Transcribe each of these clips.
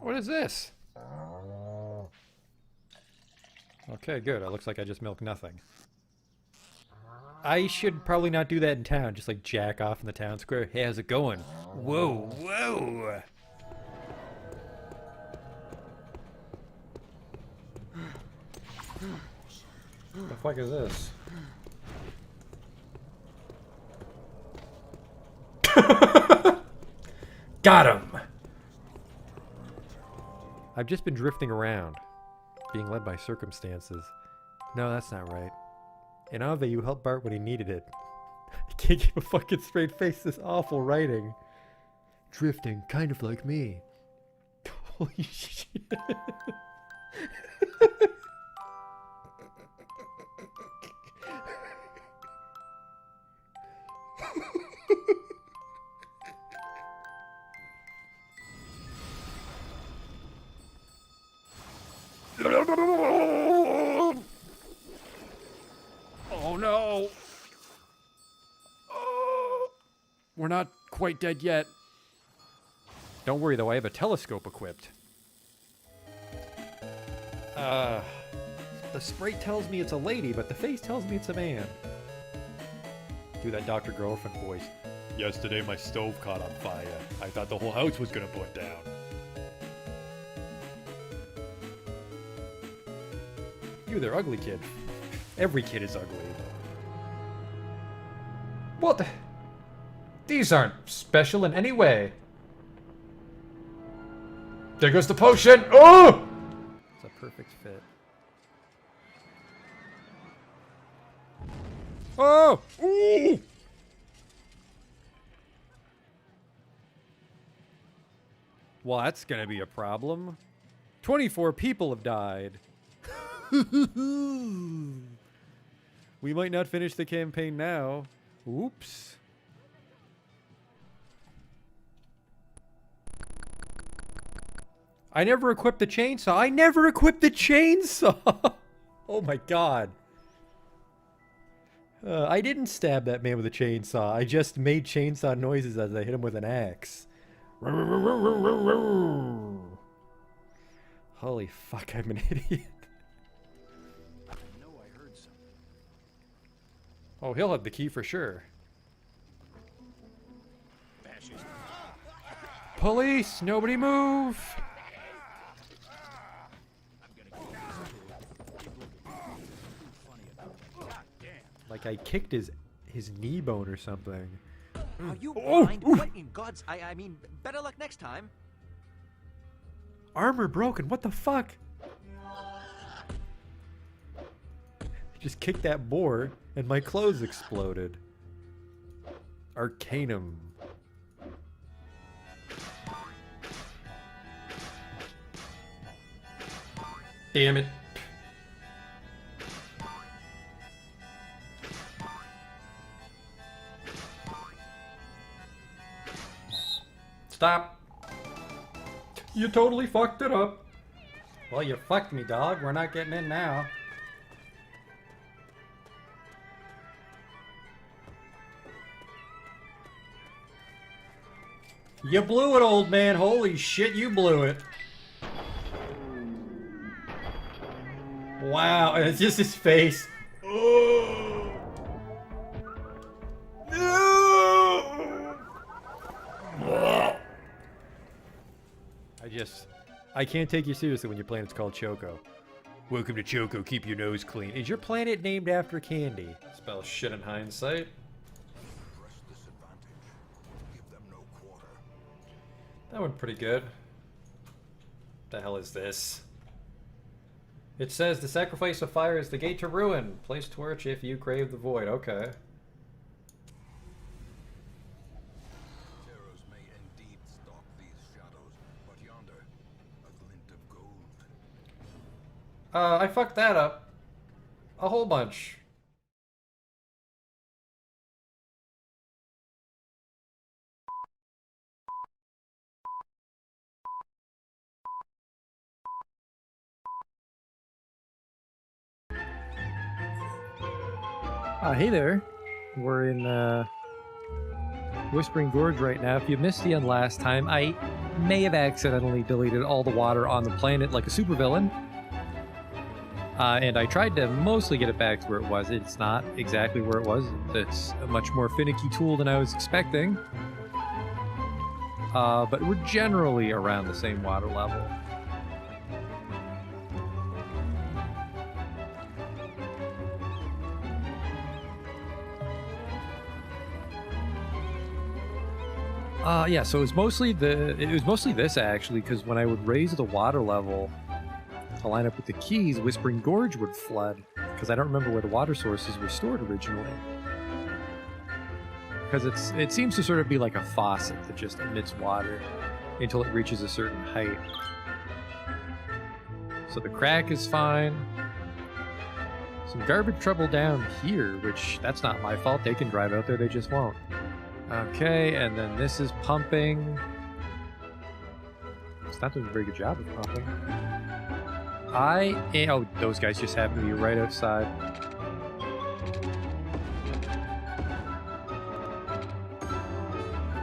What is this? Okay, good. It looks like I just milked nothing. I should probably not do that in town. Just like jack off in the town square. Hey, how's it going? Whoa, whoa! What the fuck is this? Got him! I've just been drifting around, being led by circumstances. No, that's not right. In Ave, you helped Bart when he needed it. I can't keep a fucking straight face, this awful writing. Drifting, kind of like me. Holy shit. Oh no! Oh, we're not quite dead yet. Don't worry though, I have a telescope equipped. The sprite tells me it's a lady, but the face tells me it's a man. Do that Dr. Girlfriend voice. Yesterday my stove caught on fire. I thought the whole house was gonna burn down. You there, ugly kid. Every kid is ugly. What? These aren't special in any way. There goes the potion! Oh! It's a perfect fit. Oh! Ooh! Well, that's gonna be a problem. 24 people have died. We might not finish the campaign now. Oops. I never equipped the chainsaw. I never equipped the chainsaw! Oh my god. I didn't stab that man with a chainsaw. I just made chainsaw noises as I hit him with an axe. Holy fuck, I'm an idiot. Oh, he'll have the key for sure. Police! Nobody move! Like I kicked his knee bone or something. Are you blind? What in God's... I mean, better luck next time. Armor broken, what the fuck? Just kicked that boar and my clothes exploded. Arcanum. Damn it. Stop. You totally fucked it up. Well, you fucked me, dog. We're not getting in now. You blew it, old man. Holy shit, you blew it. Wow, and it's just his face. Oh. No. I can't take you seriously when your planet's called Choco. Welcome to Choco, keep your nose clean. Is your planet named after candy? Spell shit in hindsight. That went pretty good. The hell is this? It says the sacrifice of fire is the gate to ruin. Place torch if you crave the void. Okay. Terrors may indeed stalk these shadows, but yonder, a glint of gold. I fucked that up. A whole bunch. Hey there. We're in, Whispering Gorge right now. If you missed the end last time, I may have accidentally deleted all the water on the planet like a supervillain. And I tried to mostly get it back to where it was. It's not exactly where it was. It's a much more finicky tool than I was expecting. But we're generally around the same water level. Yeah, so it was mostly this actually, because when I would raise the water level to line up with the keys, Whispering Gorge would flood, because I don't remember where the water sources were stored originally. Because it seems to sort of be like a faucet that just emits water until it reaches a certain height. So the crack is fine. Some garbage trouble down here, which that's not my fault. They can drive out there, they just won't. Okay, and then this is pumping. It's not doing a very good job of pumping. Oh, those guys just happen to be right outside.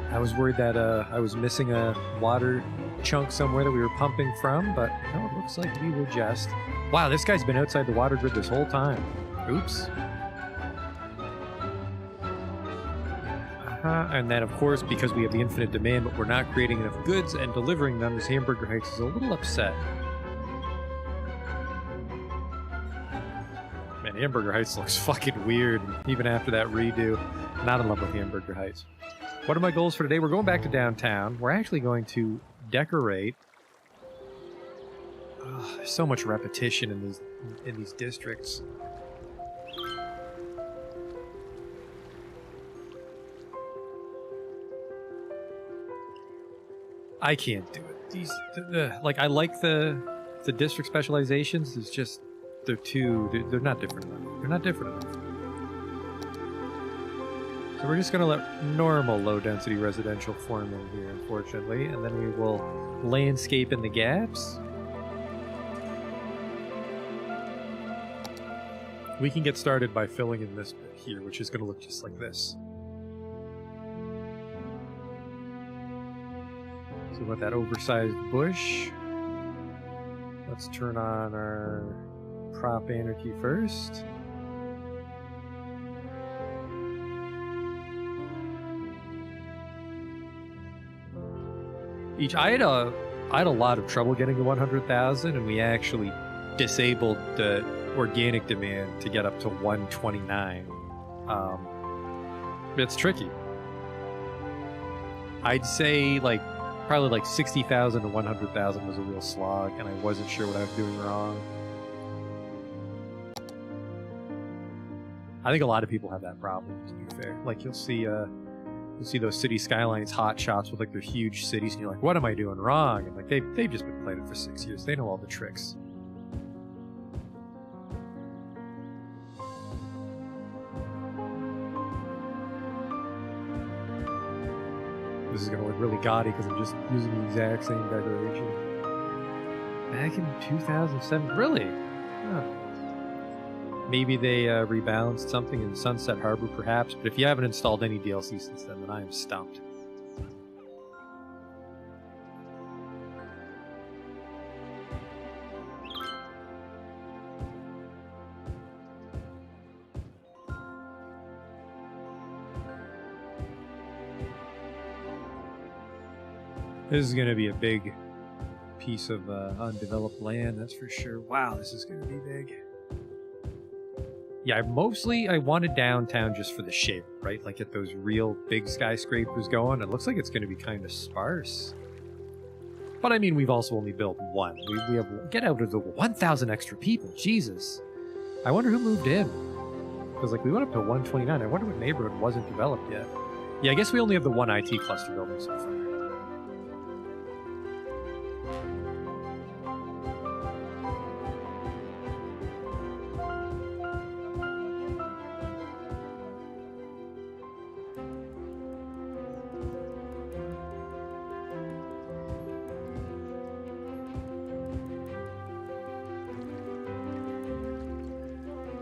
I was worried that I was missing a water chunk somewhere that we were pumping from, but no, it looks like we were just... Wow, this guy's been outside the water grid this whole time. Oops. And then, of course, because we have the infinite demand, but we're not creating enough goods and delivering them, this Hamburger Heights is a little upset. Man, Hamburger Heights looks fucking weird, even after that redo. Not in love with Hamburger Heights. What are my goals for today? We're going back to downtown. We're actually going to decorate. Oh, there's so much repetition in these districts. I can't do it. These, like, I like the district specializations. It's just they're not different enough. They're not different enough. So we're just gonna let normal low-density residential form in here, unfortunately, and then we will landscape in the gaps. We can get started by filling in this bit here, which is gonna look just like this. So with that oversized bush, let's turn on our prop anarchy first. I had a lot of trouble getting to 100,000, and we actually disabled the organic demand to get up to 129. It's tricky. I'd say probably like 60,000 to 100,000 was a real slog, and I wasn't sure what I was doing wrong. I think a lot of people have that problem, to be fair. Like, you'll see those city skylines hot shots with like their huge cities, and you're like, what am I doing wrong? And like they've just been playing it for 6 years. They know all the tricks. This is gonna look really gaudy because I'm just using the exact same decoration. Back in 2007, really? Huh. Maybe they rebalanced something in Sunset Harbor, perhaps, but if you haven't installed any DLC since then I am stumped. This is going to be a big piece of undeveloped land, that's for sure. Wow, this is going to be big. Yeah, I wanted downtown just for the shape, right? Like, get those real big skyscrapers going. It looks like it's going to be kind of sparse. But I mean, we've also only built one. We have, get out of the 1,000 extra people, Jesus. I wonder who moved in. Because like we went up to 129. I wonder what neighborhood wasn't developed yet. Yeah, I guess we only have the one IT cluster building so far.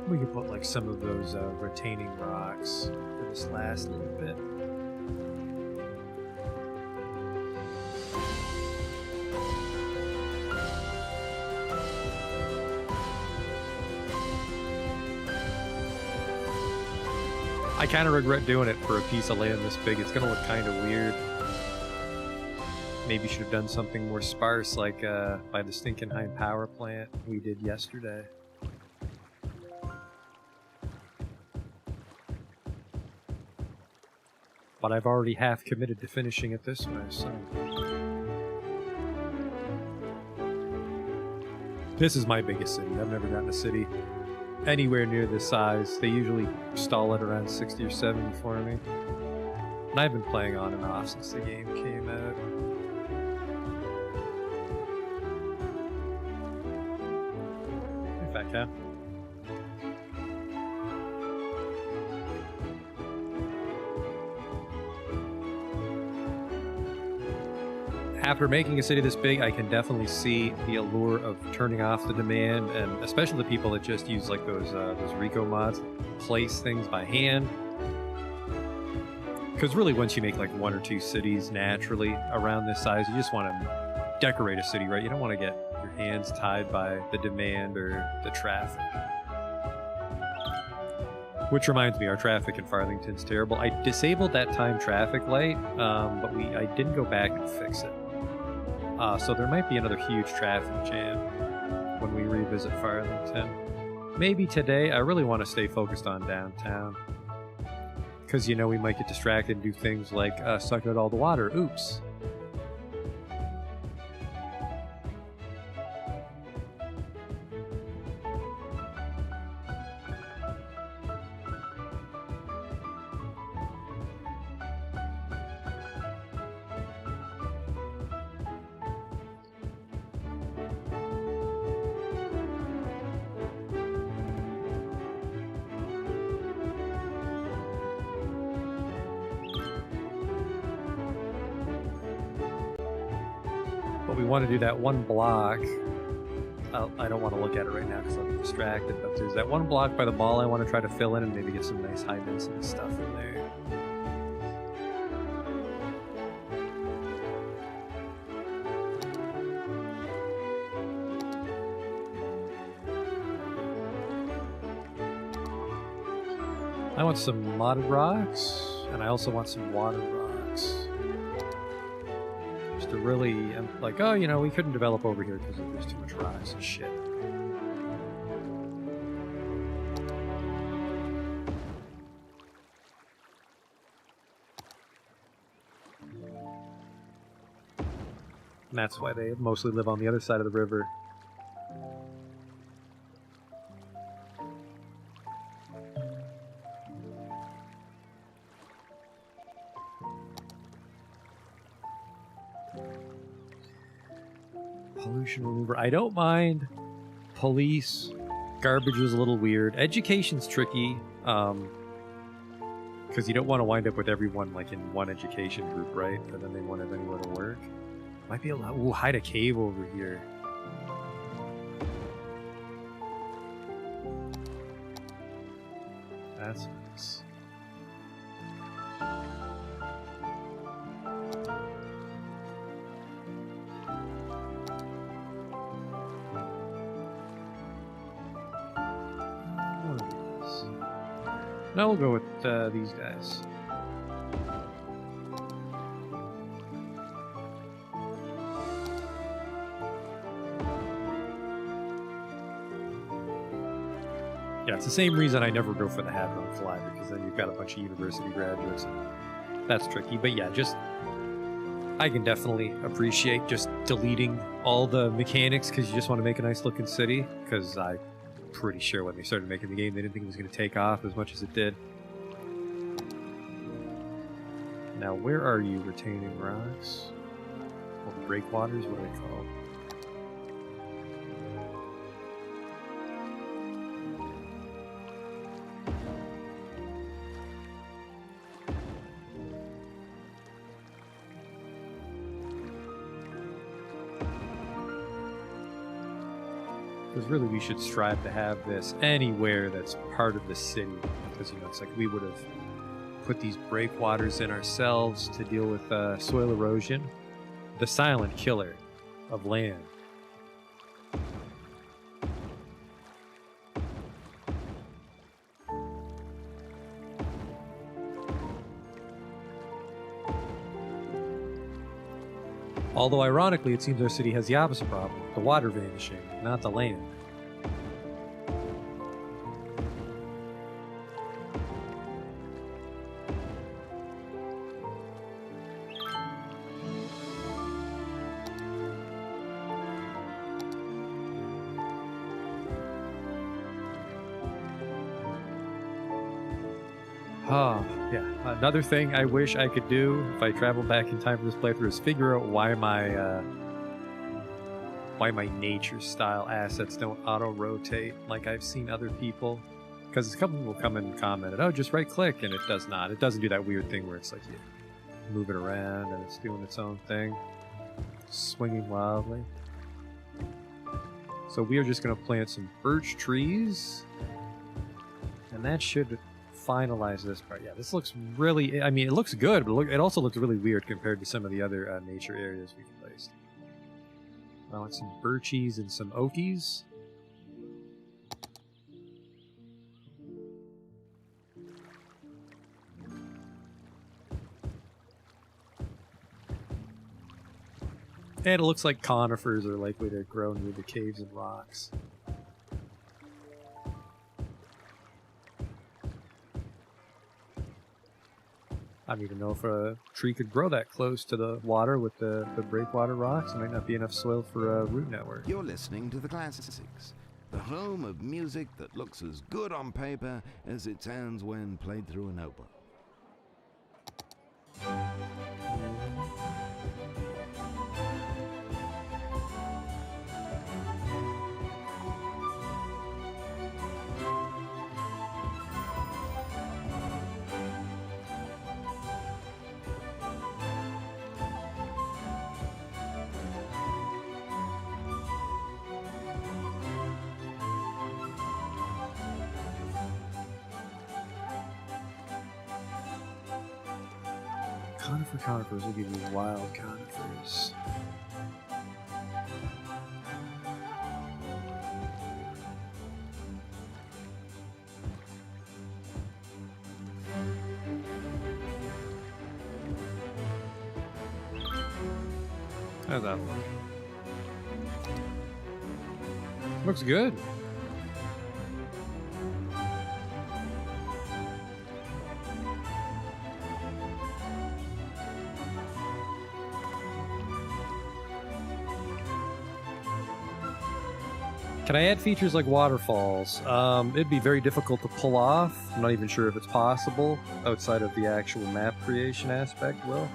We could put like some of those retaining rocks for this last little bit. I kind of regret doing it for a piece of land this big. It's gonna look kind of weird. Maybe should have done something more sparse, like by the Stinkenheim power plant we did yesterday. But I've already half committed to finishing it this way, so... This is my biggest city. I've never gotten a city anywhere near this size. They usually stall at around 60 or 70 for me. And I've been playing on and off since the game came out. In fact, yeah. After making a city this big, I can definitely see the allure of turning off the demand, and especially the people that just use like those Rico mods, place things by hand. Because really, once you make like 1 or 2 cities naturally around this size, you just want to decorate a city, right? You don't want to get your hands tied by the demand or the traffic. Which reminds me, our traffic in Farthington's terrible. I disabled that time traffic light, but I didn't go back and fix it. So there might be another huge traffic jam when we revisit Farthington. Maybe today. I really want to stay focused on downtown. Because, you know, we might get distracted and do things like suck out all the water. Oops. We want to do that one block. I don't want to look at it right now because I'll be distracted, but there's that one block by the mall I want to try to fill in and maybe get some nice high density stuff in there. I want some modded rocks, and I also want some water rocks. To really, I'm like, oh, you know, we couldn't develop over here because there's too much rocks and shit. And that's why they mostly live on the other side of the river. Pollution remover. I don't mind. Police. Garbage is a little weird. Education's tricky. Because you don't want to wind up with everyone like in one education group, right? And then they won't have anywhere to work. Might be a lot. Ooh, hide a cave over here. That's nice. Now we'll go with these guys. Yeah, it's the same reason I never go for the Hadron Collider, because then you've got a bunch of university graduates, and that's tricky. But yeah, just I can definitely appreciate just deleting all the mechanics because you just want to make a nice looking city, because I'm pretty sure when they started making the game they didn't think it was going to take off as much as it did. Now where are you, retaining rocks? Or breakwaters, what are they called? Because really we should strive to have this anywhere that's part of the city. Because, you know, it's like we would have put these breakwaters in ourselves to deal with soil erosion. The silent killer of land. Although ironically, it seems our city has the opposite problem, the water vanishing, not the land. Oh, yeah. Another thing I wish I could do if I travel back in time for this playthrough is figure out why my nature style assets don't auto rotate like I've seen other people. Because a couple people come in and commented, "Oh, just right click," and it does not. It doesn't do that weird thing where it's like you move it around and it's doing its own thing, swinging wildly. So we are just going to plant some birch trees, and that should finalize this part. Yeah, this looks really, I mean, it looks good, but it also looks really weird compared to some of the other nature areas we've placed. I want some birchies and some oakies. And it looks like conifers are likely to grow near the caves and rocks. I don't even know if a tree could grow that close to the water with the breakwater rocks. There might not be enough soil for a root network. You're listening to the Classics, the home of music that looks as good on paper as it sounds when played through a notebook. Conifers will give you wild conifers. How's that look? Looks good. Can I add features like waterfalls? It'd be very difficult to pull off. I'm not even sure if it's possible outside of the actual map creation aspect, though.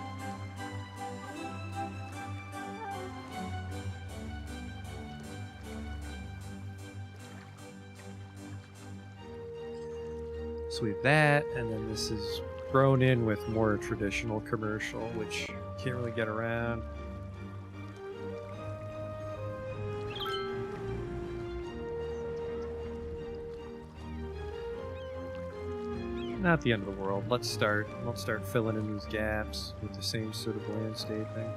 So we have that, and then this is thrown in with more traditional commercial, which can't really get around. Not the end of the world. Let's start filling in these gaps with the same sort of landscaping.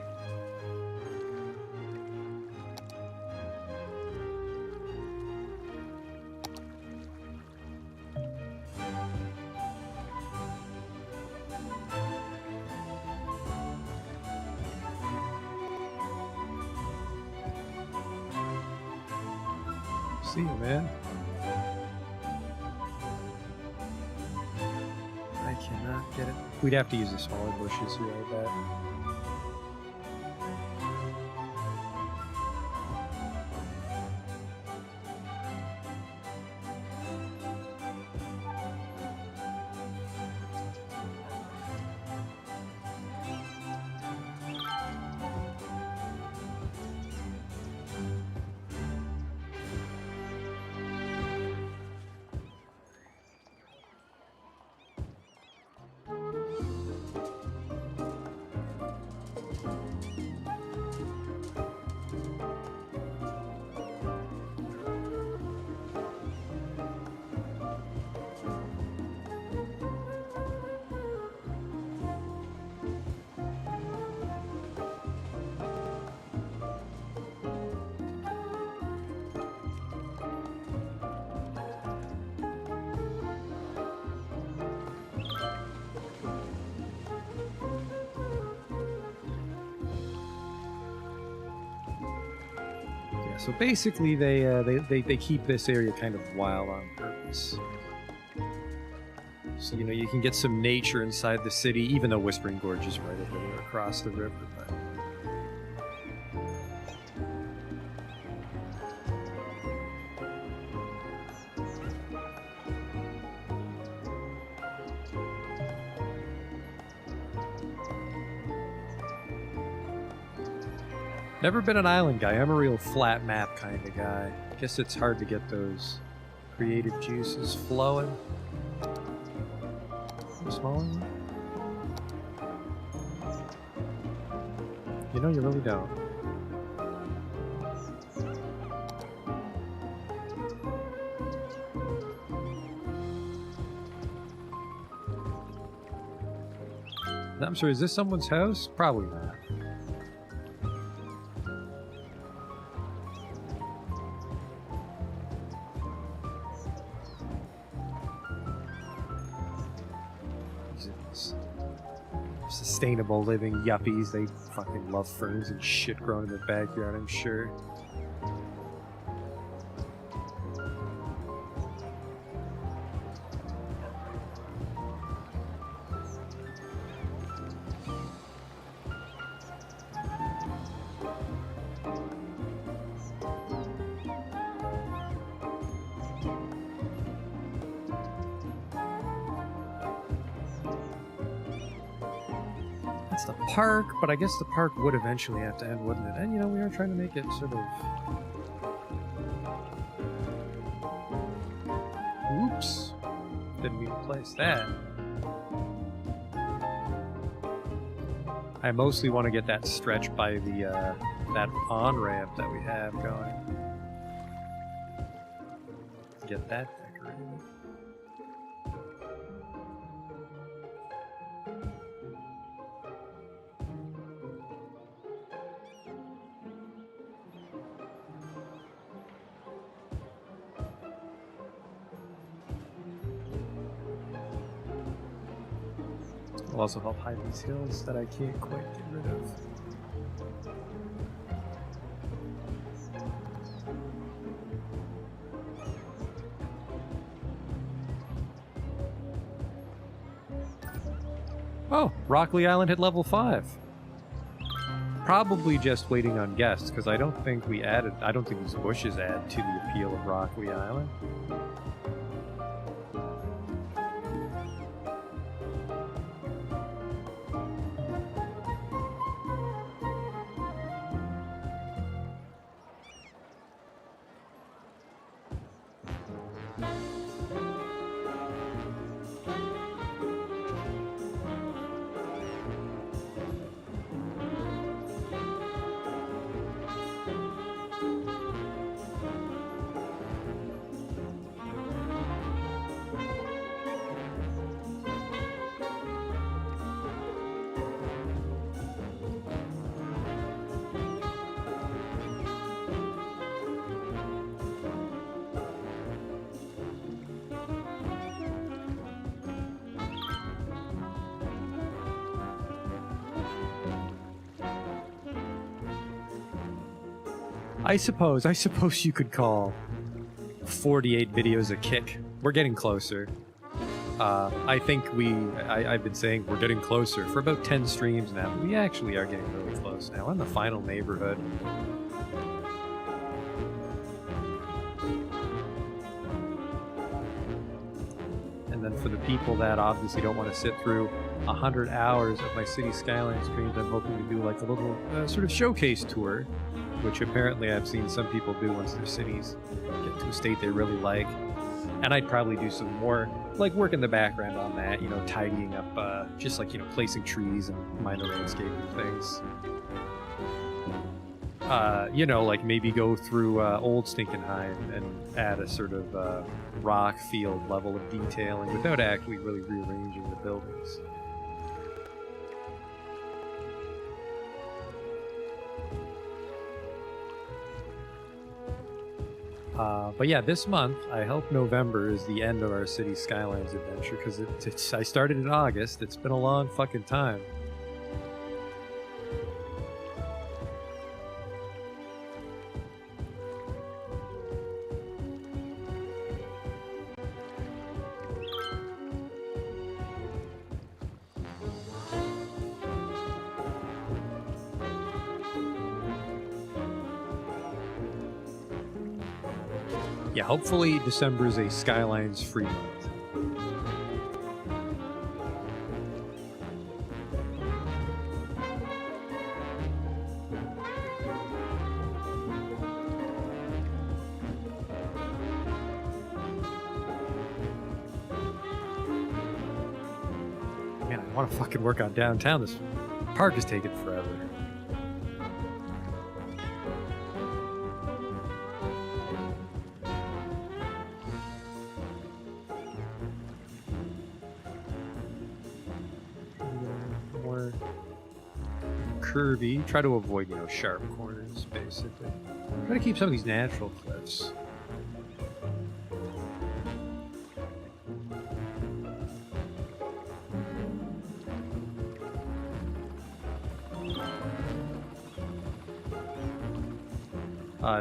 See you, man. I cannot get it. We'd have to use the smaller bushes here, I bet. Yeah, so basically they keep this area kind of wild on purpose. So, you know, you can get some nature inside the city, even though Whispering Gorge is right over there across the river. But... Never been an island guy. I'm a real flat map kind of guy. Guess it's hard to get those creative juices flowing. Smaller? You know, you really don't. I'm sorry, is this someone's house? Probably not. Sustainable living yuppies. They fucking love ferns and shit growing in their backyard, I'm sure. That's the park, but I guess the park would eventually have to end, wouldn't it? And, you know, we are trying to make it sort of... Oops. Didn't mean to place that. I mostly want to get that stretch by the, that on-ramp that we have going. Get that decorated. Will also help hide these hills that I can't quite get rid of. Oh, Rockley Island hit level 5. Probably just waiting on guests, because I don't think we added, I don't think these bushes add to the appeal of Rockley Island. I suppose you could call 48 videos a kick. We're getting closer. I think I've been saying we're getting closer for about 10 streams now. We actually are getting really close now. In the final neighborhood. And then for the people that obviously don't want to sit through 100 hours of my City Skylines streams, I'm hoping to do like a little sort of showcase tour, which apparently I've seen some people do once their cities get to a state they really like. And I'd probably do some more, like, work in the background on that, you know, tidying up, just like, you know, placing trees and minor landscaping things. You know, like maybe go through Old Stinkenheim and add a sort of rock field level of detailing without actually really rearranging the buildings. But yeah, this month, I hope November is the end of our City Skylines adventure, because I started in August. It's been a long fucking time. Yeah, hopefully December is a Skylines free month. Man, I want to fucking work on downtown. This park is taking forever. More curvy. Try to avoid, sharp corners, basically. Try to keep some of these natural cliffs.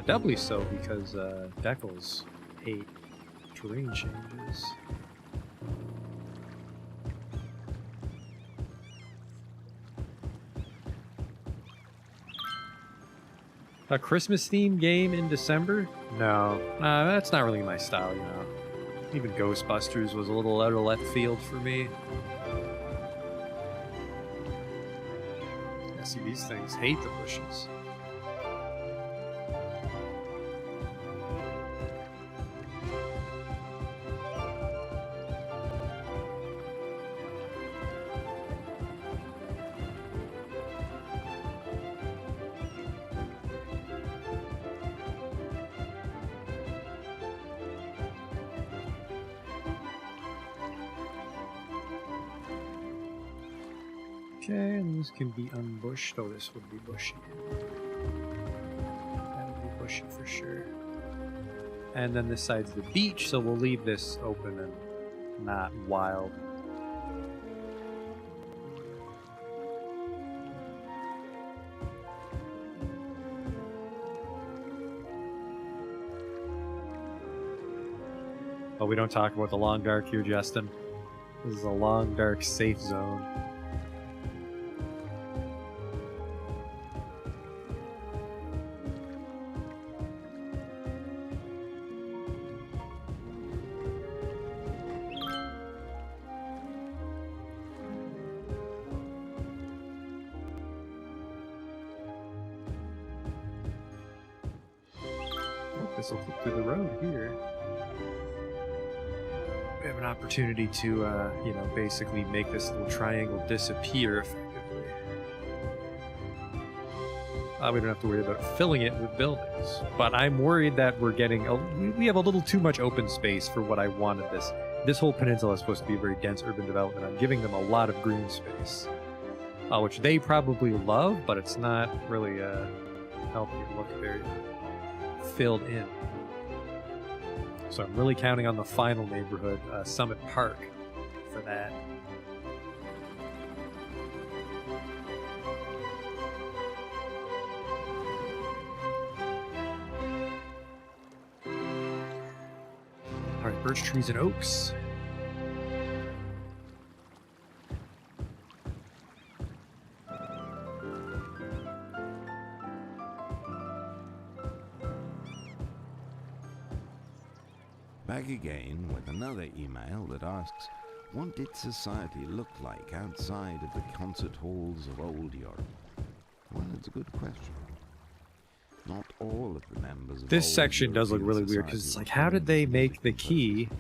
Doubly so because Decals hate terrain changes. A Christmas themed game in December? No, that's not really my style, Even Ghostbusters was a little out of left field for me. Yeah, see, these things hate the bushes. Okay, and these can be unbushed. Oh, this would be bushy. That would be bushy for sure. And then this side's the beach, so we'll leave this open and not wild. Oh, we don't talk about the long dark here, Justin. This is a long dark safe zone. This will flip through the road here. We have an opportunity to, basically make this little triangle disappear effectively. We don't have to worry about filling it with buildings. But I'm worried that we're getting... we have a little too much open space for what I wanted this. This whole peninsula is supposed to be a very dense urban development. I'm giving them a lot of green space. Which they probably love, but it's not really helping it look very filled in. So I'm really counting on the final neighborhood, Summit Park, for that. All right, birch trees and oaks. Back again with another email that asks, what did society look like outside of the concert halls of old Europe? Well, it's a good question. Not all of the members of This old section does look European really weird because it's society like, how did they were make the key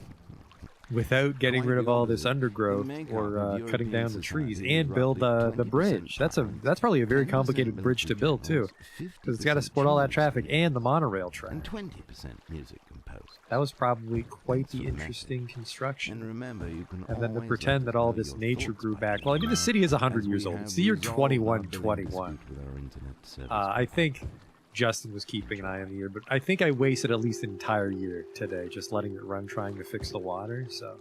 without getting rid of all this undergrowth The makeup or of cutting down the European trees society and is build roughly the 20% bridge? That's probably a very 10% complicated bridge to build too, because it's got to support all that traffic and the monorail track. and 20% music composed. That was probably quite Thanks the for the interesting And construction. remember, you can And then to always pretend let that all us know this your nature thoughts grew by back. Well, I mean, the email, city is 100 as we years old. have It's the year resolved our billing 2121. dispute with our internet service I think Justin was keeping an eye on the year, but I think I wasted at least an entire year today just letting it run trying to fix the water, so...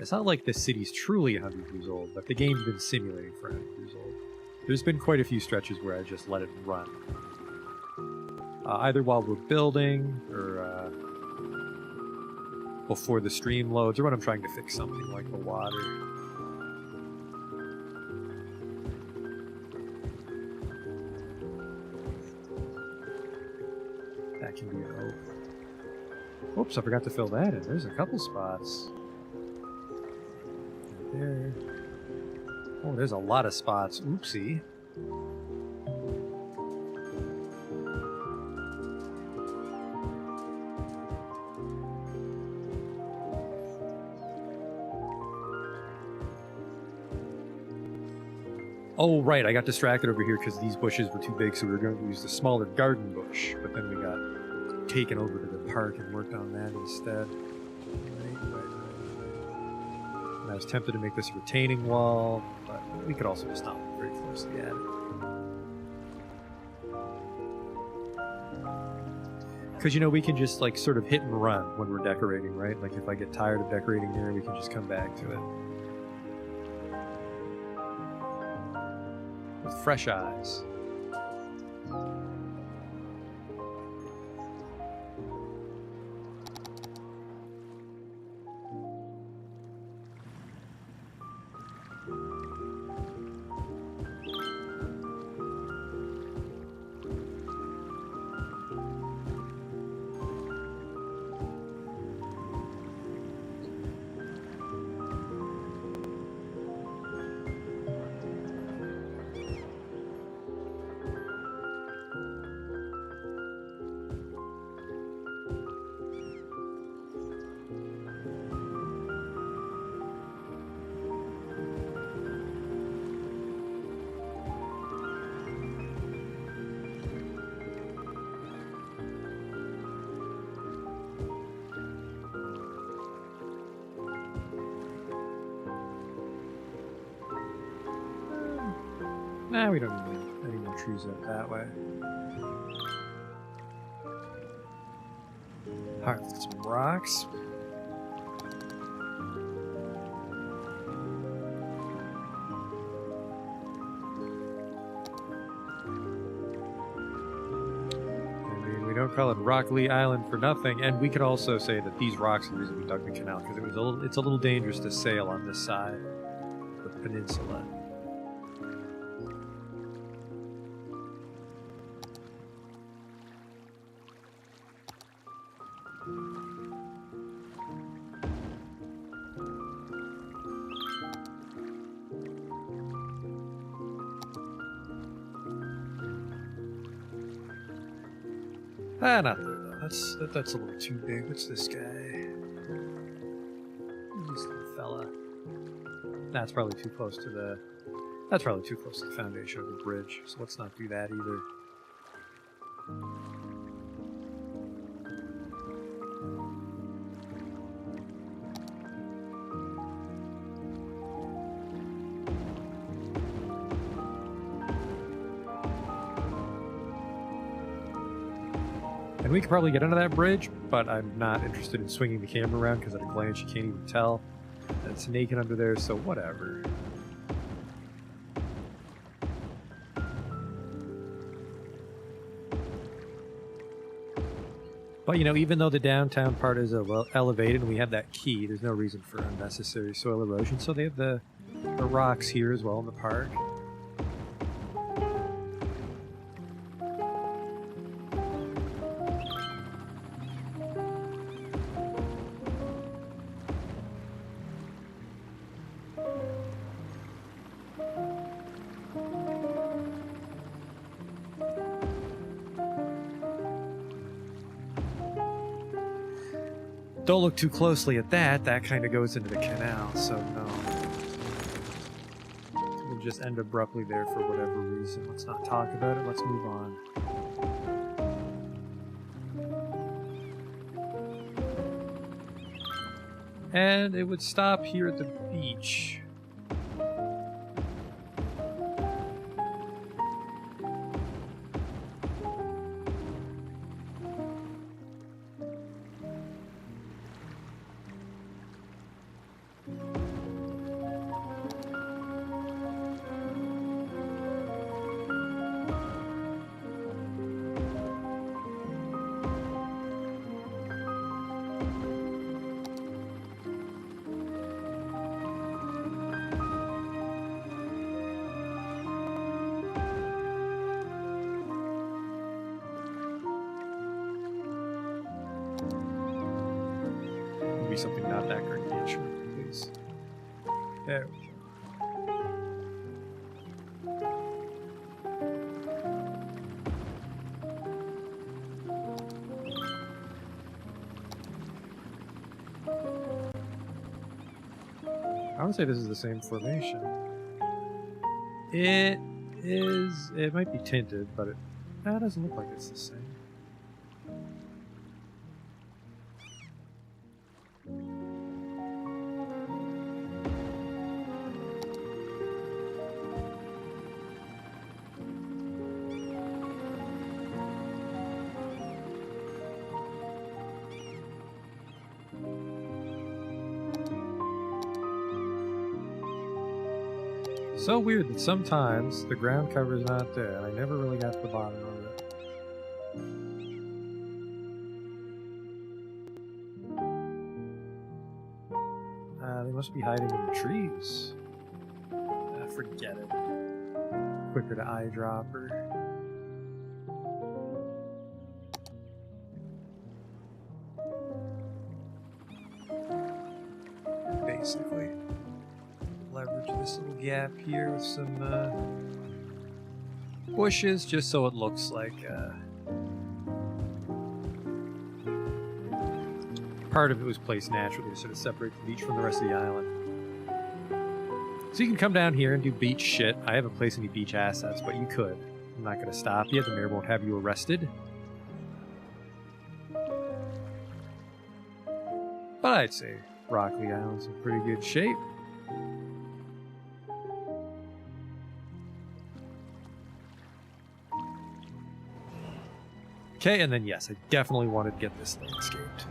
It's not like the city's truly 100 years old, but the game's been simulating for 100 years old. There's been quite a few stretches where I just let it run. Either while we're building, or before the stream loads, or when I'm trying to fix something like the water. That can be an oak. Oops, I forgot to fill that in. There's a couple spots. Right there. Oh, there's a lot of spots. Oopsie. Oh, right, I got distracted over here because these bushes were too big, so we were going to use the smaller garden bush, but then we got taken over to the park and worked on that instead. Right. And I was tempted to make this a retaining wall, but we could also just not look very closely at it. Because, you know, we can just, like, sort of hit and run when we're decorating, right? Like, if I get tired of decorating there, we can just come back to it. With fresh eyes. Nah, we don't need any more trees out that way. Alright, let's get some rocks. I mean, we don't call it Rockley Island for nothing, and we could also say that these rocks are the reason we dug the canal, because it's a little dangerous to sail on this side of the peninsula. Ah, not there though. That's a little too big. What's this guy? Who's this little fella? That's probably too close to the. That's probably too close to the foundation of the bridge. So let's not do that either. And we could probably get under that bridge, but I'm not interested in swinging the camera around because at a glance you can't even tell that it's naked under there, so whatever. But you know, even though the downtown part is elevated and we have that key, there's no reason for unnecessary soil erosion, so they have the rocks here as well in the park. Don't look too closely at that. That kind of goes into the canal, so no. We'll just end abruptly there for whatever reason. Let's not talk about it. Let's move on. And it would stop here at the beach. something not that gargantuan, please. There we go. I would say this is the same formation. It is. It might be tinted, but it doesn't look like it's the same. So weird that sometimes the ground cover is not there, and I never really got to the bottom of it. They must be hiding in the trees. Forget it. Quicker to eyedropper. Basically. Leverage this little gap here with some bushes just so it looks like part of it was placed naturally to sort of separate the beach from the rest of the island. So you can come down here and do beach shit. I haven't placed any beach assets, but you could. I'm not going to stop you. The mayor won't have you arrested. But I'd say Rockley Island's in pretty good shape. Okay, and then yes, I definitely wanted to get this landscaped.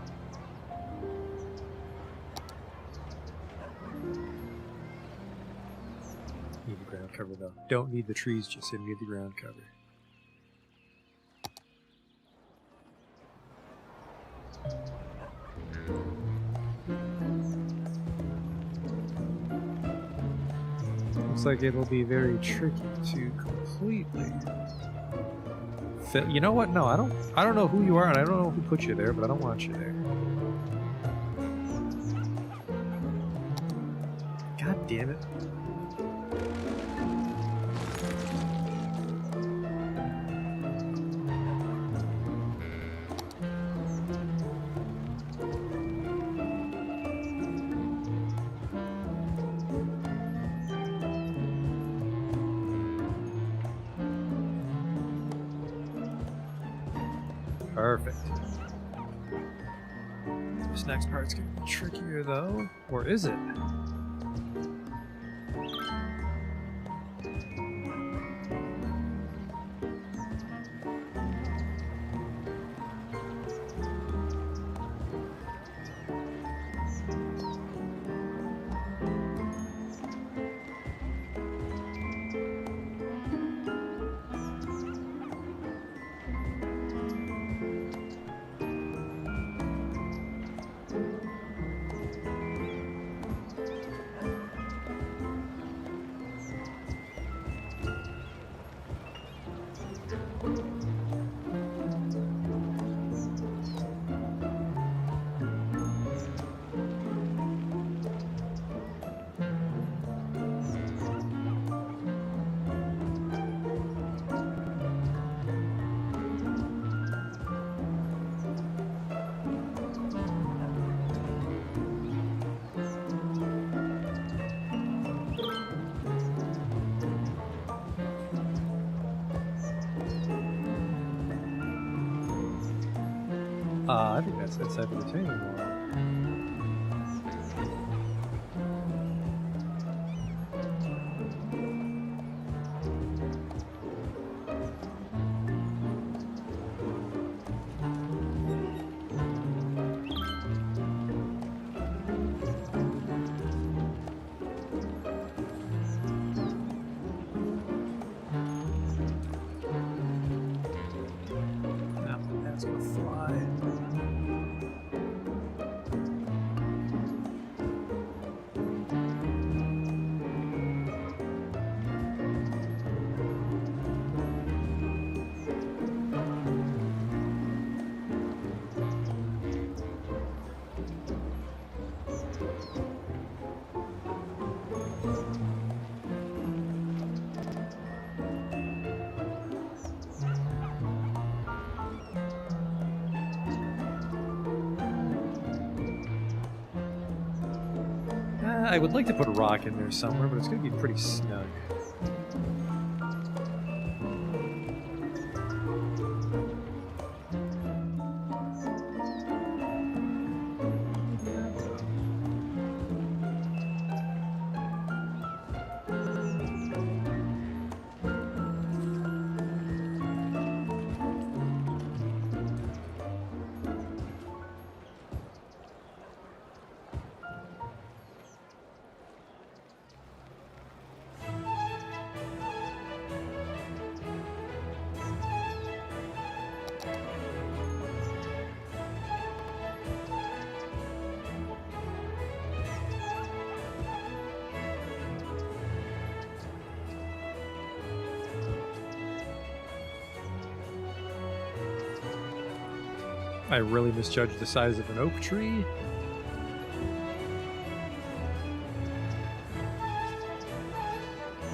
Need the ground cover though. Don't need the trees, just need the ground cover. Looks like it'll be very tricky to completely fit. You know what? No, I don't know who you are, and I don't know who put you there, but I don't want you there. God damn it. Perfect. This next part's gonna be trickier though. Or is it? I think that's inside the retaining wall. That's gonna fly. I would like to put a rock in there somewhere, but it's going to be pretty snug. I really misjudged the size of an oak tree.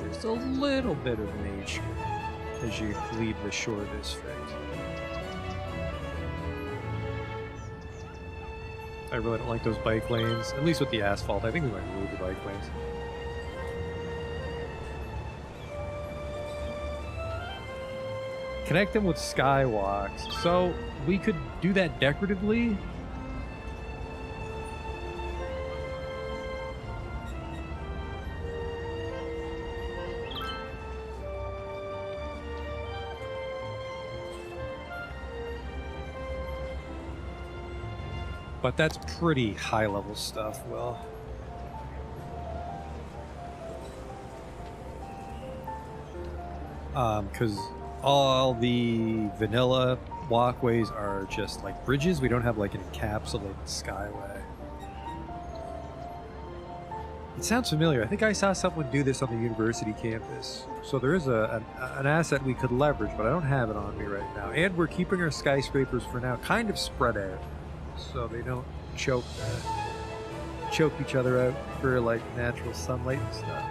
There's a little bit of nature as you leave the shore district. I really don't like those bike lanes, at least with the asphalt. I think we might remove the bike lanes. Connect them with skywalks. So we could do that decoratively. But that's pretty high level stuff, Will. Because all the vanilla walkways are just like bridges. We don't have like an encapsulated skyway. It sounds familiar. I think I saw someone do this on the university campus. So there is an asset we could leverage, but I don't have it on me right now. And we're keeping our skyscrapers for now kind of spread out, so they don't choke each other out for like natural sunlight and stuff.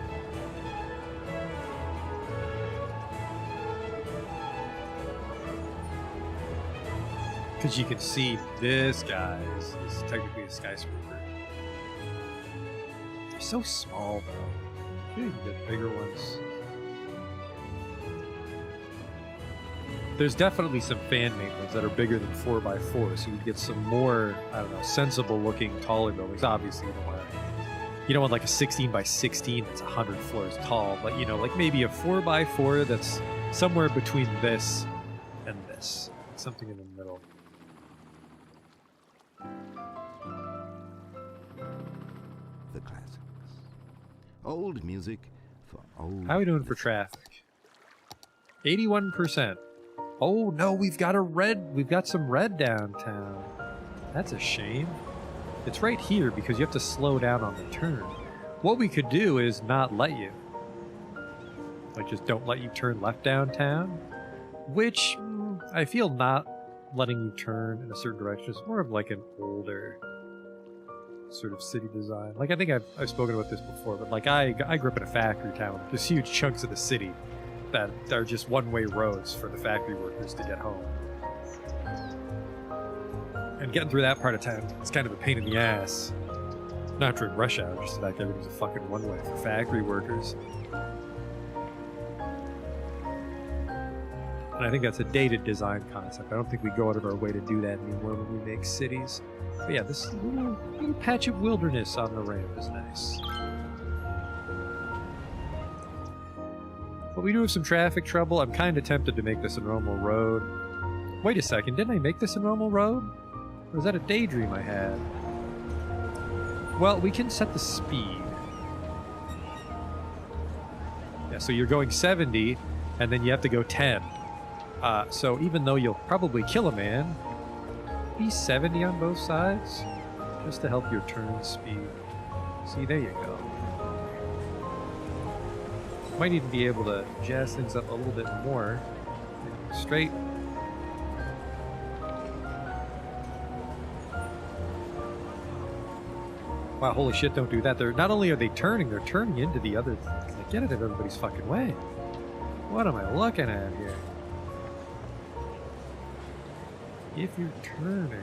Because you can see this guy is technically a skyscraper. They're so small though. You can get bigger ones. There's definitely some fan made ones that are bigger than 4x4, so you get some more, I don't know, sensible looking taller buildings. Obviously you don't want like a 16x16 that's 100 floors tall, but you know, like maybe a 4x4 that's somewhere between this and this. Something in the middle. The classics. Old music for old... How are we doing for traffic? 81%. Oh no, we've got some red downtown. That's a shame. It's right here because you have to slow down on the turn. What we could do is not let you. Like just don't let you turn left downtown. Which, I feel not letting you turn in a certain direction is more of like an older sort of city design. Like I think I've spoken about this before, but like I grew up in a factory town. There's huge chunks of the city that are just one-way roads for the factory workers to get home. And getting through that part of town, it's kind of a pain in the ass. Not during rush hour, just the fact that everything's a fucking one-way for factory workers. And I think that's a dated design concept. I don't think we go out of our way to do that anymore when we make cities. But yeah, this little patch of wilderness on the ramp is nice. But we do have some traffic trouble. I'm kind of tempted to make this a normal road. Wait a second, didn't I make this a normal road? Or was that a daydream I had? Well, we can set the speed. Yeah, so you're going 70, and then you have to go 10. So even though you'll probably kill a man, be 70 on both sides, just to help your turn speed. See, there you go. Might even be able to jazz things up a little bit more. Straight. Wow, holy shit, don't do that. Not only are they turning, they're turning into the other things. They get it in everybody's fucking way. What am I looking at here? If you're turning...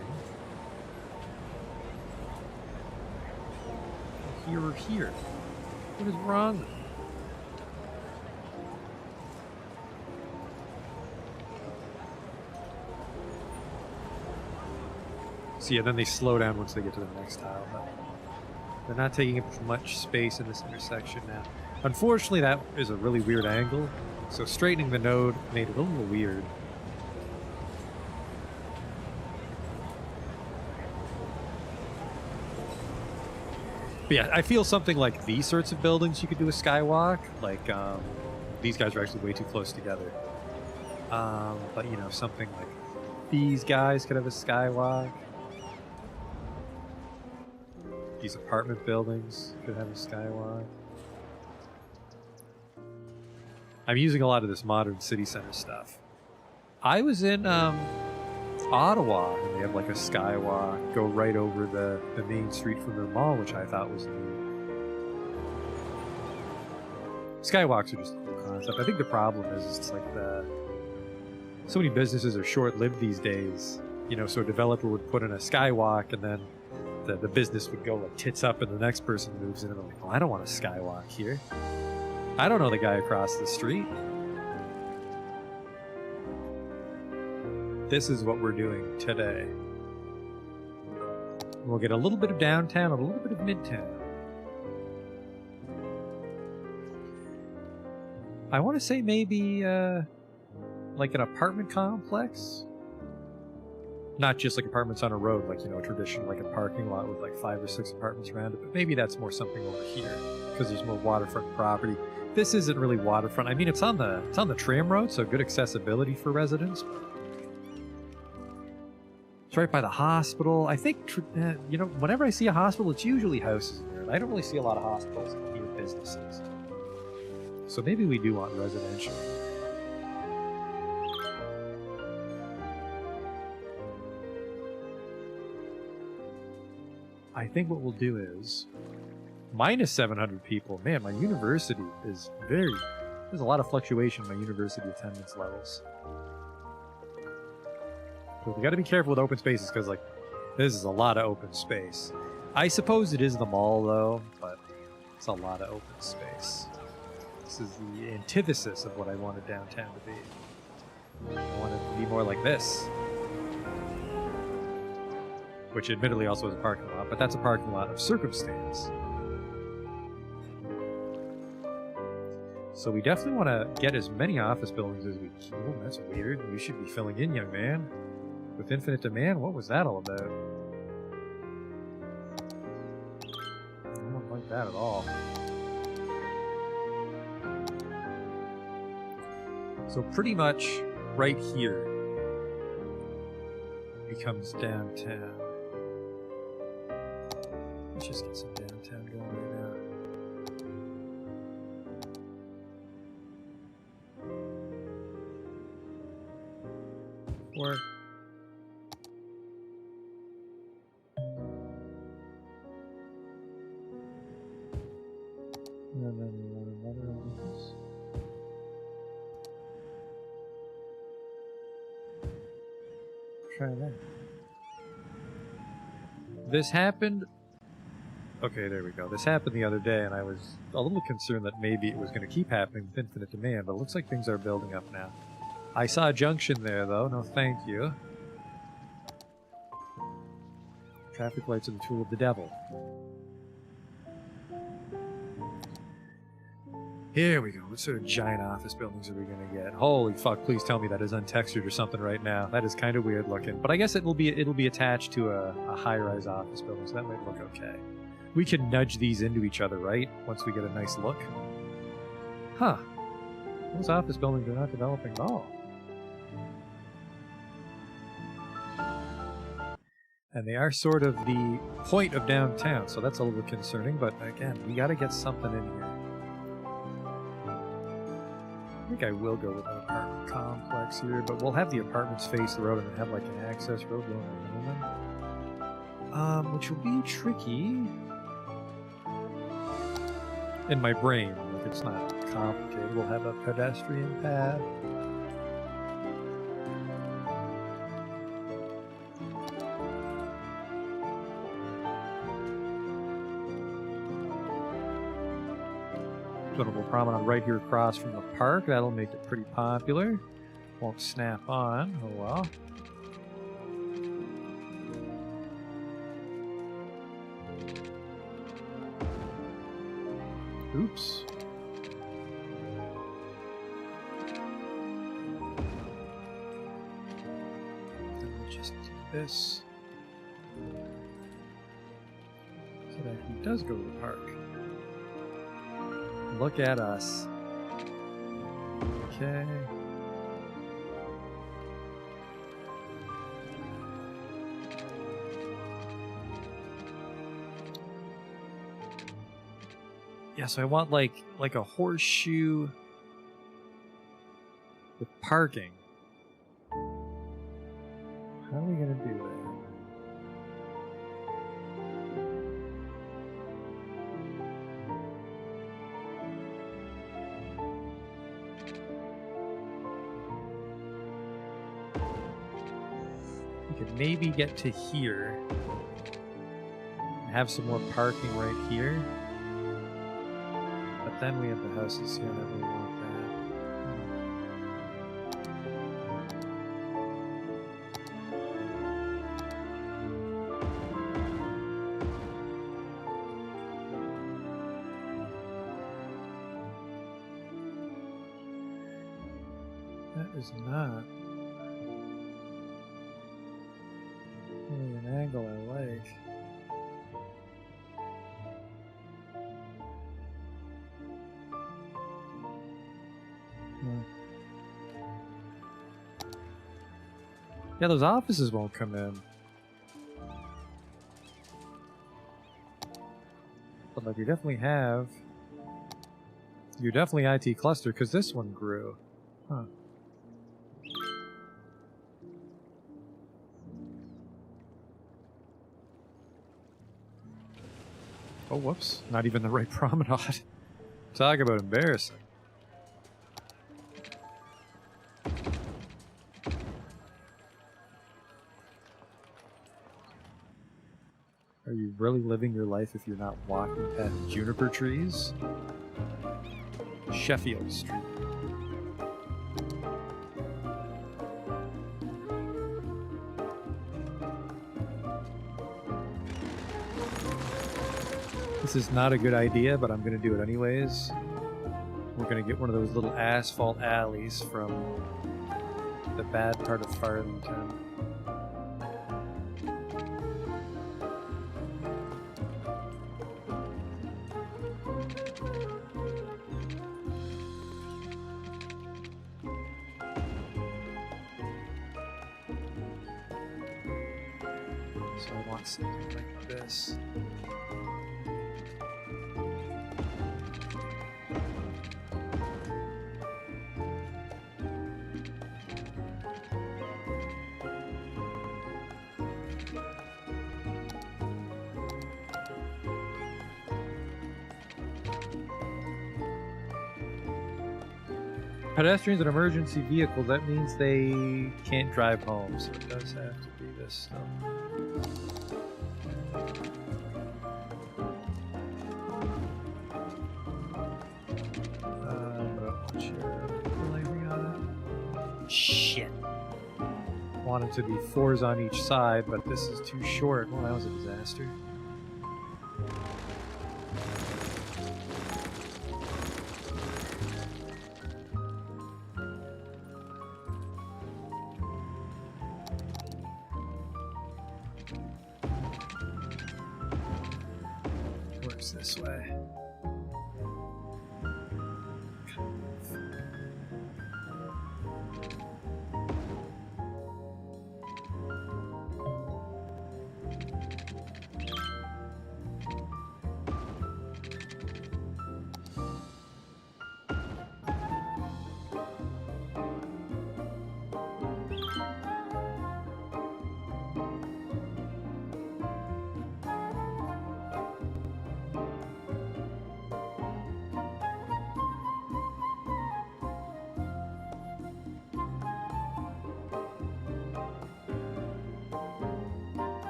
here or here? What is wrong? See, and then they slow down once they get to the next tile. But they're not taking up much space in this intersection now. Unfortunately, that is a really weird angle, so straightening the node made it a little weird. But yeah, I feel something like these sorts of buildings you could do a skywalk. Like, these guys are actually way too close together. But, you know, something like these guys could have a skywalk. These apartment buildings could have a skywalk. I'm using a lot of this modern city center stuff. I was in Ottawa, and they have like a skywalk go right over the main street from their mall, which I thought was neat. Skywalks are just a cool concept. I think the problem is it's like so many businesses are short-lived these days. You know, so a developer would put in a skywalk, and then the business would go like tits up, and the next person moves in, and they're like, "Oh, I don't want a skywalk here. I don't know the guy across the street." This is what we're doing today. We'll get a little bit of downtown, a little bit of midtown. I want to say maybe like an apartment complex. Not just like apartments on a road, like, you know, a traditional like a parking lot with like 5 or 6 apartments around it, but maybe that's more something over here because there's more waterfront property. This isn't really waterfront. I mean, it's on the tram road, so good accessibility for residents. It's right by the hospital. I think, you know, whenever I see a hospital, it's usually houses in there. I don't really see a lot of hospitals near businesses. So maybe we do want residential. I think what we'll do is minus 700 people. Man, my university is there's a lot of fluctuation in my university attendance levels. So we got to be careful with open spaces because, like, this is a lot of open space. I suppose it is the mall, though, but it's a lot of open space. This is the antithesis of what I wanted downtown to be. I want it to be more like this. Which admittedly also is a parking lot, but that's a parking lot of circumstance. So we definitely want to get as many office buildings as we can. Oh, that's weird. We should be filling in, young man. With infinite demand? What was that all about? I don't like that at all. So pretty much right here becomes downtown. Let's just get some downtown going right now. Or and then we want another office. Try that. This happened. Okay, there we go. This happened the other day, and I was a little concerned that maybe it was going to keep happening with infinite demand, but it looks like things are building up now. I saw a junction there, though. No, thank you. Traffic lights are the tool of the devil. Here we go. What sort of giant office buildings are we going to get? Holy fuck, please tell me that is untextured or something right now. That is kind of weird looking. But I guess it'll be attached to a high-rise office building, so that might look okay. We can nudge these into each other, right? Once we get a nice look. Huh. Those office buildings are not developing at all. And they are sort of the point of downtown, so that's a little concerning, but again, we gotta get something in here. I think I will go with an apartment complex here, but we'll have the apartments face the road and then have like an access road going around them. Which will be tricky in my brain. Like, it's not complicated. We'll have a pedestrian path. hospitable promenade right here across from the park. That'll make it pretty popular. Won't snap on. Oh well. Oops. Then we'll just do this. So that he does go to the park. Look at us. Okay. Yeah, so I want like a horseshoe with parking. How are we gonna do that? We could maybe get to here and have some more parking right here. But then we have the houses here that we want that. That is not really an angle I like. Yeah, those offices won't come in. But like, you definitely have... You're definitely IT cluster, because this one grew. Huh. Oh, whoops. Not even the right promenade. Talk about embarrassing. Are you really living your life if you're not walking past juniper trees? Sheffield Street. This is not a good idea, but I'm going to do it anyways. We're going to get one of those little asphalt alleys from the bad part of Farthington. So I want something like this. Pedestrians and emergency vehicles, that means they can't drive home, so it does have to be this stuff. Shit. Want it to be 4s on each side, but this is too short. Well, that was a disaster. Works this way.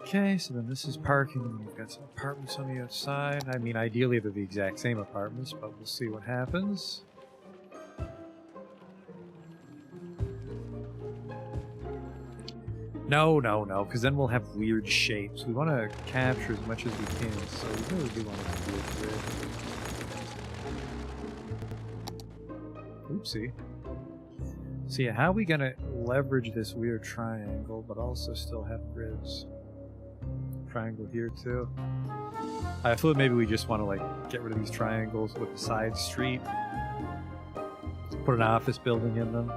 Okay, so then this is parking, and we've got some apartments on the outside. I mean, ideally they're the exact same apartments, but we'll see what happens. No, because then we'll have weird shapes. We want to capture as much as we can, so we really do want it to be a grid. Oopsie. So yeah, how are we going to leverage this weird triangle, but also still have grids? Triangle here too. I thought maybe we just want to like get rid of these triangles with the side street. Put an office building in them.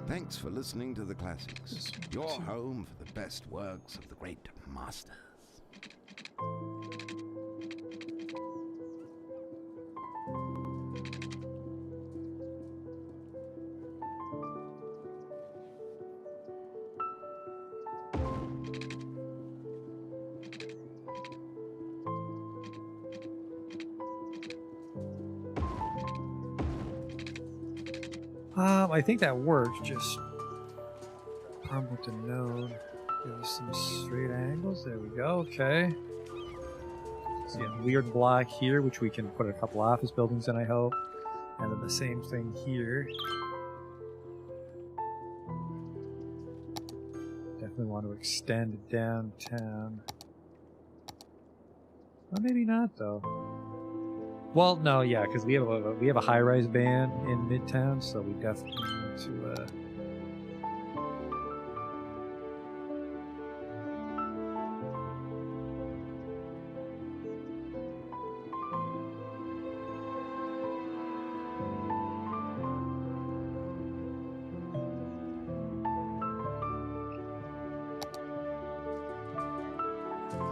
Thanks for listening to The Classics, your home for the best works of the great masters. I think that works. Just problem with the node. Give us some straight angles. There we go. Okay. See a weird block here, which we can put a couple office buildings in, I hope. And then the same thing here. Definitely want to extend downtown. Well, maybe not though. Well, no, yeah, because we have a high-rise band in Midtown, so we definitely need to.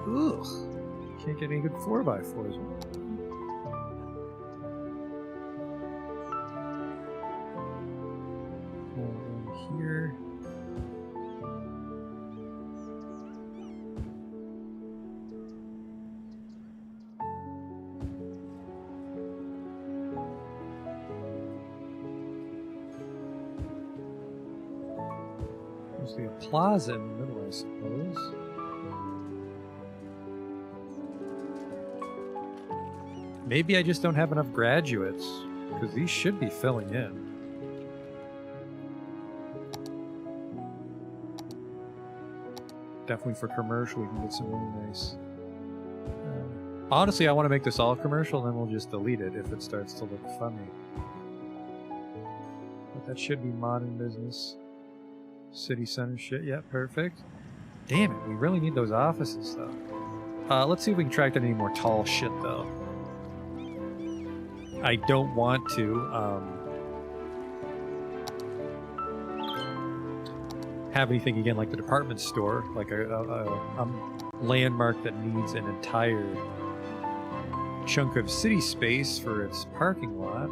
Ugh, can't get any good 4x4s. Here. There's the plaza in the middle, I suppose. Maybe I just don't have enough graduates, because these should be filling in. Definitely for commercial, we can get some really nice. Honestly, I want to make this all commercial, then we'll just delete it if it starts to look funny. But that should be modern business. City center shit, yeah, perfect. Damn it, we really need those offices, though. Let's see if we can track down any more tall shit, though. I don't want to, have anything again like the department store, like a landmark that needs an entire chunk of city space for its parking lot.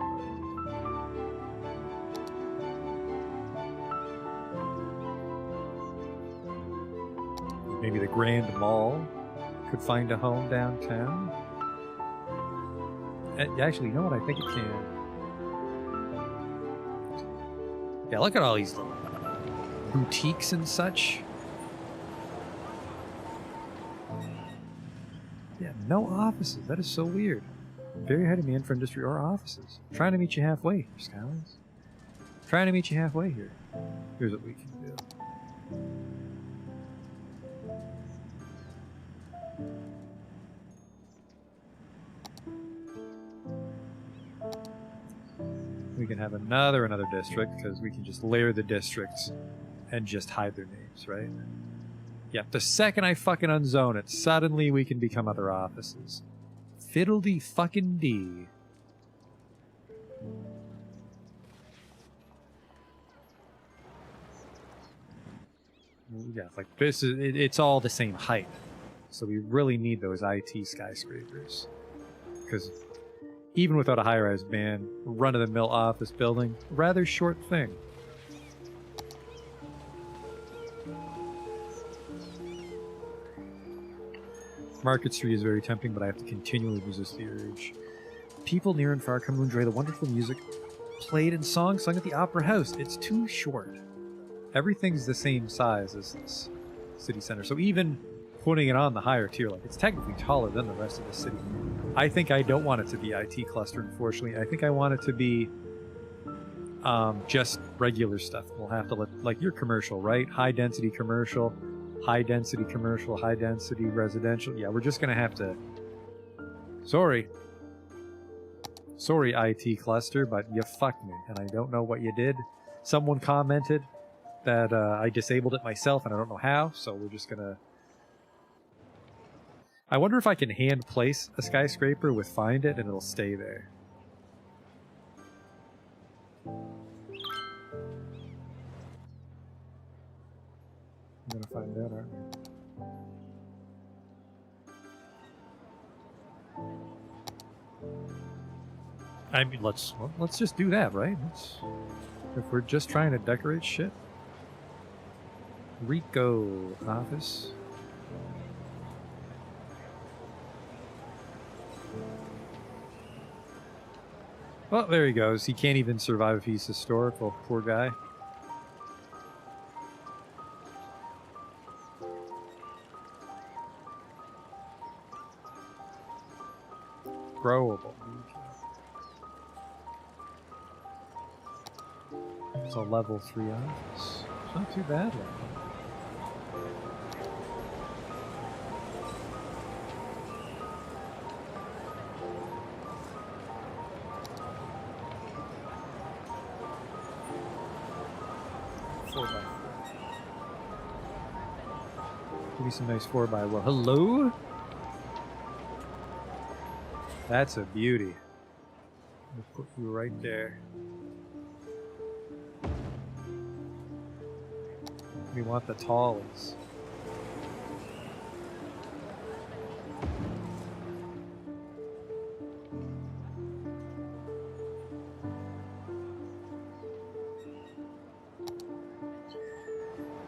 Maybe the Grand Mall could find a home downtown. Actually, you know what? I think it can. Yeah, look at all these little boutiques and such. Yeah, no offices. That is so weird. Very ahead of me in for industry or offices. Trying to meet you halfway here, Skylines. Trying to meet you halfway here. Here's what we can do. We can have another district, because we can just layer the districts and just hide their names, right? Yep, the second I fucking unzone it, suddenly we can become other offices. Fiddledy fucking D. Yeah, like this is, it's all the same height. So we really need those IT skyscrapers. Because even without a high-rise band, run-of-the-mill office building, rather short thing. Market Street is very tempting, but I have to continually resist the urge. People near and far come to enjoy the wonderful music played and songs sung at the Opera House. It's too short. Everything's the same size as this city center, so even putting it on the higher tier, like it's technically taller than the rest of the city. I think I don't want it to be IT cluster, unfortunately. I think I want it to be just regular stuff. We'll have to let, like your commercial, right? High density commercial, high density commercial, high density residential. Yeah, we're just gonna have to. Sorry, IT cluster, but you fucked me, and I don't know what you did. Someone commented that I disabled it myself, and I don't know how. So we're just gonna. I wonder if I can hand place a skyscraper with find it, and it'll stay there. I'm gonna find out, aren't we? I mean, let's just do that, right? If we're just trying to decorate shit. Rico office. Well, there he goes. He can't even survive if he's historical. Poor guy. Growable. It's a level 3 office. It's not too bad. Give me some nice 4x. Well, hello? That's a beauty. I'll put you right there. We want the tallies.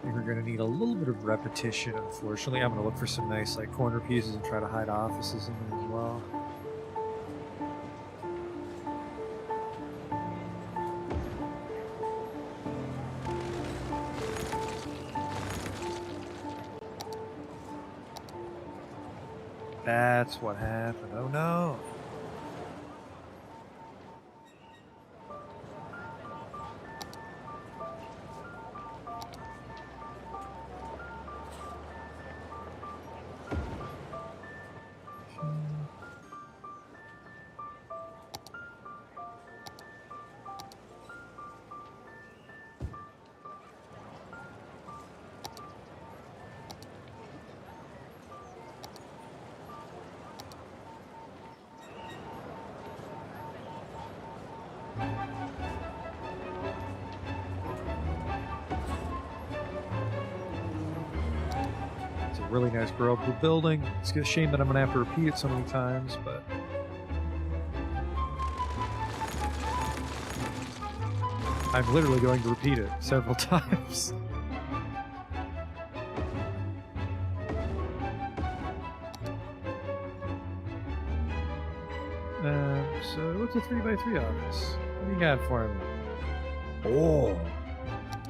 We're going to need a little bit of repetition, unfortunately. I'm going to look for some nice like corner pieces and try to hide offices in there as well. That's what happened. Oh no. Really nice growable building. It's a shame that I'm gonna have to repeat it so many times, but I'm literally going to repeat it several times. So what's a 3x3 office? What do you got for him? Oh,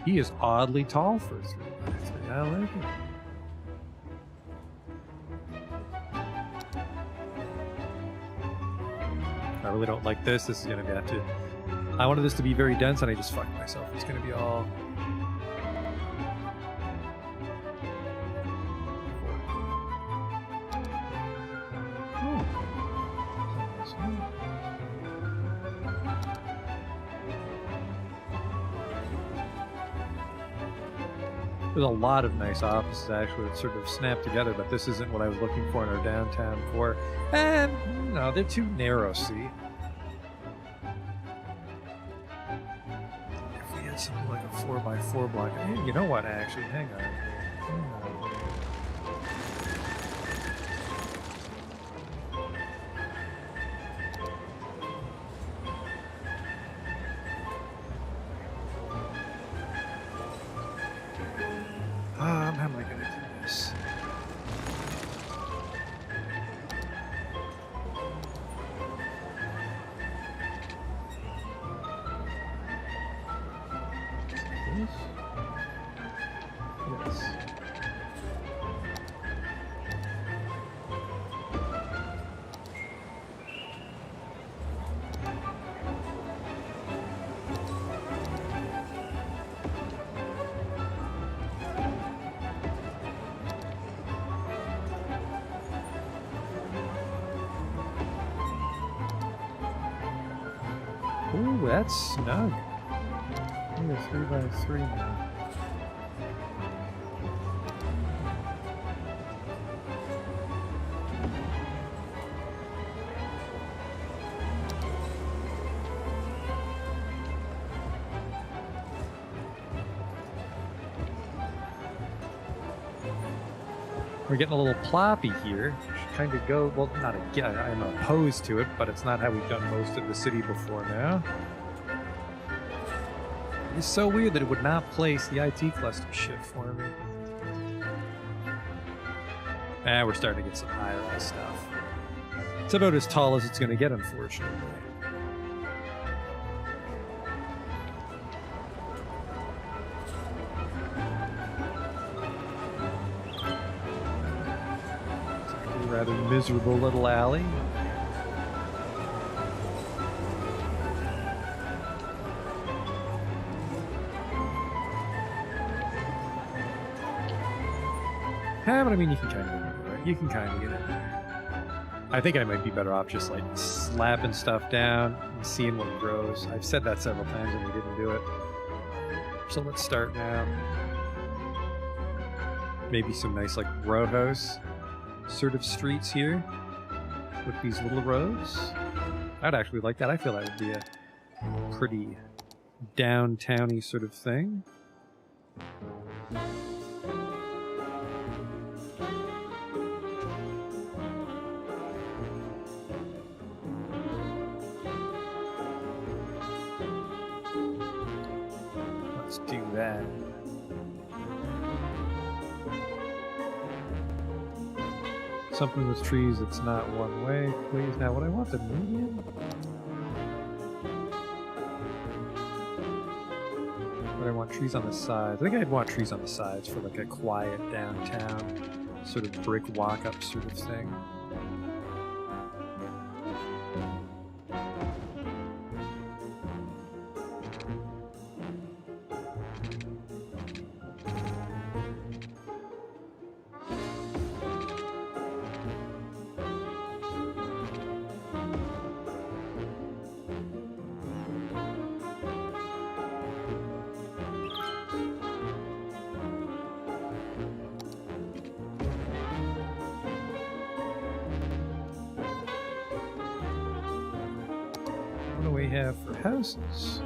he is oddly tall for a 3x3. I like it. I really don't like this. This is going to have to... I wanted this to be very dense, and I just fucked myself. It's going to be all... There's a lot of nice offices, actually, that sort of snap together, but this isn't what I was looking for in our downtown core. And, no, they're too narrow, see? If we had something like a 4x4 block... Hey, you know what, actually? Hang on. How am I going to do this? this? Yes. Ooh, that's snug. Look at 3x3 now. We're getting a little ploppy here. Should kind of go, well, not again, I'm opposed to it, but it's not how we've done most of the city before now. It's so weird that it would not place the IT cluster shift for me. We're starting to get some high-rise stuff. It's about as tall as it's going to get, unfortunately. Rather miserable little alley. But I mean, you can kind of get in there, right? You can kind of get in there. I think I might be better off just like slapping stuff down and seeing what grows. I've said that several times and we didn't do it. So let's start now. Maybe some nice like row house sort of streets here with these little roads. I'd actually like that. I feel that would be a pretty downtowny sort of thing. Let's do that. Something with trees that's not one way, please. Now, what I want the median? But I want trees on the sides. I think I'd want trees on the sides for like a quiet downtown sort of brick walk-up sort of thing. What do we have for houses?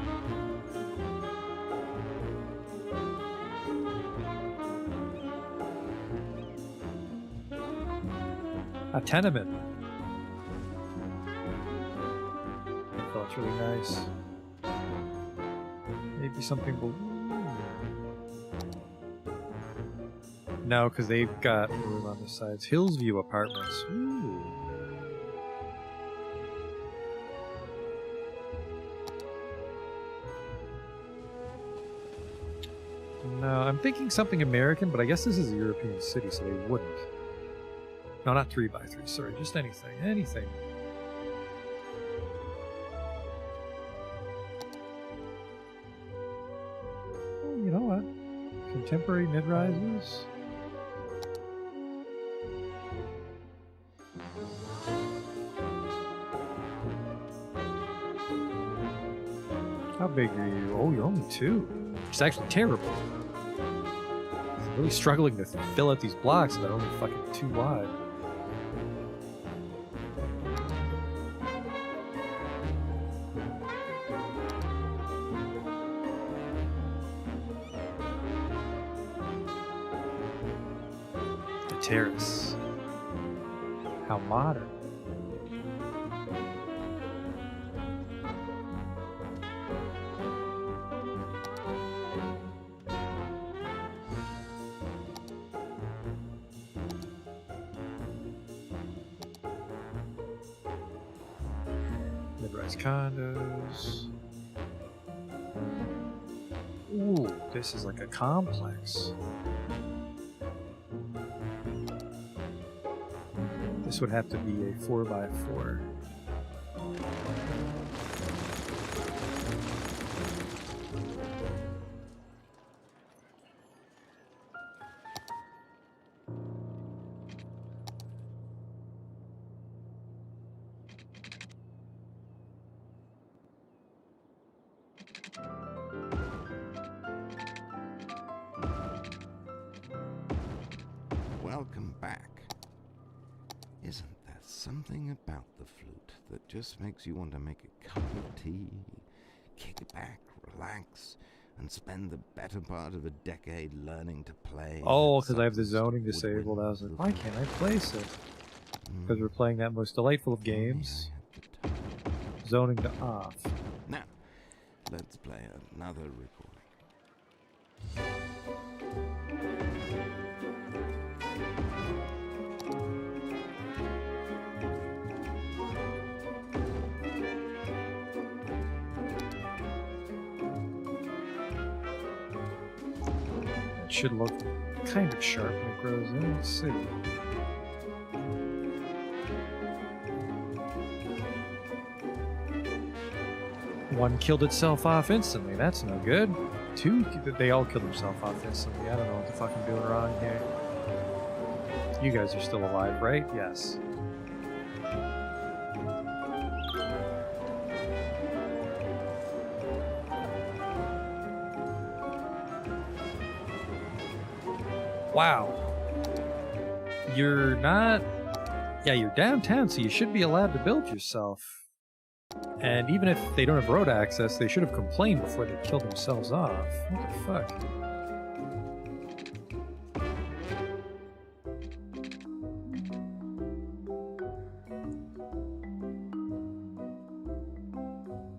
A tenement. I thought it's really nice. Maybe something will. No, because they've got room on the sides. Hillsview Apartments. Ooh. No, I'm thinking something American, but I guess this is a European city, so they wouldn't. No, not 3x3, sorry, just anything. Anything. Oh, you know what? Contemporary mid-rises? How big are you? Oh, you're only 2. It's actually terrible. I'm really struggling to fill out these blocks that are only fucking 2 wide. The terrace. How modern. Mid-rise condos. Ooh, this is like a complex. This would have to be a 4x4. Welcome back. Isn't there something about the flute that just makes you want to make a cup of tea, kick back, relax, and spend the better part of a decade learning to play? Oh, that because I have the subtle zoning woodwind disabled. I was like, of why the can't I place it? Mm, Because we're playing that most delightful of if only I games. had the time. Zoning to off. Now, let's play another recording. It should look kind of sharp when it grows in. Let's see. One killed itself off instantly. That's no good. Two, they all killed themselves off instantly. I don't know what the fuck I'm doing wrong here. You guys are still alive, right? Yes. Wow. You're not... Yeah, you're downtown, so you should be allowed to build yourself. And even if they don't have road access, they should have complained before they killed themselves off. What the fuck?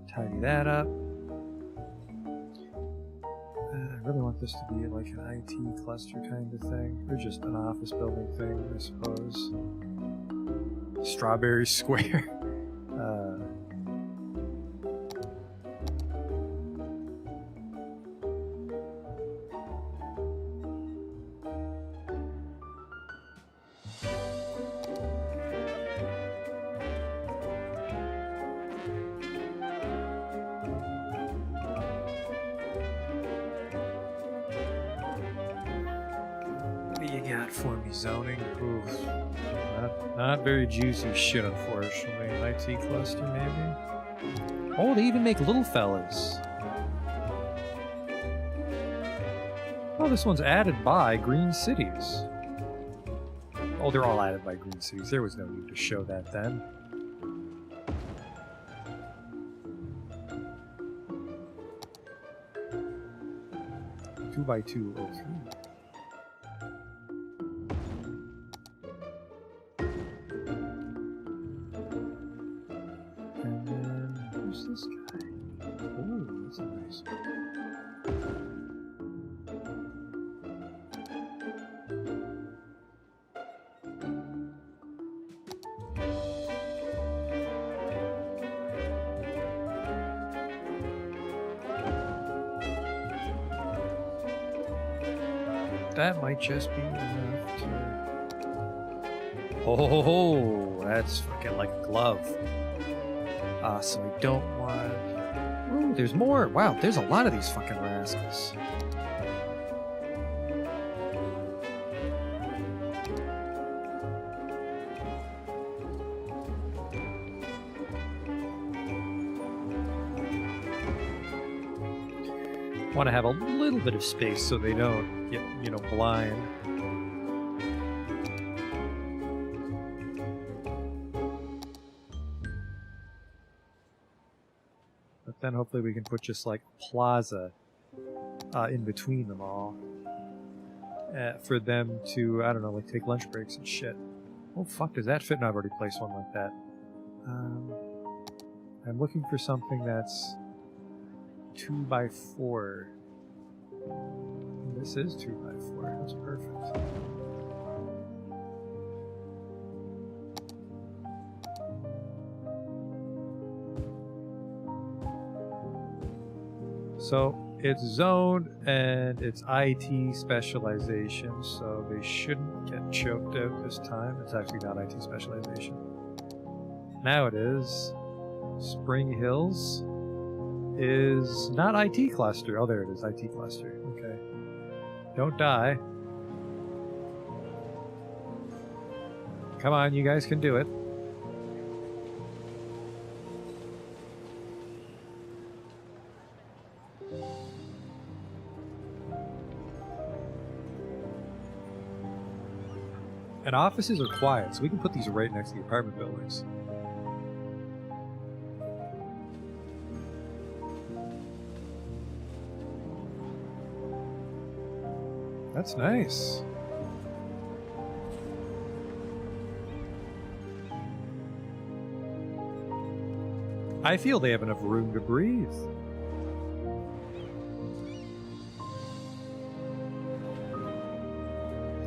Tidy that up. I really want this to be like an IT cluster kind of thing, or just an office building thing, I suppose. Strawberry Square. What do you got for me, zoning? Oof. Not very juicy shit, unfortunately. An IT cluster, maybe? Oh, they even make little fellas. Oh, this one's added by Green Cities. Oh, they're all added by Green Cities. There was no need to show that then. Two by 203. And then who's this guy? Oh, that's a nice one. That might just be enough to... Oh, that's fucking like a glove. So I don't want... Ooh, there's more! Wow, there's a lot of these fucking rascals. Want to have a little bit of space so they don't get, blind. But then hopefully we can put just like plaza in between them all. For them to, I don't know, like take lunch breaks and shit. Oh fuck, does that fit? No, I've already placed one like that. I'm looking for something that's 2x4. This is 2x4. That's perfect. So it's zoned and it's IT specialization, so they shouldn't get choked out this time. It's actually not IT specialization. Now it is. Spring Hills is not IT cluster. Oh, there it is, IT cluster. Okay. Don't die. Come on, you guys can do it. And offices are quiet, so we can put these right next to the apartment buildings. That's nice. I feel they have enough room to breathe.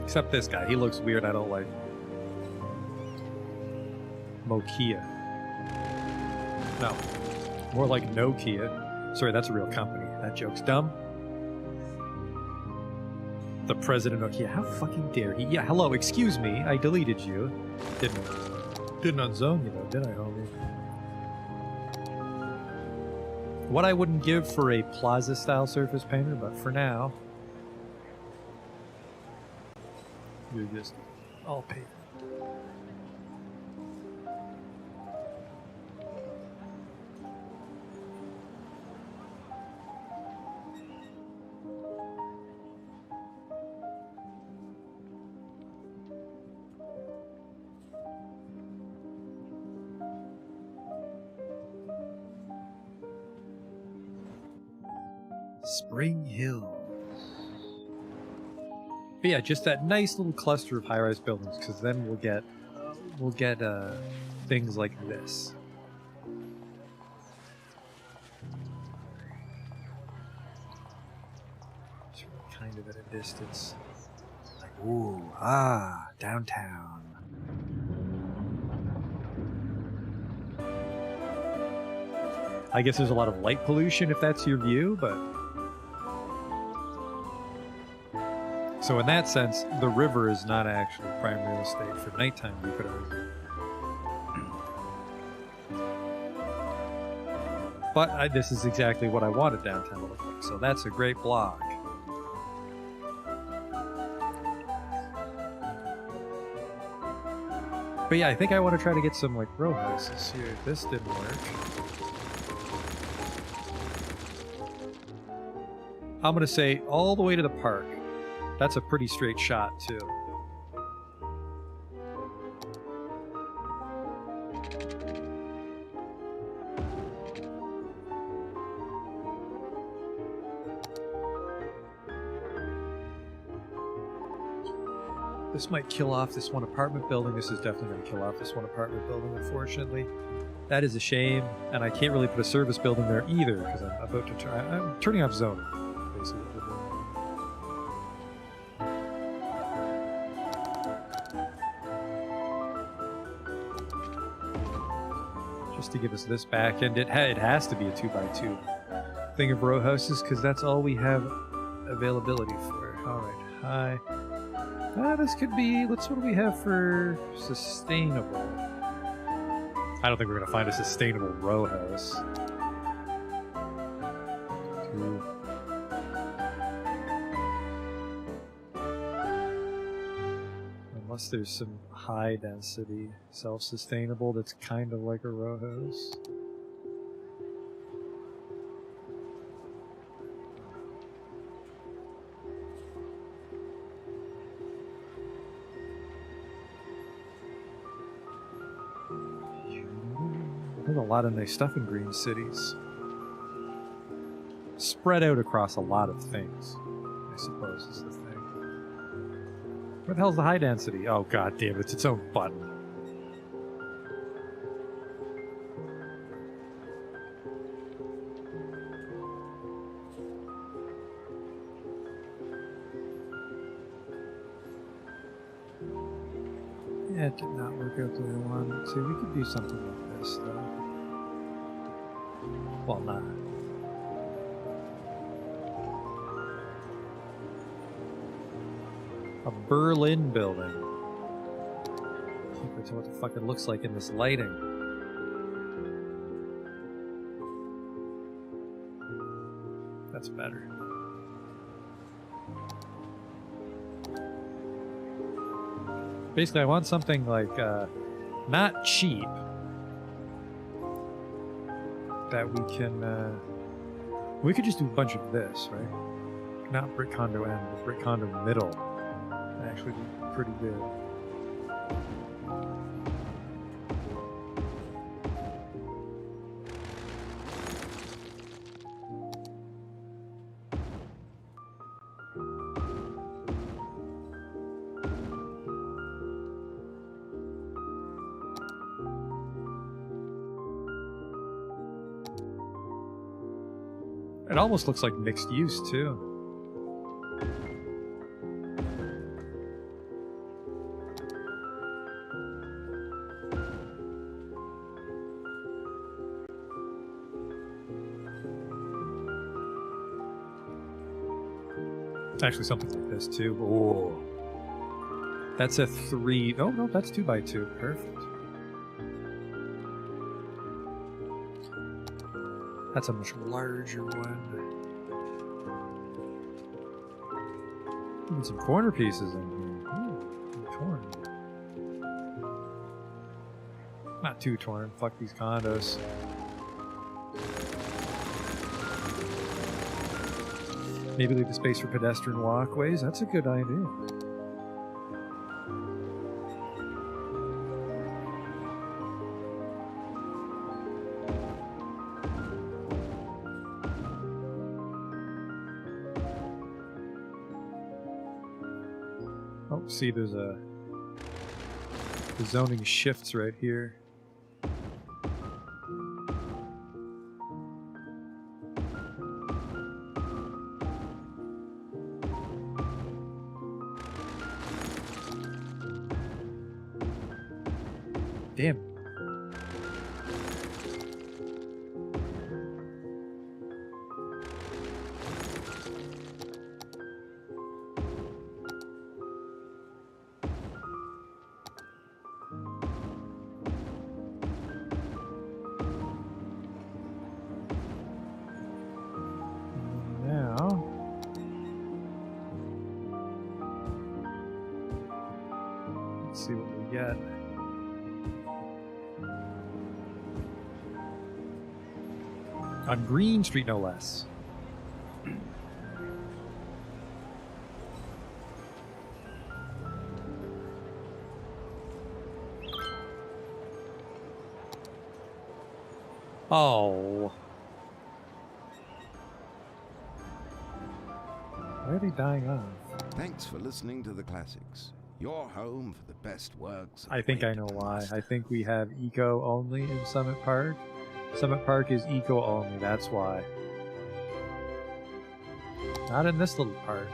Except this guy. He looks weird. I don't like him. Mokia. No. More like Nokia. Sorry, that's a real company. That joke's dumb. The president of Nokia. How fucking dare he? Yeah, hello, excuse me. I deleted you. Didn't unzone you though, did I, homie? What I wouldn't give for a plaza-style surface painter, but for now, you're just all paper. Spring Hill. But yeah, just that nice little cluster of high-rise buildings, because then we'll get things like this. Just kind of at a distance. Like, ooh, downtown. I guess there's a lot of light pollution if that's your view, but... So in that sense, the river is not actually prime real estate for nighttime, you could argue. But this is exactly what I wanted downtown to look like, so that's a great block. But yeah, I think I want to try to get some like row houses here. This didn't work. I'm gonna say all the way to the park. That's a pretty straight shot, too. This might kill off this one apartment building. This is definitely going to kill off this one apartment building, unfortunately. That is a shame, and I can't really put a service building there either, because I'm about to I'm turning off zoning, basically. To give us this back, and it has to be a 2x2 thing of row houses because that's all we have availability for. All right, hi. This could be. What do we have for sustainable? I don't think we're gonna find a sustainable row house. 2. Unless there's some high density, self-sustainable that's kind of like a row house. There's a lot of nice stuff in green cities. Spread out across a lot of things, I suppose is the thing. Where the hell's the high density? Oh god damn, it's its own button. Yeah, it did not work out the way I wanted it to. We could do something like this though. Well, not. A Berlin building. Can't tell what the fuck it looks like in this lighting. That's better. Basically, I want something like, not cheap. That we could just do a bunch of this, right? Not brick condo end, but brick condo middle. That'd actually be pretty good. It almost looks like mixed use, too. Actually, something like this, too. Oh. That's a 3... Oh, no, that's 2x2. Perfect. That's a much larger one. Even some corner pieces in here. Ooh, torn. Not too torn. Fuck these condos. Maybe leave the space for pedestrian walkways. That's a good idea. Oh, see, there's the zoning shifts right here. Damn. Now, let's see what we get. On Green Street, no less. Oh. Why are they dying off? Thanks for listening to the classics. Your home for the best works. I think I know why. I think we have eco only in Summit Park. Summit Park is eco only, that's why. Not in this little part.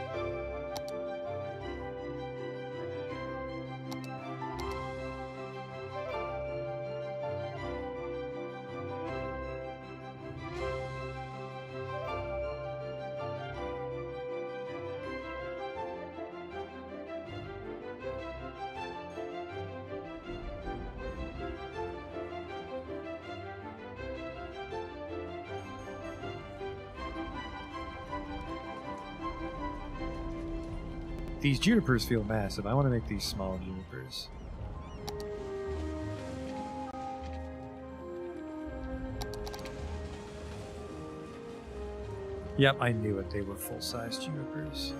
These junipers feel massive. I want to make these small junipers. Yep, I knew it. They were full-size junipers.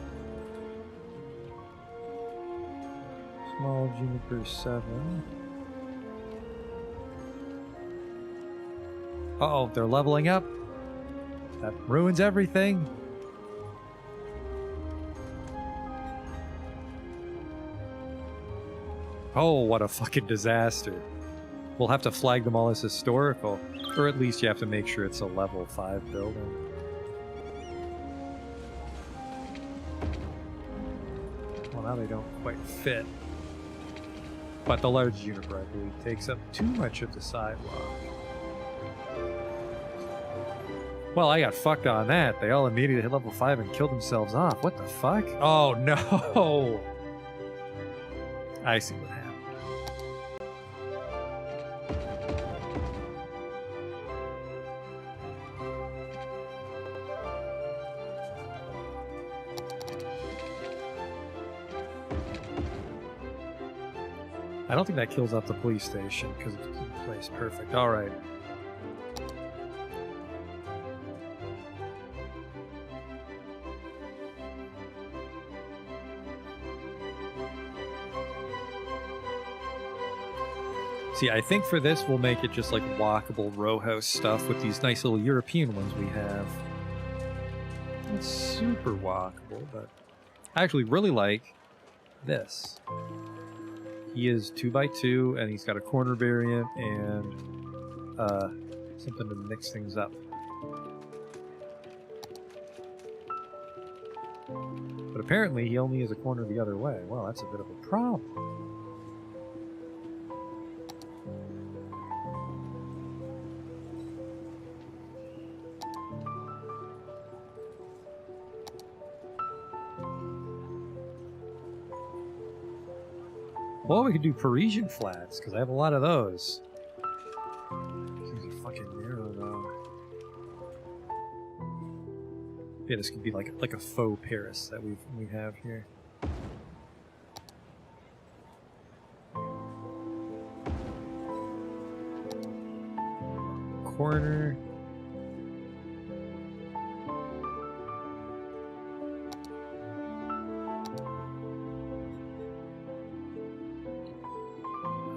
Small juniper 7. Uh-oh, they're leveling up. That ruins everything. Oh, what a fucking disaster. We'll have to flag them all as historical. Or at least you have to make sure it's a level 5 building. Well, now they don't quite fit. But the large juniper, I believe, takes up too much of the sidewalk. Well, I got fucked on that. They all immediately hit level 5 and killed themselves off. What the fuck? Oh, no! I see what happened. I don't think that kills off the police station because it's in place. Perfect. All right. See, I think for this we'll make it just like walkable row house stuff with these nice little European ones we have. It's super walkable, but I actually really like this. He is 2x2 and he's got a corner variant and something to mix things up. But apparently he only has a corner the other way. Well, that's a bit of a problem. Well, we could do Parisian flats, because I have a lot of those. These are fucking narrow, though. Yeah, this could be like a faux Paris that we have here. Corner.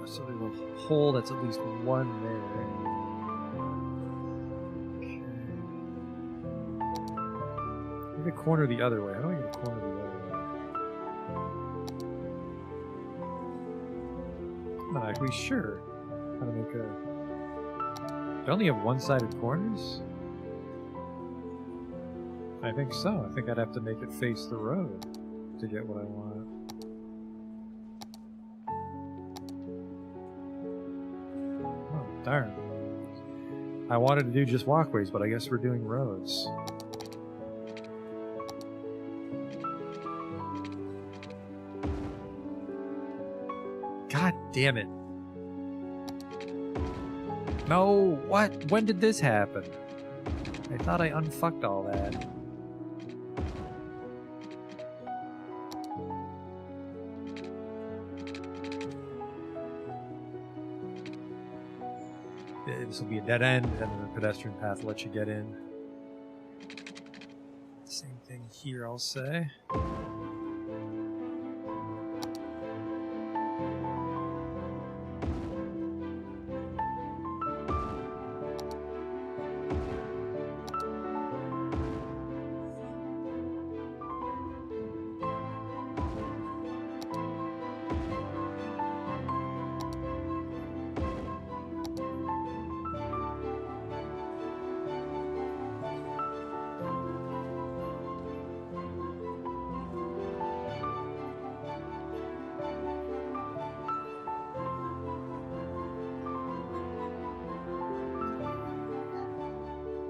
So we will hole that's at least one there. Okay. Get a corner the other way. How do I get a corner the other way? I'm not actually sure how to make a... Do I only have one-sided corners? I think so. I think I'd have to make it face the road to get what I want. Darn. I wanted to do just walkways, but I guess we're doing roads. God damn it. No, what? When did this happen? I thought I unfucked all that. This will be a dead end, and then the pedestrian path will let you get in. Same thing here, I'll say.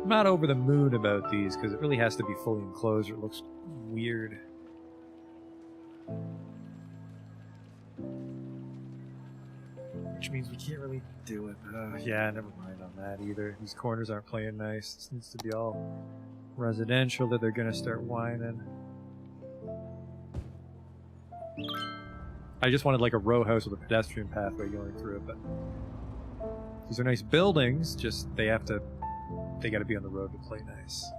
I'm not over the moon about these because it really has to be fully enclosed or it looks weird. Which means we can't really do it. Yeah, never mind on that either. These corners aren't playing nice. This needs to be all residential that they're going to start whining. I just wanted like a row house with a pedestrian pathway going through it, but these are nice buildings, just they gotta be on the road to play nice.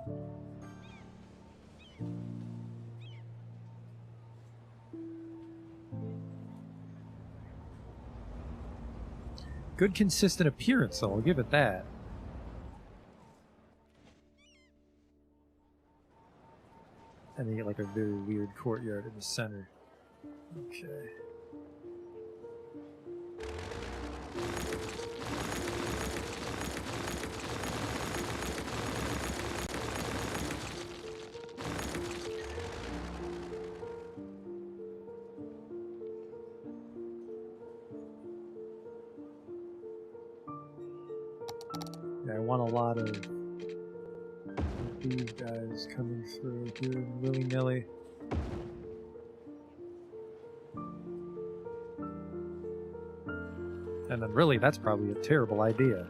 Good consistent appearance though, I'll give it that. And they get like a very weird courtyard in the center. Okay. I want a lot of these guys coming through here willy-nilly. And then really, that's probably a terrible idea.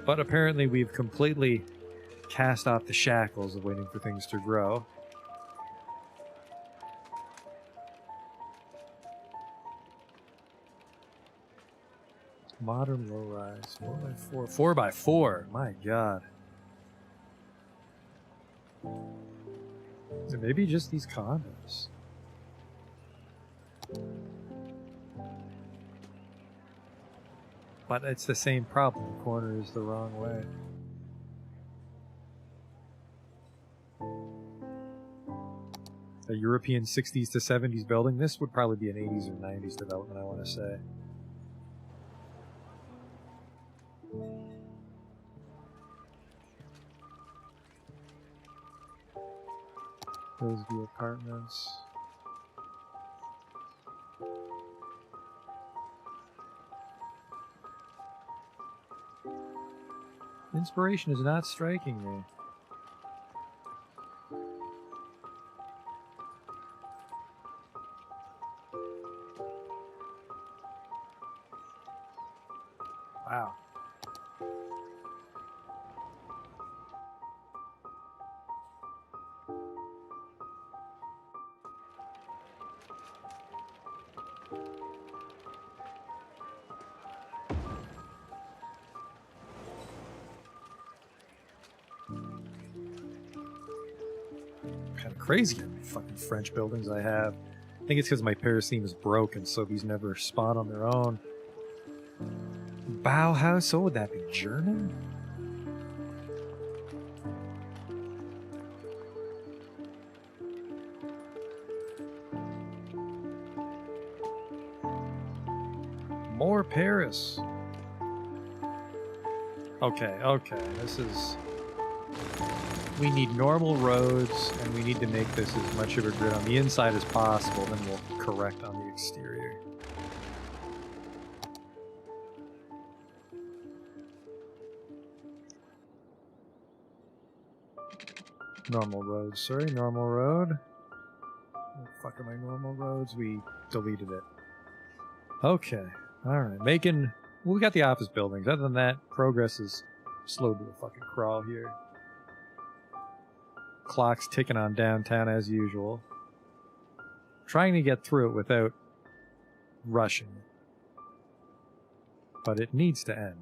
But apparently we've completely cast off the shackles of waiting for things to grow. Modern low-rise, 4x4, 4x4, my god. Or maybe just these condos. But it's the same problem, the corner is the wrong way. A European 60s to 70s building, this would probably be an 80s or 90s development, I want to say. Hillsview Apartments. Inspiration is not striking me. Wow. Kind of crazy how many fucking French buildings I have. I think it's because my Paris theme is broken, so these never spawn on their own. Bauhaus, what would that be? German? More Paris. Okay, this is... We need normal roads, and we need to make this as much of a grid on the inside as possible, then we'll correct on the exterior. Normal roads, sorry, normal road. What the fuck are my normal roads? We deleted it. Okay, alright, making... Well, we got the office buildings. Other than that, progress is slowed to a fucking crawl here. Clock's ticking on downtown as usual. Trying to get through it without rushing it. But it needs to end.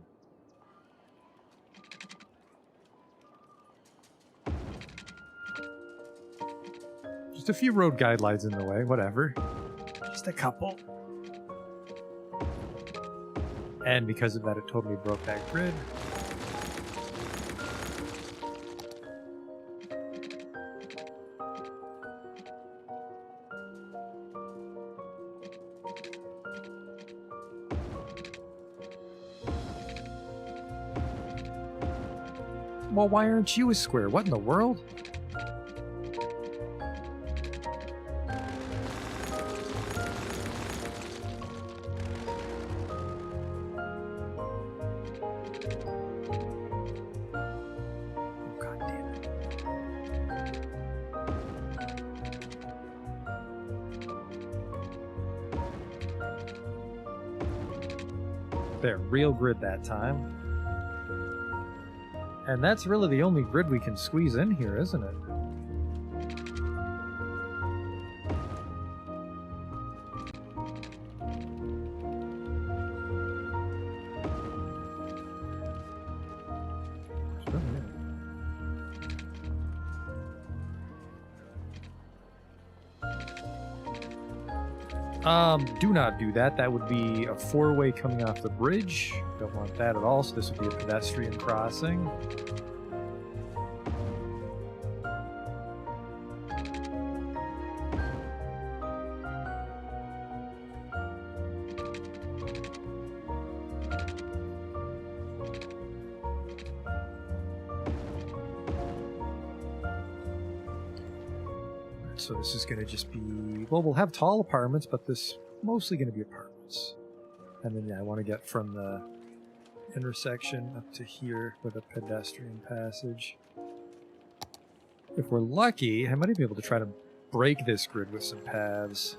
Just a few road guidelines in the way, whatever. Just a couple. And because of that, it totally broke that grid. Well, why aren't you a square? What in the world? There, real grid that time. And that's really the only grid we can squeeze in here, isn't it? Do not do that. That would be a four-way coming off the bridge. Don't want that at all, so this would be a pedestrian crossing. So this is going to just be, well, we'll have tall apartments, but this mostly going to be apartments. And then, yeah, I want to get from the intersection up to here with a pedestrian passage. If we're lucky, I might be able to try to break this grid with some paths.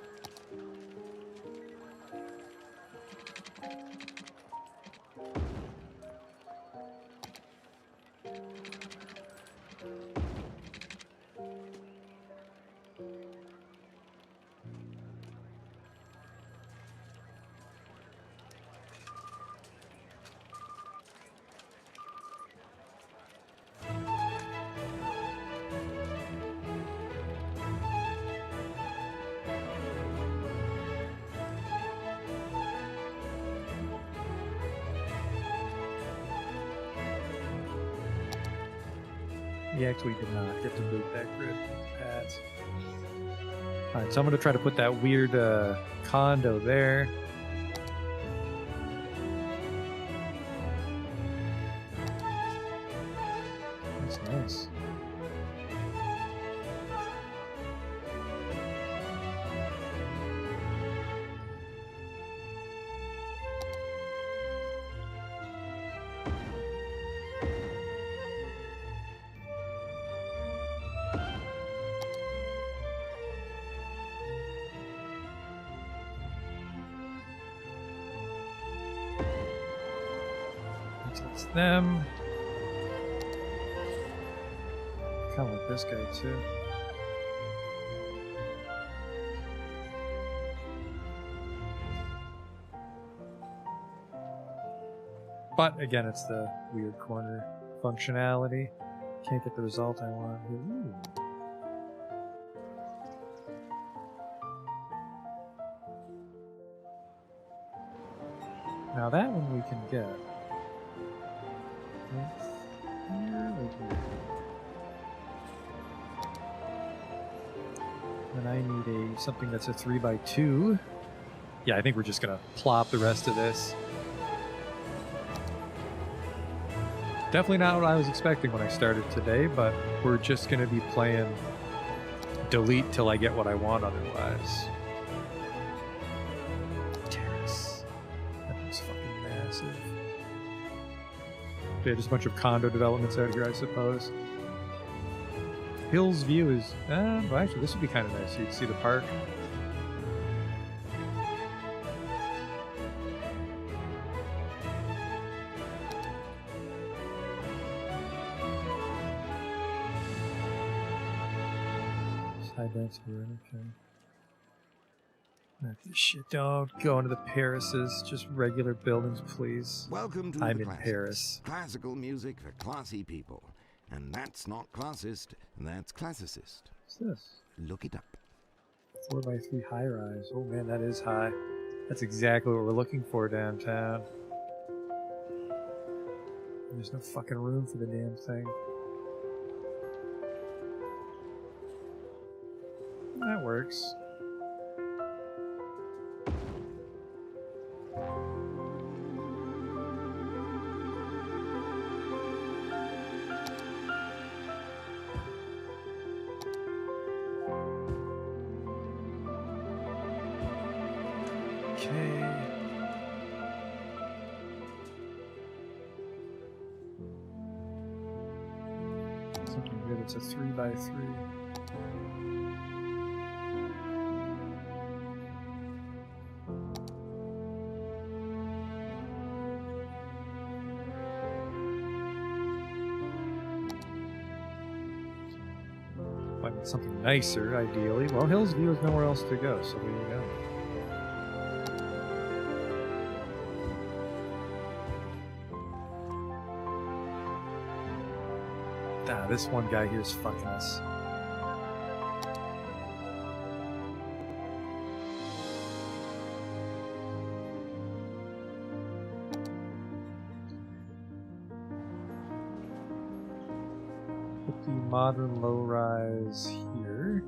He actually did not get to boot that grid with pads. Alright, so I'm going to try to put that weird condo there. That's nice. That's them. Kind of like this guy too. But again, it's the weird corner functionality. Can't get the result I want here. Ooh. Now that one we can get. And I need something that's a 3x2. Yeah, I think we're just gonna plop the rest of this. Definitely not what I was expecting when I started today, but we're just gonna be playing delete till I get what I want otherwise. Terrace. That was fucking massive. Yeah, just a bunch of condo developments out here, I suppose. Hills View is... well, actually, this would be kind of nice. You'd see the park. High density, okay. Not this shit. Don't go into the Parises. Just regular buildings, please. Welcome to I'm the in classics. Paris. Classical music for classy people. And that's not classist, that's classicist. What's this? Look it up. 4x3 high rise. Oh man, that is high. That's exactly what we're looking for downtown. There's no fucking room for the damn thing. That works. Okay. Something good. It's a 3x3. Find something nicer, ideally. Well, Hills View is nowhere else to go, so there you go. Ah, this one guy here is fucking us. Put the modern low-rise here.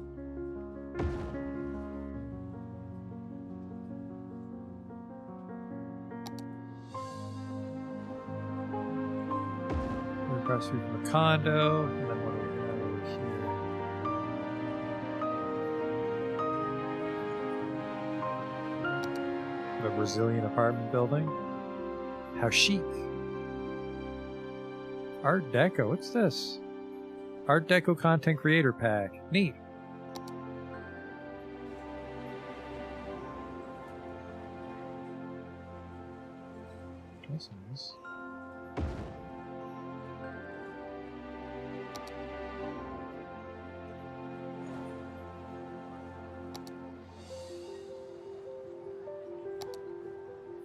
Across here from the condo, and then what do we have over here? A Brazilian apartment building. How chic. Art Deco. What's this? Art Deco Content Creator Pack. Neat. That's nice.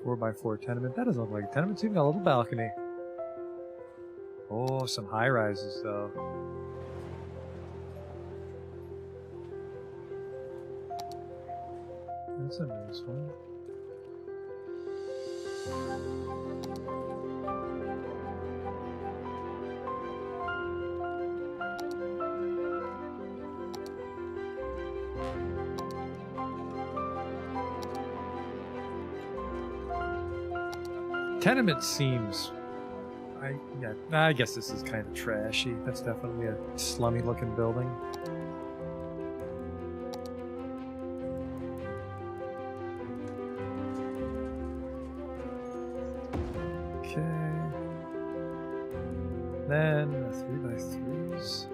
Four by four tenement. That doesn't look like a tenement. It's even got a little balcony. Oh, some high rises though. That's a nice one. Tenement seems... I guess this is kind of trashy. That's definitely a slummy looking building. Okay. Then 3x3s.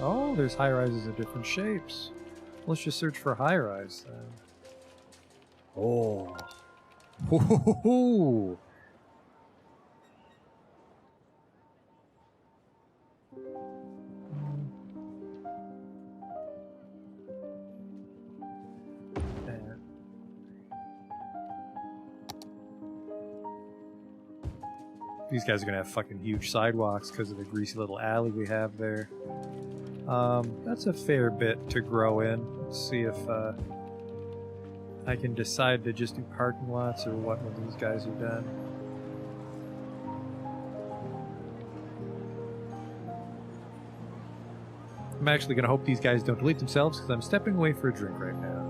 Oh, there's high rises of different shapes. Let's just search for high rise then. Oh. Ho, ho, ho, ho. These guys are gonna have fucking huge sidewalks because of the greasy little alley we have there. That's a fair bit to grow in. Let's see if I can decide to just do parking lots or what when these guys are done. I'm actually gonna hope these guys don't delete themselves because I'm stepping away for a drink right now.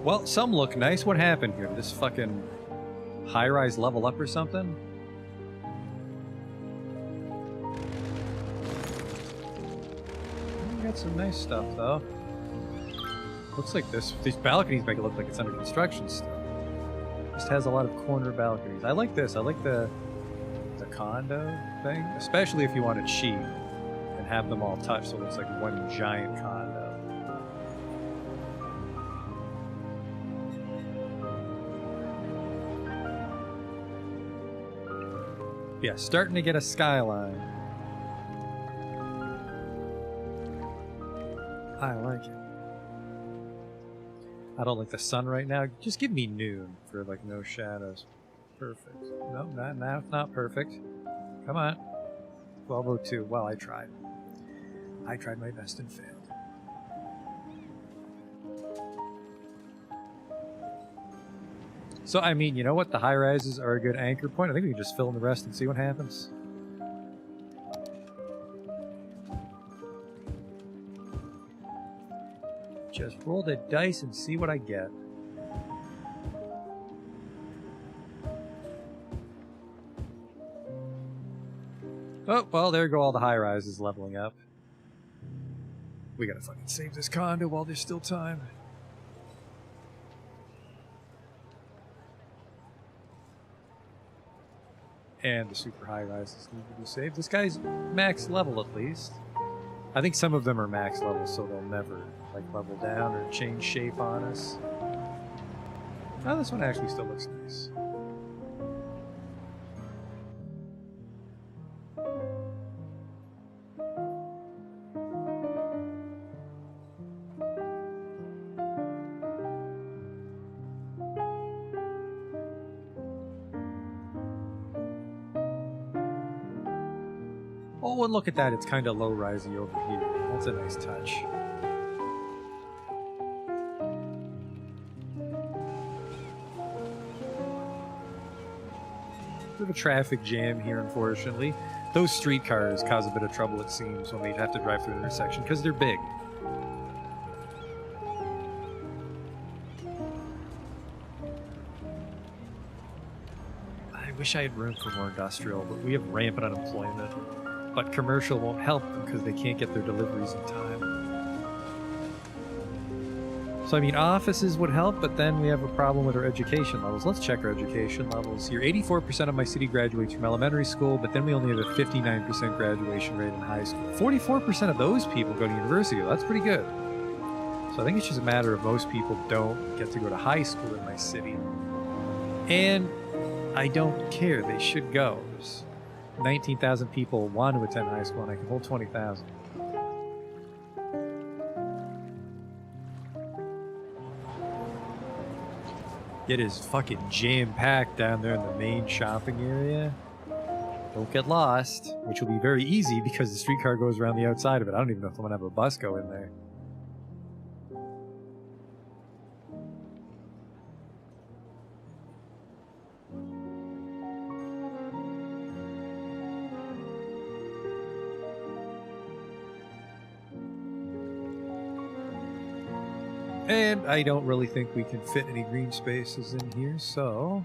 Well, some look nice. What happened here? Did this fucking high-rise level up or something? We got some nice stuff, though. Looks like these balconies make it look like it's under construction still. Just has a lot of corner balconies. I like this. I like the condo thing, especially if you want to cheat and have them all touch so it looks like one giant condo. Yeah, starting to get a skyline. I like it. I don't like the sun right now. Just give me noon for like no shadows. Perfect. No, not perfect. Come on. 12:02. Well, I tried. I tried my best and failed. So, I mean, you know what? The high rises are a good anchor point. I think we can just fill in the rest and see what happens. Just roll the dice and see what I get. Oh, well, there go all the high rises leveling up. We gotta fucking save this condo while there's still time. And the super high rises need to be saved. This guy's max level at least. I think some of them are max level, so they'll never like level down or change shape on us. Oh, this one actually still looks nice. Oh, and look at that. It's kind of low-risey over here. That's a nice touch. Bit of a traffic jam here, unfortunately. Those streetcars cause a bit of trouble, it seems, when we have to drive through an intersection, because they're big. I wish I had room for more industrial, but we have rampant unemployment. But commercial won't help them because they can't get their deliveries in time. So, I mean, offices would help, but then we have a problem with our education levels. Let's check our education levels here. 84% of my city graduates from elementary school, but then we only have a 59% graduation rate in high school. 44% of those people go to university. That's pretty good. So I think it's just a matter of most people don't get to go to high school in my city. And I don't care. They should go. There's 19,000 people want to attend high school, and I can hold 20,000. It is fucking jam-packed down there in the main shopping area. Don't get lost, which will be very easy because the streetcar goes around the outside of it. I don't even know if I'm going to have a bus go in there. And I don't really think we can fit any green spaces in here, so...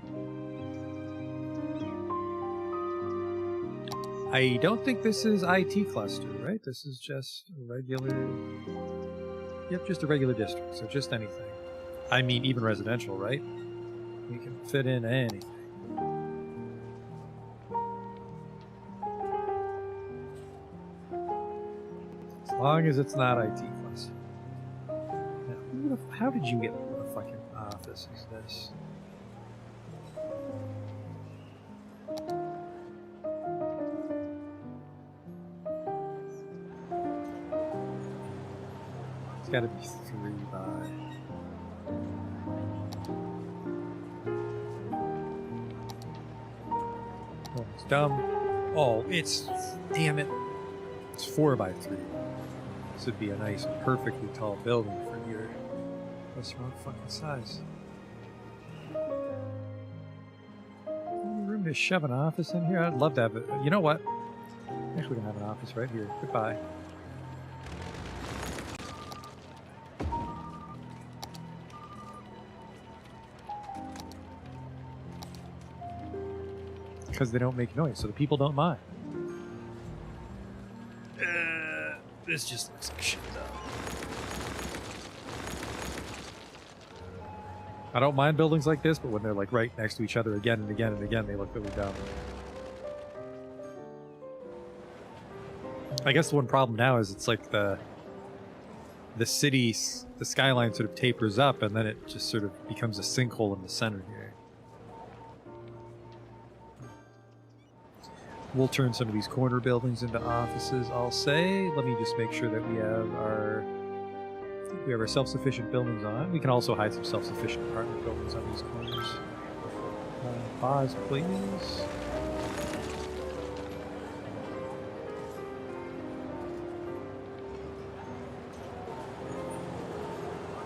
I don't think this is IT cluster, right? This is just a regular... Yep, just a regular district, so just anything. I mean, even residential, right? We can fit in anything. As long as it's not IT cluster. How did you get what a fucking office is this? It's gotta be 3 by... Oh, it's dumb. Oh, it's... Damn it. It's 4 by 3. This would be a nice, perfectly tall building for here. That's the wrong fucking size. Any room to shove an office in here? I'd love to have it. You know what? Actually, we can have an office right here. Goodbye. Because they don't make noise, so the people don't mind. This just looks like shit, though. I don't mind buildings like this, but when they're like right next to each other again and again and again, they look really dumb. I guess the one problem now is it's like the city, the skyline sort of tapers up, and then it just sort of becomes a sinkhole in the center here. We'll turn some of these corner buildings into offices, I'll say. Let me just make sure that we have our self-sufficient buildings on. We can also hide some self-sufficient apartment buildings on these corners. Pause, please.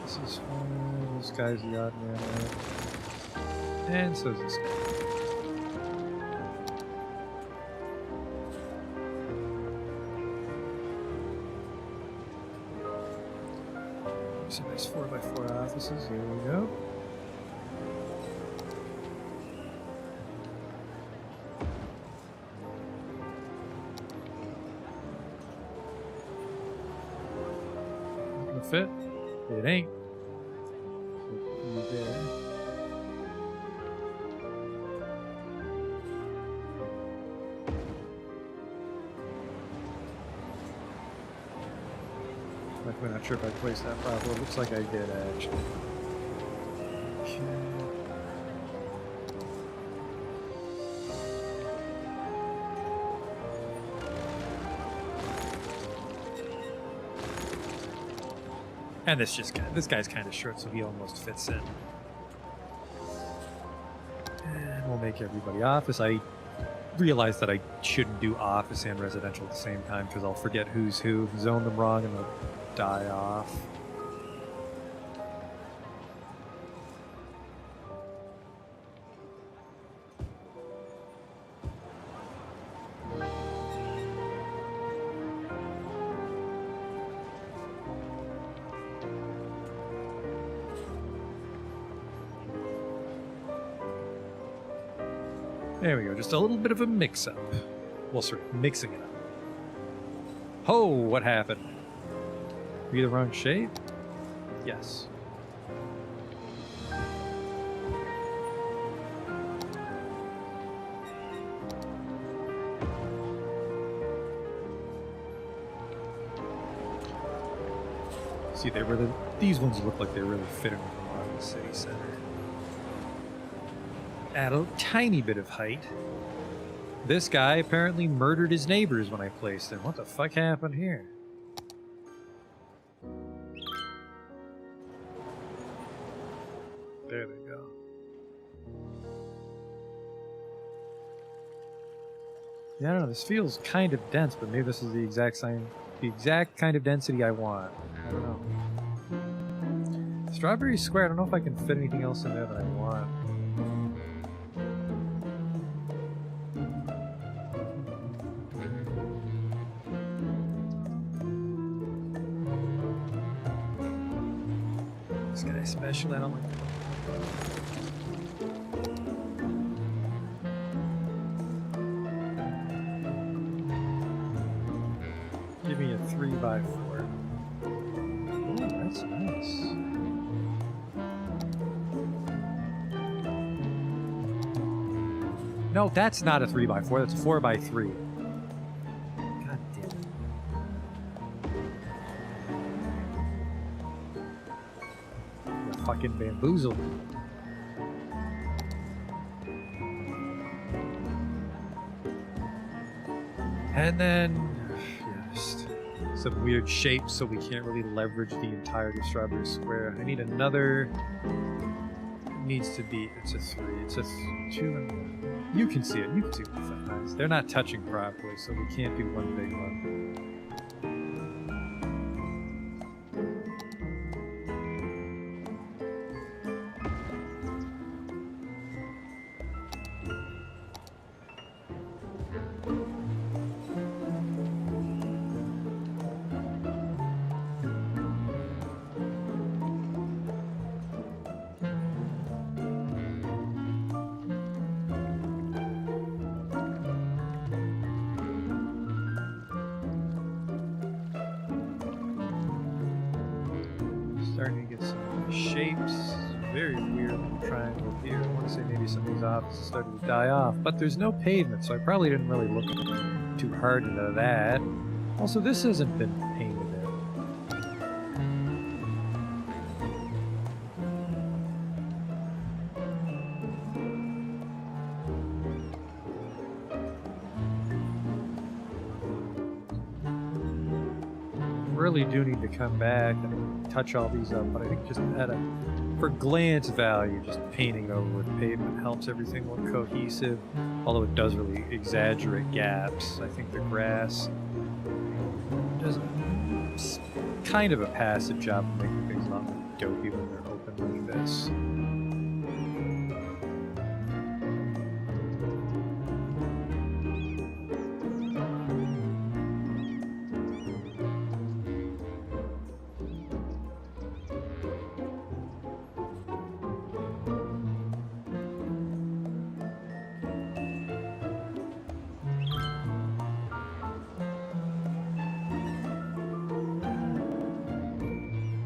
This is fine. This guy's the odd man out. And so is this guy. Some nice 4x4 offices. Here we go. Not gonna fit. It ain't. There. I'm not sure if I placed that properly. It looks like I did, actually. Okay. And this guy's kind of short, so he almost fits in. And we'll make everybody office. I realize that I shouldn't do office and residential at the same time because I'll forget who's who, zone them wrong, and they'll die off. There we go, just a little bit of a mix-up. Well, sort of mixing it up. Oh, what happened? Were you the wrong shape? Yes. See, these ones look like they're really fitting with them on the city center. Add a tiny bit of height. This guy apparently murdered his neighbors when I placed him. What the fuck happened here? There we go. Yeah, I don't know, this feels kind of dense, but maybe this is the exact kind of density I want. I don't know. Strawberry Square, I don't know if I can fit anything else in there that I want. This guy especially, I don't like. Give me a 3x4. Ooh, that's nice. No, that's not a 3x4, that's a 4x3. God damn it. You're fucking bamboozled. And then just some weird shapes so we can't really leverage the entirety of Strawberry Square. I need another. It needs to be. It's a 3. It's a 2 and. You can see it. You can see what the fuck is. They're not touching properly, so we can't do one big one. Starting to get some shapes. Very weird little triangle here. I want to say maybe some of these offices started to die off, but there's no pavement, so I probably didn't really look too hard into that. Also, this hasn't been painted in. Really do need to come back and touch all these up, but I think just for glance value, just painting it over with pavement helps everything look cohesive, although it does really exaggerate gaps. I think the grass does kind of a passive job of making things a lot more dopey when they're open like this.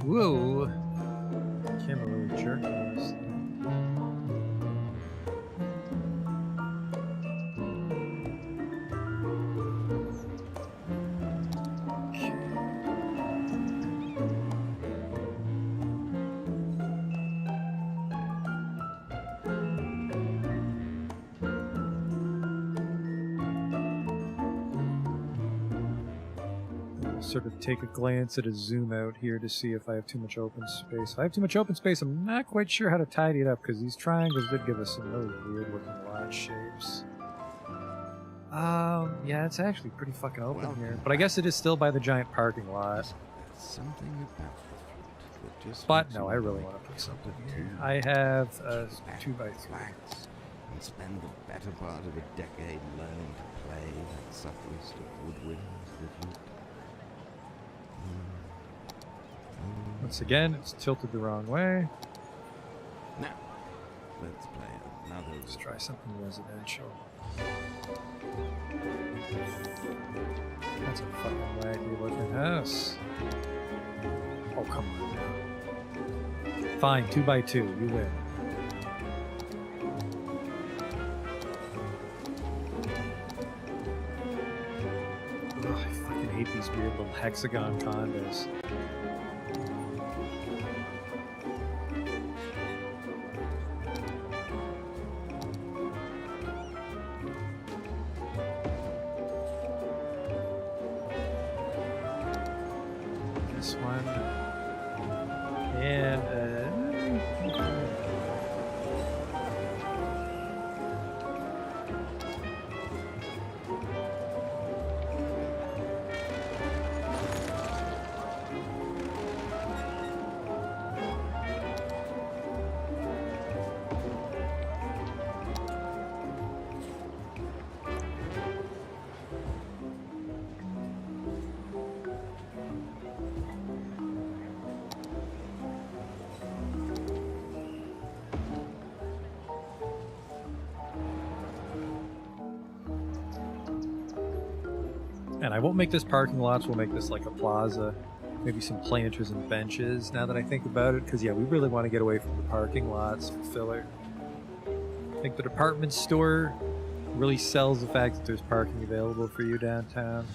Whoa! Camera really jerking on this thing. Sort of take a glance at a zoom out here to see if I have too much open space. If I have too much open space, I'm not quite sure how to tidy it up because these triangles did give us some really weird looking lot shapes. Yeah, it's actually pretty fucking open Welcome here. But I guess it is still by the giant parking lot. There's something about the fruit that just But makes no, you I really want want to put something to here. I have a back 2x3. flags and spend the better part of a decade learning to play that subtlest of woodwinds, the flute. Once again, it's tilted the wrong way. Now, let's play another. Let's try something residential. That's a fucking wacky looking house. Oh, come on now. Fine, 2x2, you win. Ugh, I fucking hate these weird little hexagon condos. This one. And, and I won't make this parking lots, we'll make this like a plaza. Maybe some planters and benches, now that I think about it. Because, yeah, we really want to get away from the parking lots for filler. I think the department store really sells the fact that there's parking available for you downtown.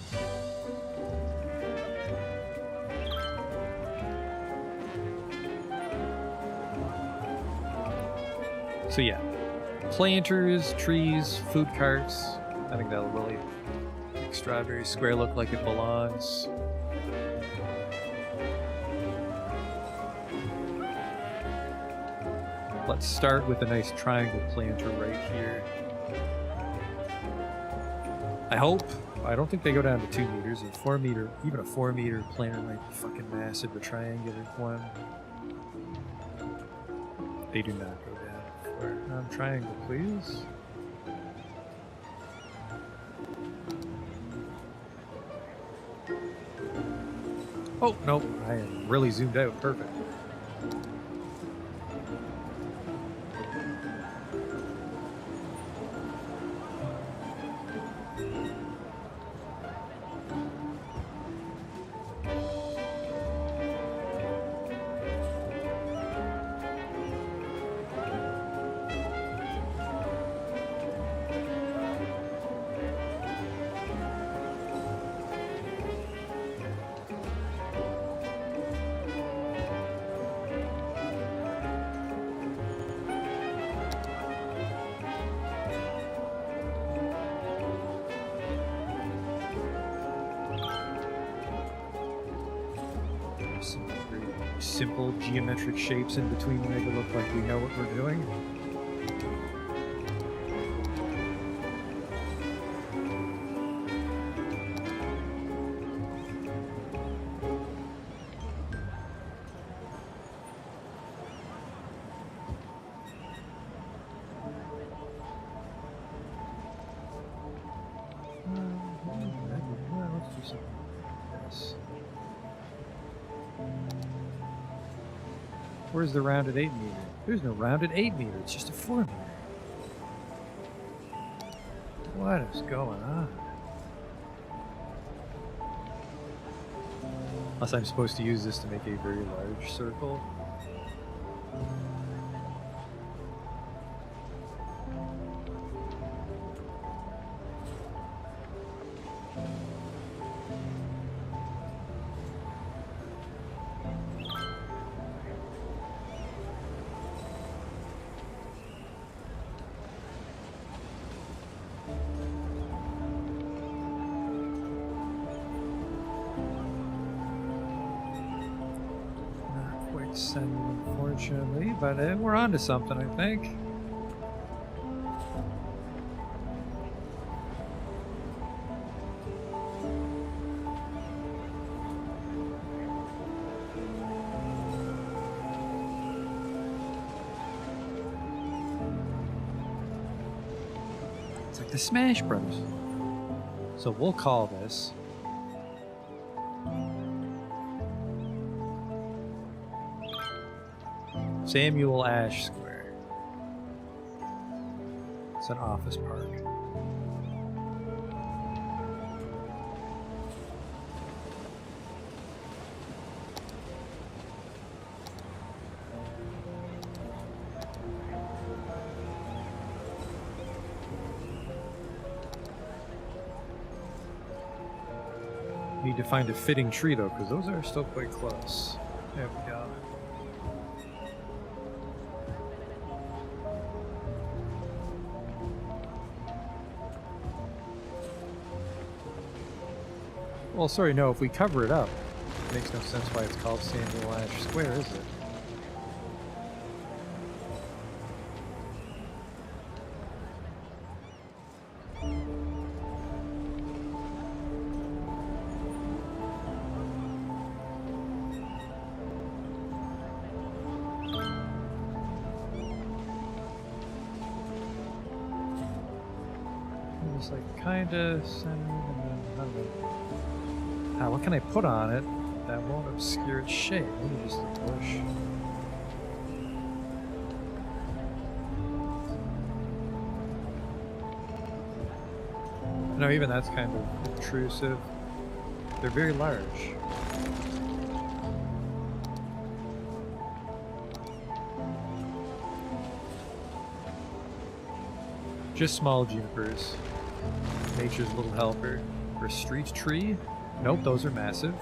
So, yeah. Planters, trees, food carts. I think that'll really make Strawberry Square look like it belongs. Let's start with a nice triangle planter right here. I hope. I don't think they go down to 2 meters. A 4 meter, even a 4 meter planter might be fucking massive. A triangular one. They do not go down. Triangle, please. Oh, no, I am really zoomed out. Perfect. Some very simple geometric shapes in between to make it look like we know what we're doing. Let's do something like this. Where's the rounded 8 meter? There's no rounded 8 meter, it's just a 4 meter. What is going on? Unless I'm supposed to use this to make a very large circle. Unfortunately, but we're on to something, I think. It's like the Smash Brothers. So we'll call this Samuel Ash Square. It's an office park. Need to find a fitting tree though, because those are still quite close. There we go. Well, sorry, no, if we cover it up, it makes no sense why it's called Samuel Ash Square, is it? Just like kinda centered and then none of it. Ah, what can I put on it that won't obscure its shape? Maybe just a bush. No, even that's kind of intrusive. They're very large. Just small junipers. Nature's little helper. Or a street tree? Nope, those are massive.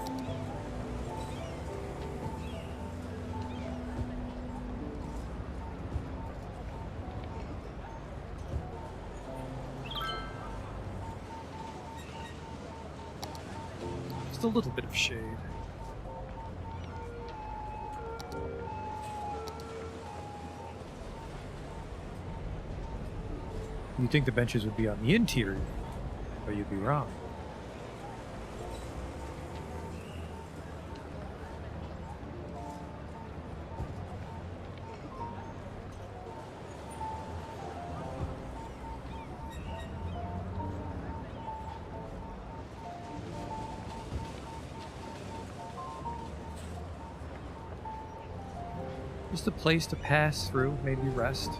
Just a little bit of shade. You'd think the benches would be on the interior, but you'd be wrong. Just a place to pass through, maybe rest.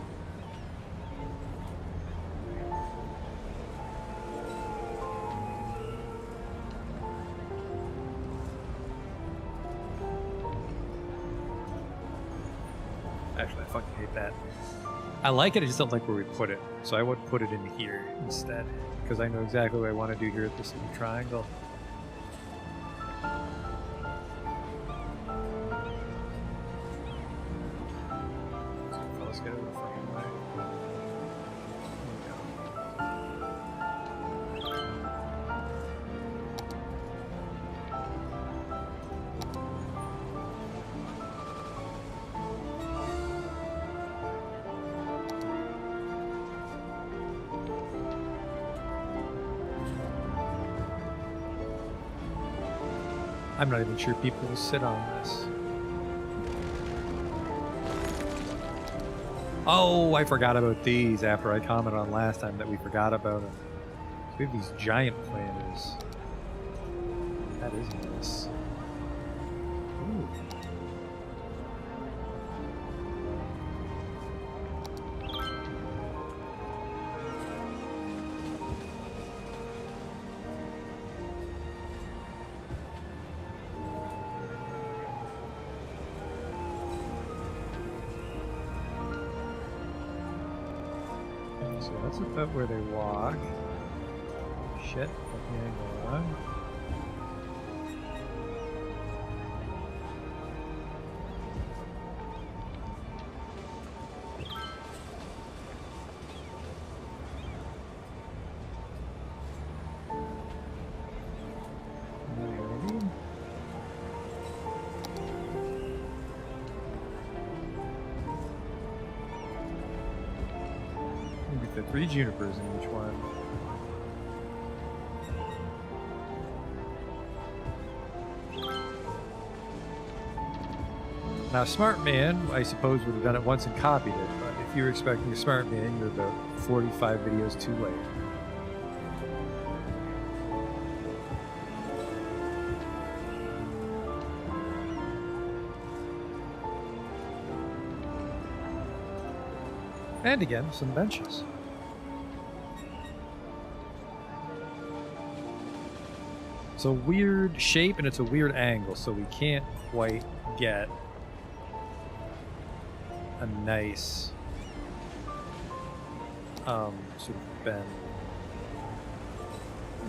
Actually, I fucking hate that. I like it, I just don't like where we put it. So I would put it in here instead, because I know exactly what I want to do here at this little triangle. Let's get out of the fucking way. I'm not even sure people will sit on this. Oh, I forgot about these after I commented on last time that we forgot about them. We have these giant planters. That is nice. Ooh. So that's about where they walk. Shit, put the angle on. The 3 junipers in each one. Now, Smart Man, I suppose, would have done it once and copied it, but if you were expecting a Smart Man, you're about 45 videos too late. And again, some benches. It's a weird shape and it's a weird angle, so we can't quite get a nice sort of bend.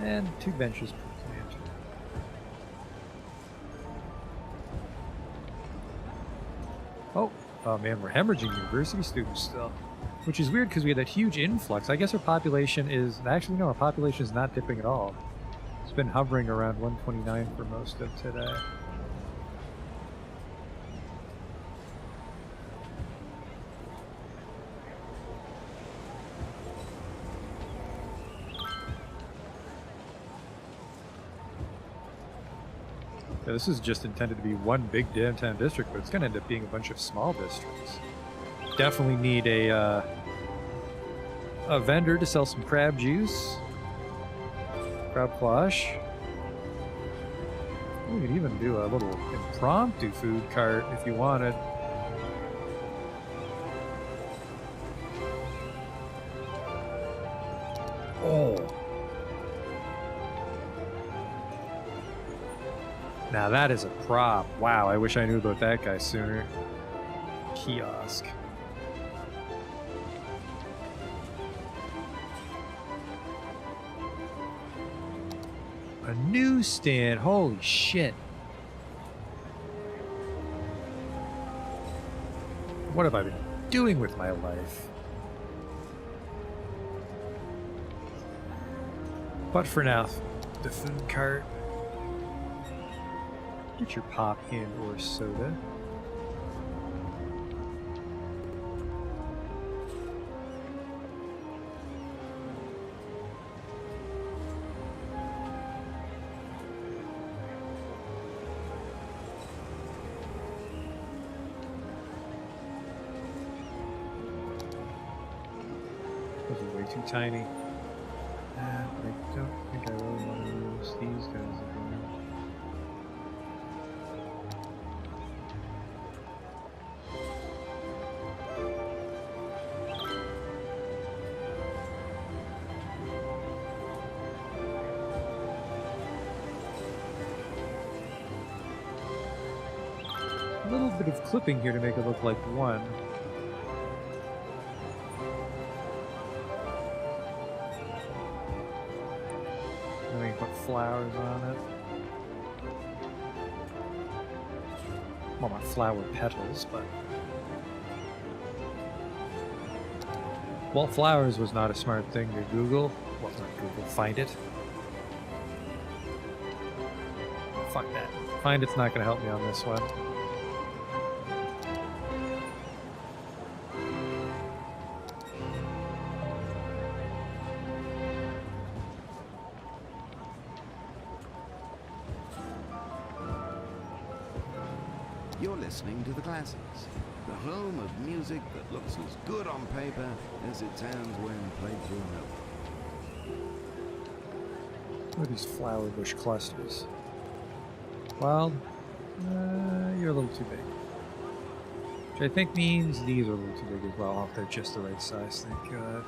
And 2 benches per plant. Oh man, we're hemorrhaging university students still. Which is weird because we had that huge influx. I guess our population is... Actually, no, our population is not dipping at all. It's been hovering around 129 for most of today. Yeah, this is just intended to be one big downtown district, but it's going to end up being a bunch of small districts. Definitely need a vendor to sell some crab juice. Crab quash. We could even do a little impromptu food cart if you wanted. Oh. Now that is a prop. Wow, I wish I knew about that guy sooner. Kiosk. A newsstand. Holy shit. What have I been doing with my life? But for now, the food cart. Get your pop and or soda. Those are way too tiny. I don't think I really want to use these guys again. A little bit of clipping here to make it look like one. Then we can put flowers on it. Well, not flower petals, but... Well, flowers was not a smart thing to Google. Well, not Google, find it. Fuck that. Find it's not going to help me on this one. You're listening to the classics, the home of music that looks as good on paper as it sounds when played through a note. What are these flower bush clusters? Well, you're a little too big. Which I think means these are a little too big as well. If they're just the right size, thank God.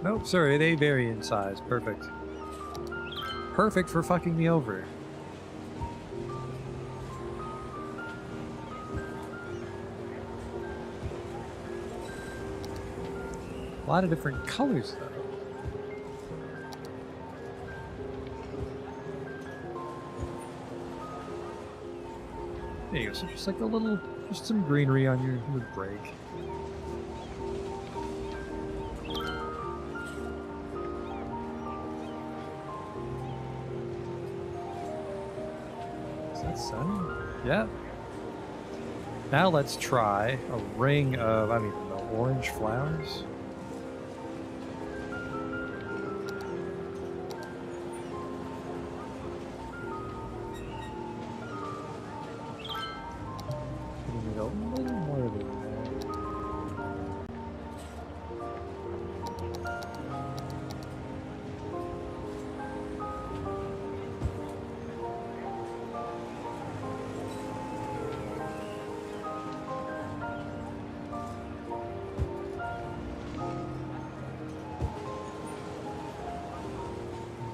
Nope, sorry, they vary in size. Perfect. Perfect for fucking me over. A lot of different colors, though. There you go. So just like a little, just some greenery on your break. Is that sunny? Yeah. Now let's try a ring of, I don't even know, orange flowers.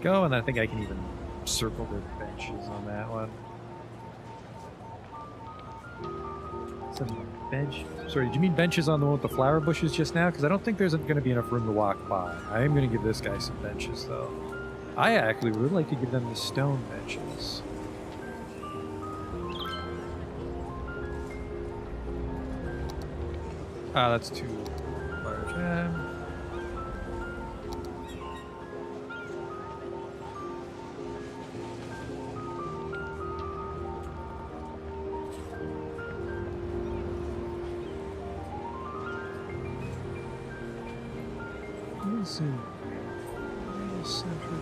go, and I think I can even circle the benches on that one. Some bench. Sorry, did you mean benches on the one with the flower bushes just now? Because I don't think there's going to be enough room to walk by. I am going to give this guy some benches, though. I actually would like to give them the stone benches. Ah, that's too large. Let's see. Center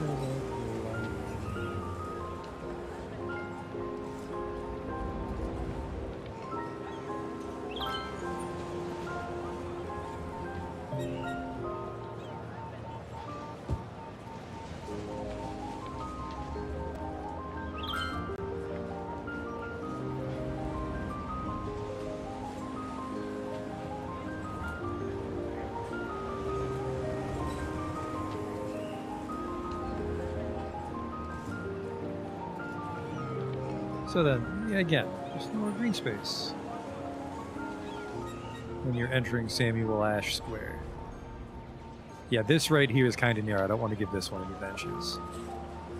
So then, yeah, again, just more green space when you're entering Samuel Ash Square. Yeah, this right here is kind of narrow. I don't want to give this one any benches.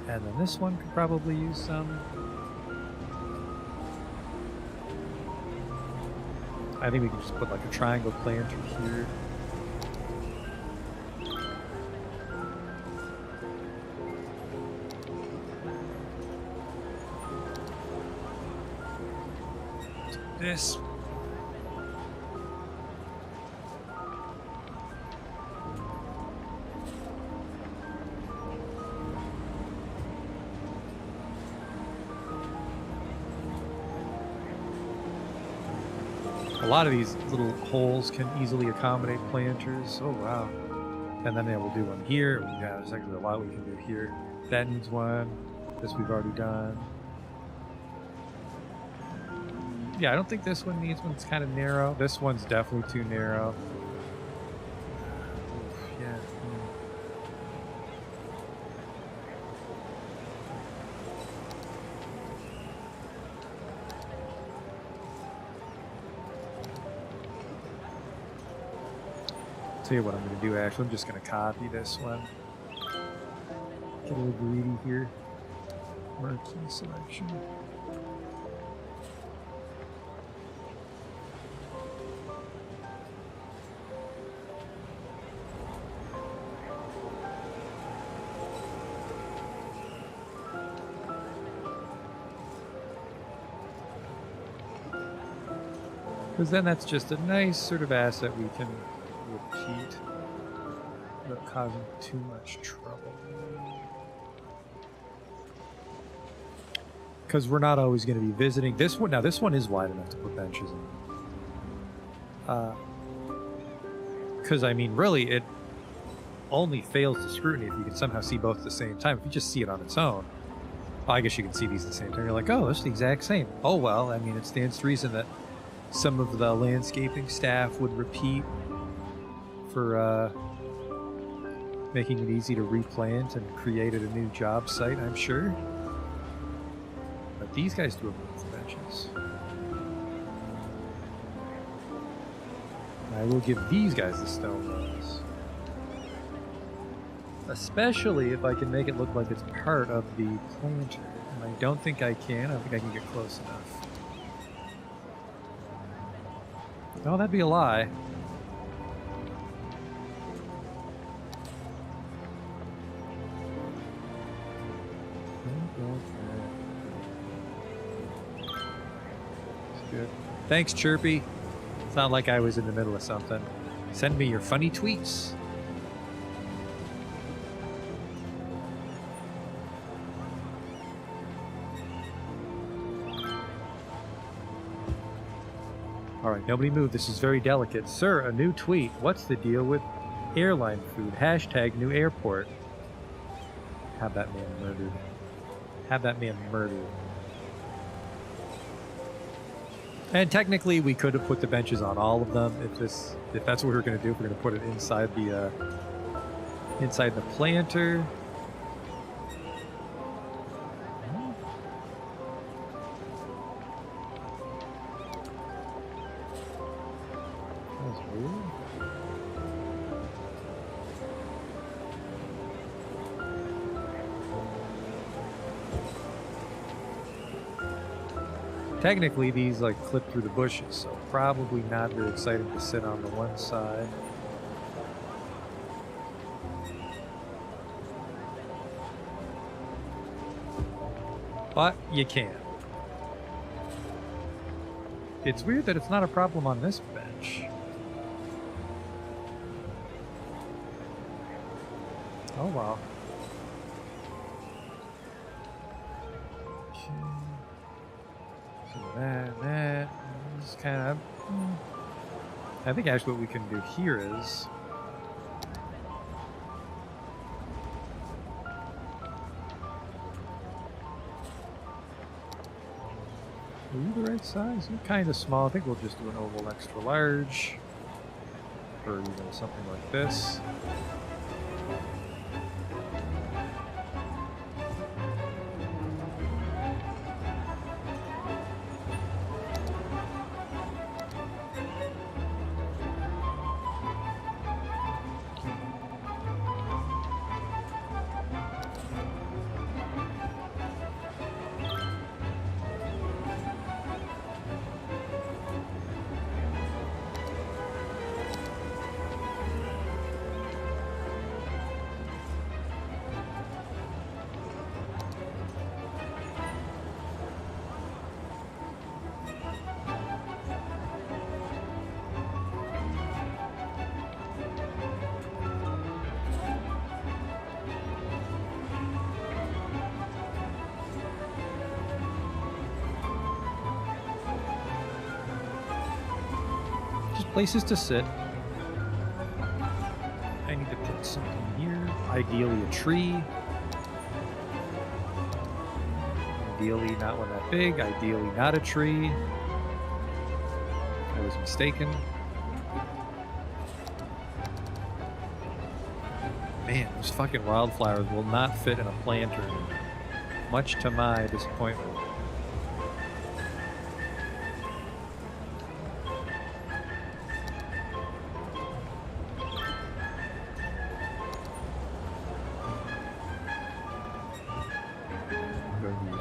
And then this one could probably use some. I think we can just put like a triangle planter here. This. A lot of these little holes can easily accommodate planters. Oh wow. And then we'll do one here. Yeah, there's actually a lot we can do here. That needs one. This we've already done. Yeah, I don't think this one needs one. It's kind of narrow. This one's definitely too narrow. Yeah. Tell you what I'm going to do, actually. I'm just going to copy this one. Get a little greedy here. Marquee selection. Because then that's just a nice sort of asset we can repeat without causing too much trouble. Because we're not always going to be visiting this one. Now this one is wide enough to put benches in. Because I mean, really, it only fails to scrutiny if you can somehow see both at the same time. If you just see it on its own, well, I guess you can see these at the same time. You're like, oh, it's the exact same. Oh well, I mean, it stands to reason that some of the landscaping staff would repeat for making it easy to replant and create a new job site, I'm sure. But these guys do have room for benches. I will give these guys the stone ones. Especially if I can make it look like it's part of the planter. And I don't think I can. I don't think I can get close enough. Oh, that'd be a lie. That's good. Thanks, Chirpy. It's not like I was in the middle of something. Send me your funny tweets. All right, nobody move. This is very delicate. Sir, a new tweet. What's the deal with airline food? Hashtag new airport. Have that man murdered. Have that man murdered. And technically, we could have put the benches on all of them if that's what we're going to do. If we're going to put it inside the planter. Technically, these like clip through the bushes, so probably not very exciting to sit on the one side. But you can. It's weird that it's not a problem on this bench. Oh wow. Okay. So that is kind of. I think actually what we can do here is. Are you the right size? You're kind of small. I think we'll just do an oval extra large. Or even something like this. Places to sit. I need to put something here. Ideally a tree. Ideally not one that big. Ideally not a tree. I was mistaken. Man, those fucking wildflowers will not fit in a planter. Much to my disappointment.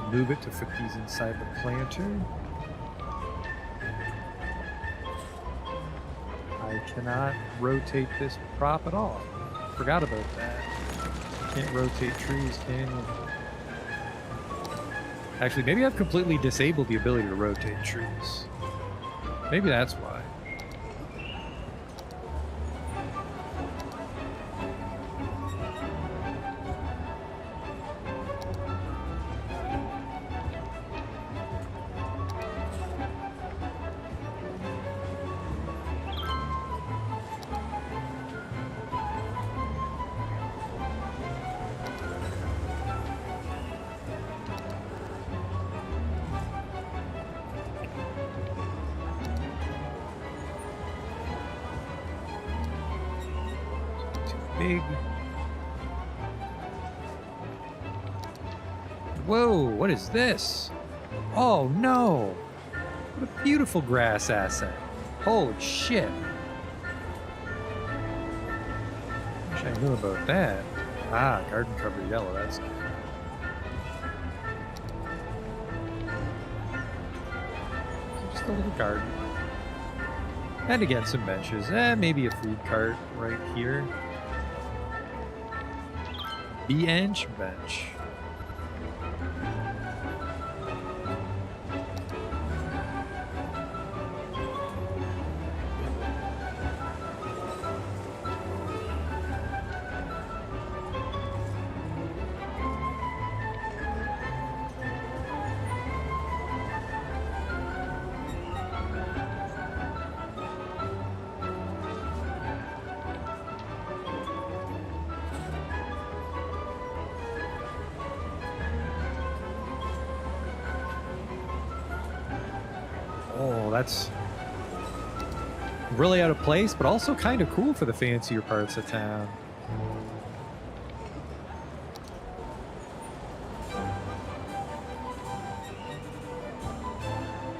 Move it to fit these inside the planter. I cannot rotate this prop at all. Forgot about that. Can't rotate trees, can you? Actually, maybe I've completely disabled the ability to rotate trees. Maybe that's why. Big. Whoa, what is this? Oh no! What a beautiful grass asset. Holy shit. Wish I knew about that. Ah, garden cover yellow, that's good. Just a little garden. And again, some benches. Maybe a food cart right here. Bench. Oh, that's really out of place, but also kind of cool for the fancier parts of town.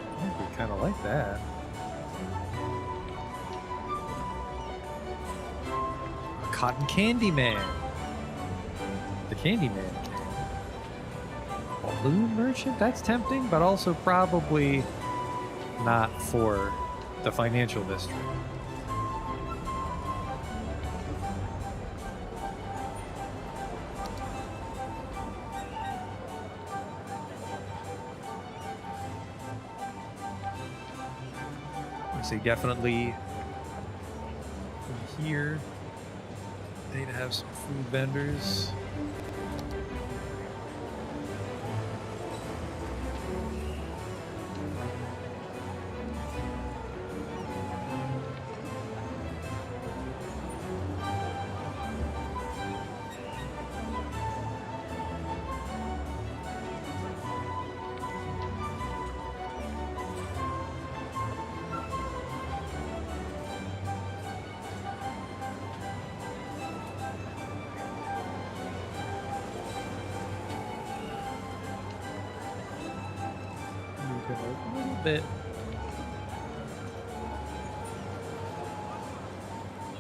I kind of like that. Cotton Candy Man. The Candy Man. balloon merchant? That's tempting, but also probably not for the financial district. I say definitely from here. They'd have some food vendors. A little bit.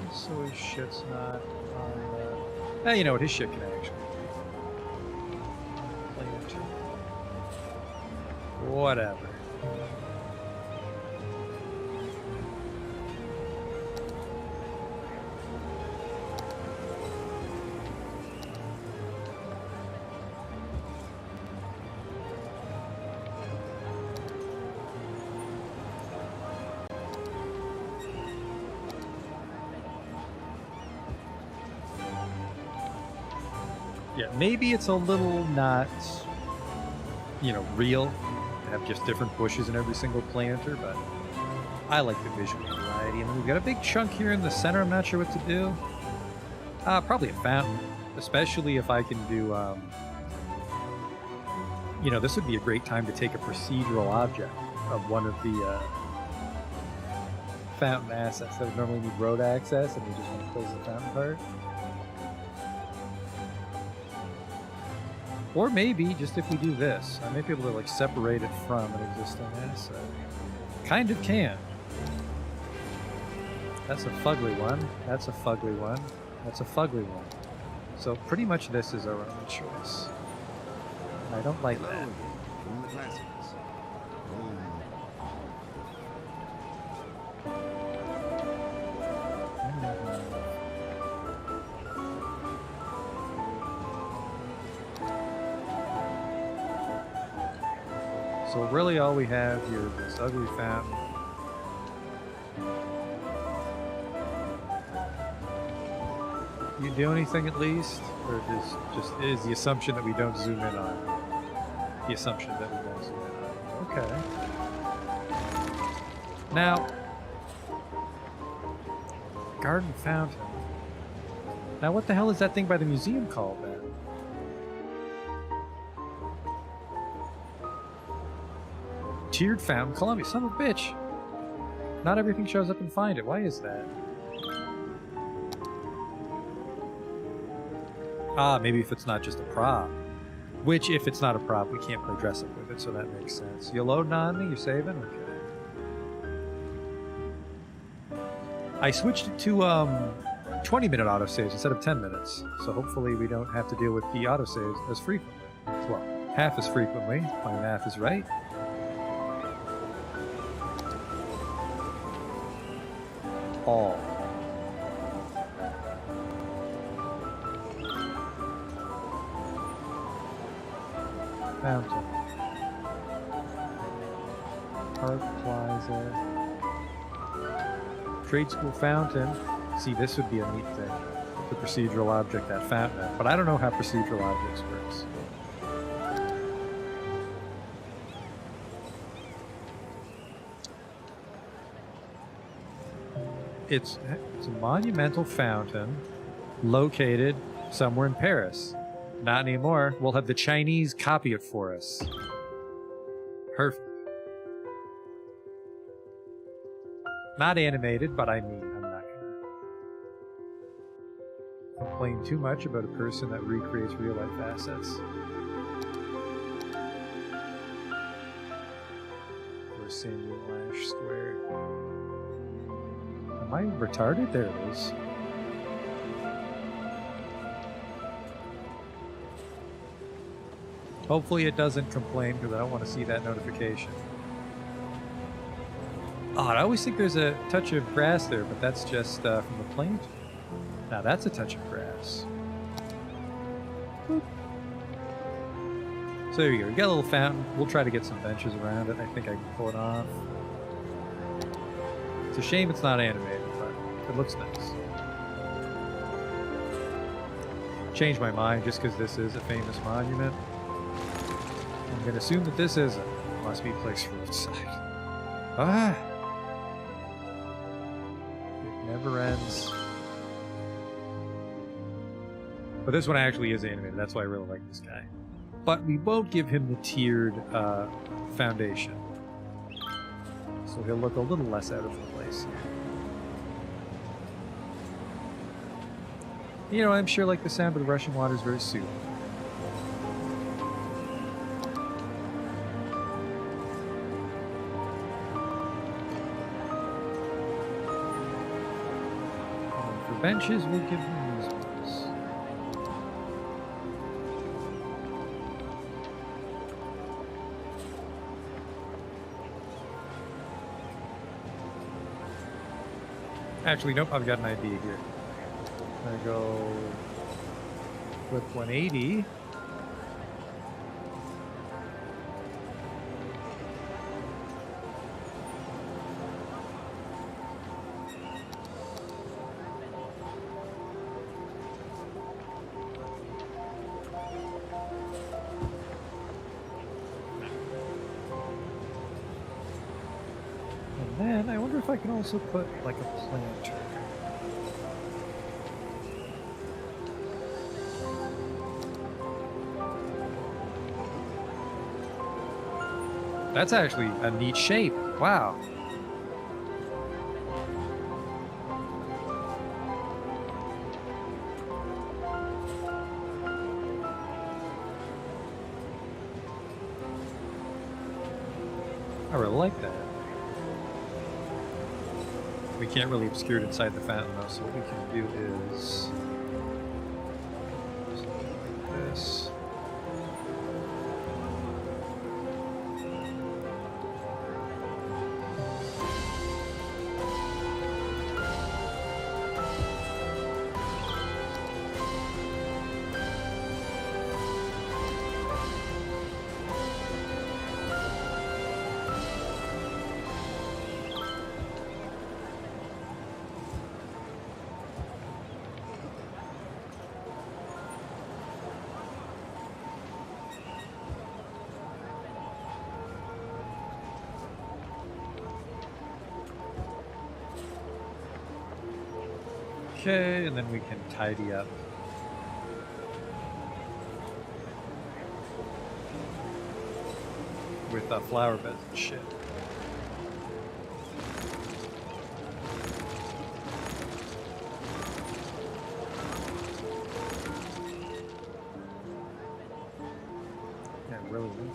Just so his shit's not on the... you know what? His shit can actually plant. Whatever. Yeah, maybe it's a little not, you know, real to have just different bushes in every single planter, but I like the visual variety. And then we've got a big chunk here in the center. I'm not sure what to do. Probably a fountain, especially if I can do, you know, this would be a great time to take a procedural object of one of the fountain assets that would normally need road access, and we just want to close the fountain part. Or maybe, just if we do this, I may be able to like separate it from an existing asset. Kind of can. That's a fugly one. That's a fugly one. That's a fugly one. So pretty much this is our only choice. I don't like Hello that. again, from the classics. So really all we have here is this ugly fountain. You do anything at least? Or just is the assumption that we don't zoom in on it? The assumption that we don't zoom in on it. Okay. Now, garden fountain. Now what the hell is that thing by the museum called then? Tiered fountain, Columbia, son of a bitch. Not everything shows up and find it. Why is that? Ah, maybe if it's not just a prop. Which, if it's not a prop, we can't play dress up with it, so that makes sense. You loading on me? You saving? Okay. I switched it to 20-minute autosaves instead of 10 minutes, so hopefully we don't have to deal with the autosaves as frequently. Well, half as frequently. My math is right. All. Fountain. Park Plaza. Trade School Fountain. See, this would be a neat thing. The procedural object that fountain at. But I don't know how procedural objects works. It's a monumental fountain located somewhere in Paris. Not anymore. We'll have the Chinese copy it for us. Perfect. Not animated, but I mean, I'm not gonna complain too much about a person that recreates real-life assets. Or Samuel Lash Square. Am I retarded? There it is. Hopefully it doesn't complain because I don't want to see that notification. Oh, I always think there's a touch of grass there, but that's just from the plane. Now that's a touch of grass. Boop. So there you go. We got a little fountain. We'll try to get some benches around it. I think I can pull it off. It's a shame it's not animated, but it looks nice. Changed my mind just because this is a famous monument. I'm going to assume that this isn't. Must be placed roadside. Ah! It never ends. But this one actually is animated. That's why I really like this guy. But we won't give him the tiered foundation. So he'll look a little less out of place here. You know, I'm sure like the sound of the rushing water is very soothing. And for benches, we'll give him these ones. Actually, nope, I've got an idea here. I'm gonna go with 180. And then I wonder if I can also put like a planter. That's actually a neat shape. Wow. I really like that. We can't really obscure it inside the fountain though, so what we can do is something like this. Okay, and then we can tidy up. With flower beds and shit. Yeah, really neat.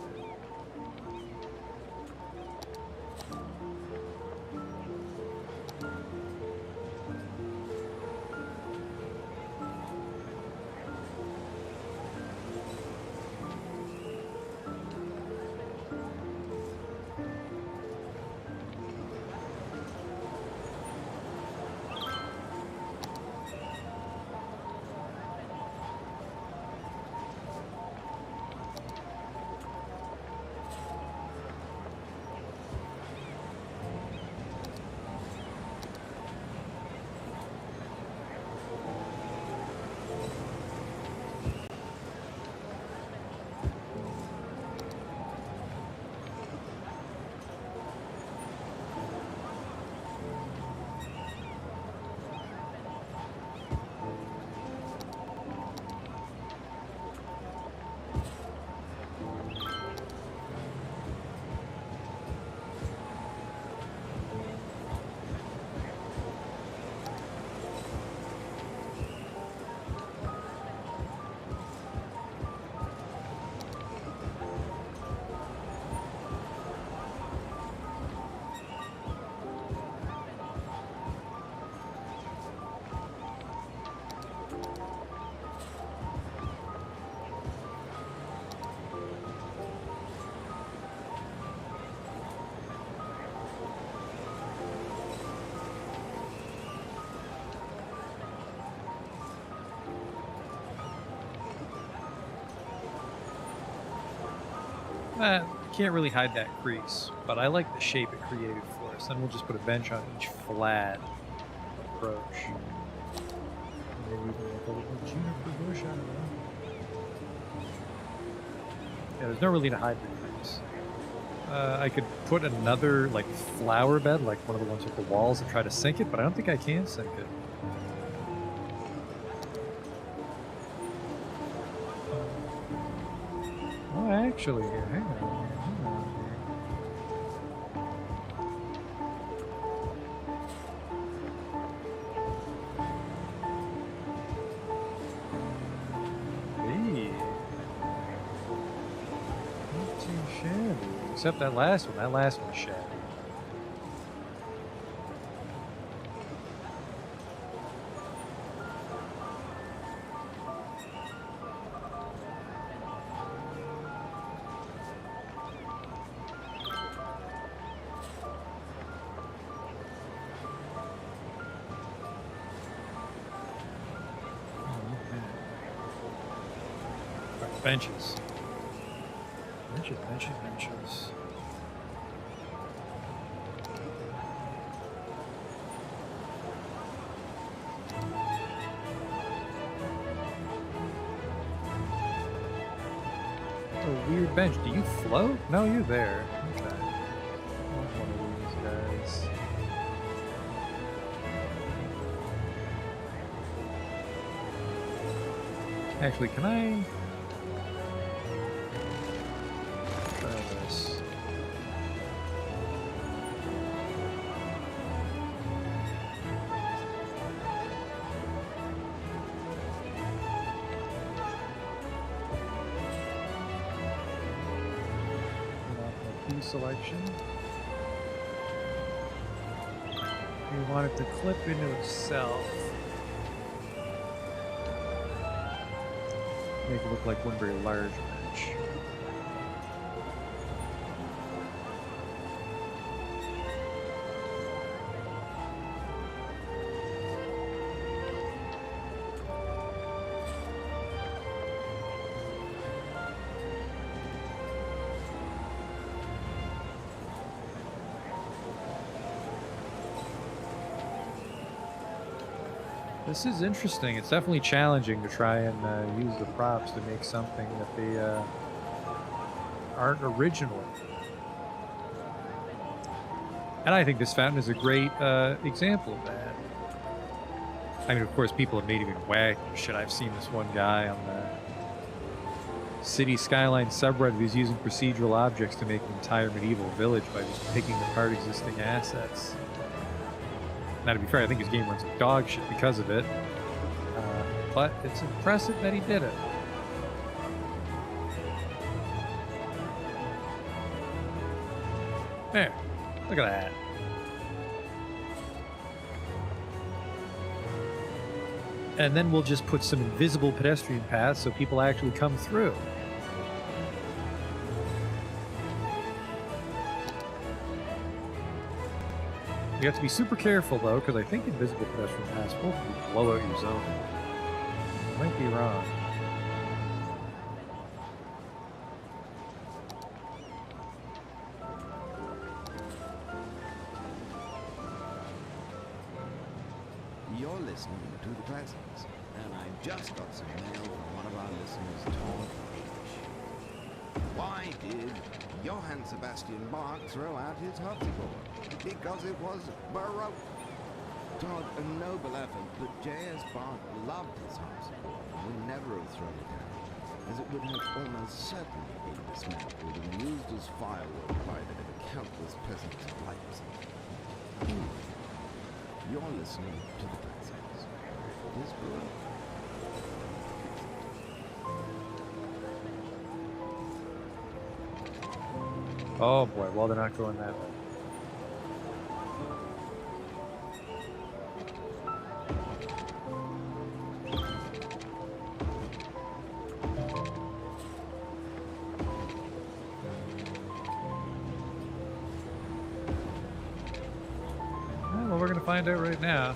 Can't really hide that crease, but I like the shape it created for us. Then we'll just put a bench on each flat approach. Maybe we can make a little juniper bush out of that. Yeah, there's no really to hide the crease. I could put another like flower bed, like one of the ones with the walls, and try to sink it, but I don't think I can sink it. Oh, actually, here, hang on. Not too shabby. Except that last one. That last one's shabby. Benches. Benches. A weird bench. Do you float? No, you're there. Okay. I want one of these guys. Actually, can I... try this? Selection. We want it to clip into itself. Make it look like one very large bench. This is interesting. It's definitely challenging to try and use the props to make something that they aren't original. And I think this fountain is a great example of that. I mean, of course, people have made even wackier shit. I've seen this one guy on the City Skylines subreddit who's using procedural objects to make an entire medieval village by just picking apart existing assets. Now, to be fair, I think his game runs like dog shit because of it. But it's impressive that he did it. There. Look at that. And then we'll just put some invisible pedestrian paths so people actually come through. You have to be super careful, though, because I think invisible pedestrian paths will blow out your zone. I might be wrong. You're listening to The Presence, and I've just got some mail from one of our listeners, Tom H. Why did Johann Sebastian Bach throw out his harpsichord? Because it was Baroque. Todd, a noble effort, but J.S. Bach loved his harpsichord and would never have thrown it out, as it would have almost certainly been dismantled and used as firewood by the countless peasants of Leipzig. You're listening to The Presence. It is Baroque. Oh boy, well, they're not going that way. Well, we're going to find out right now.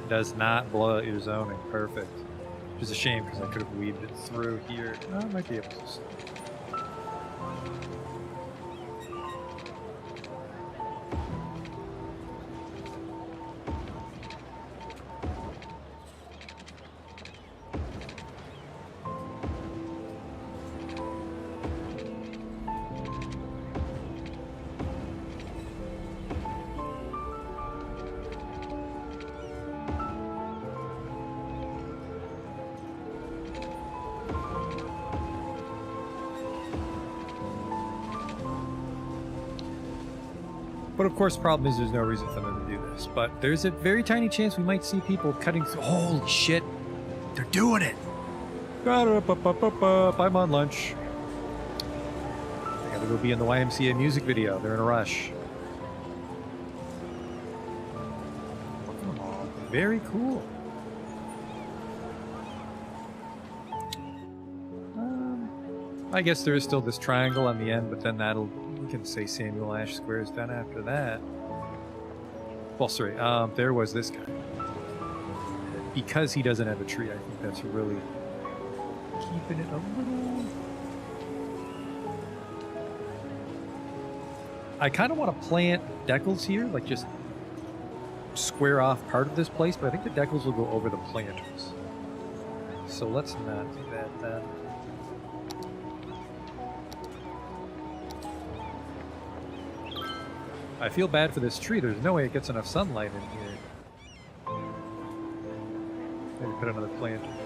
Does not blow out your zoning. Perfect. Which is a shame because I could have weaved it through here. Oh, I might be able to. But of course, the problem is there's no reason for them to do this. But there's a very tiny chance we might see people cutting through. Holy shit! They're doing it! I'm on lunch. I gotta go be in the YMCA music video. They're in a rush. Very cool. I guess there is still this triangle on the end, but then we can say Samuel Ash Square is done after that. Well, sorry, there was this guy. Because he doesn't have a tree, I think that's really keeping it a little... I kind of want to plant decals here, like just square off part of this place, but I think the decals will go over the planters. So let's not do that then. I feel bad for this tree. There's no way it gets enough sunlight in here. Maybe put another plant in here.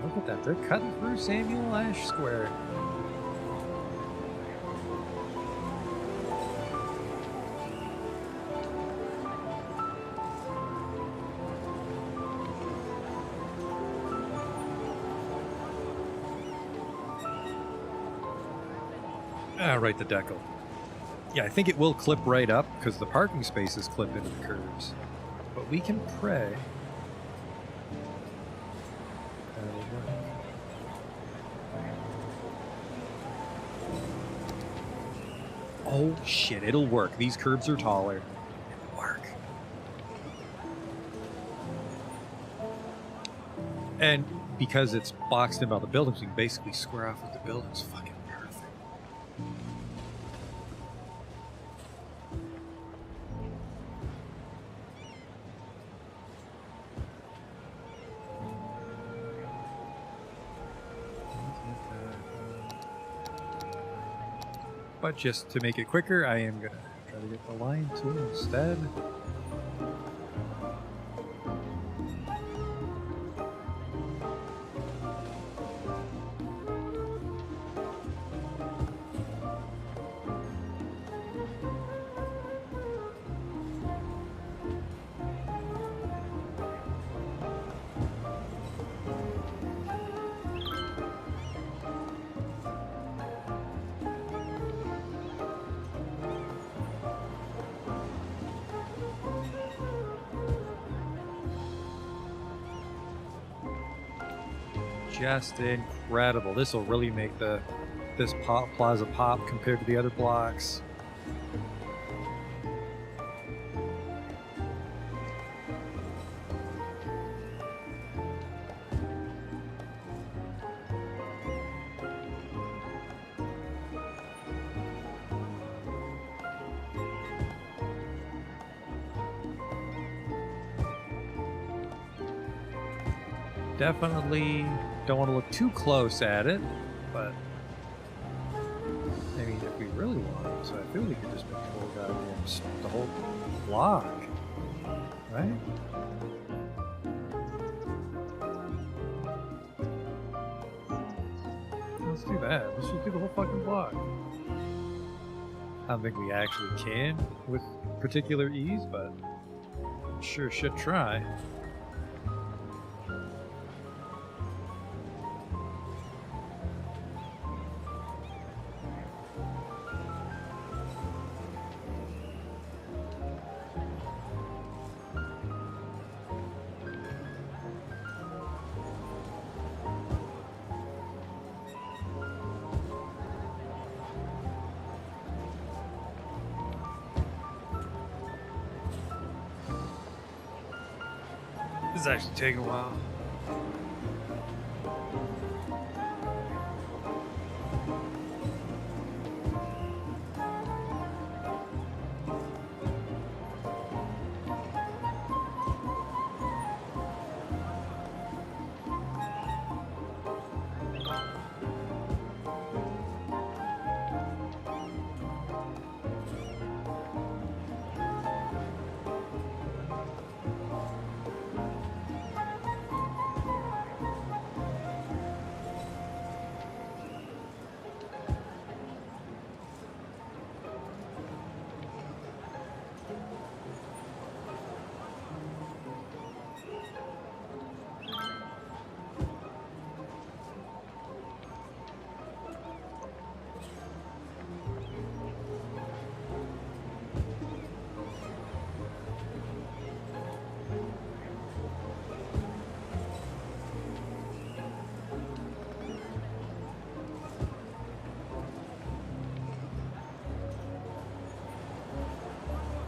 Look at that. They're cutting through Samuel Ash Square. Right, the decal. Yeah, I think it will clip right up because the parking spaces clip into the curves. But we can pray. That'll work. Oh shit, it'll work. These curves are taller. It'll work. And because it's boxed in by the buildings, we can basically square off with the buildings. Fucking perfect. But just to make it quicker, I am gonna try to get the line tool instead. Just incredible. This will really make this plaza pop compared to the other blocks. Definitely don't want to look too close at it, but I mean, if we really want to, I feel we could just make the whole goddamn the whole block, right? Let's do that. Let's just do the whole fucking block. I don't think we actually can with particular ease, but sure should try. This is actually taking a while.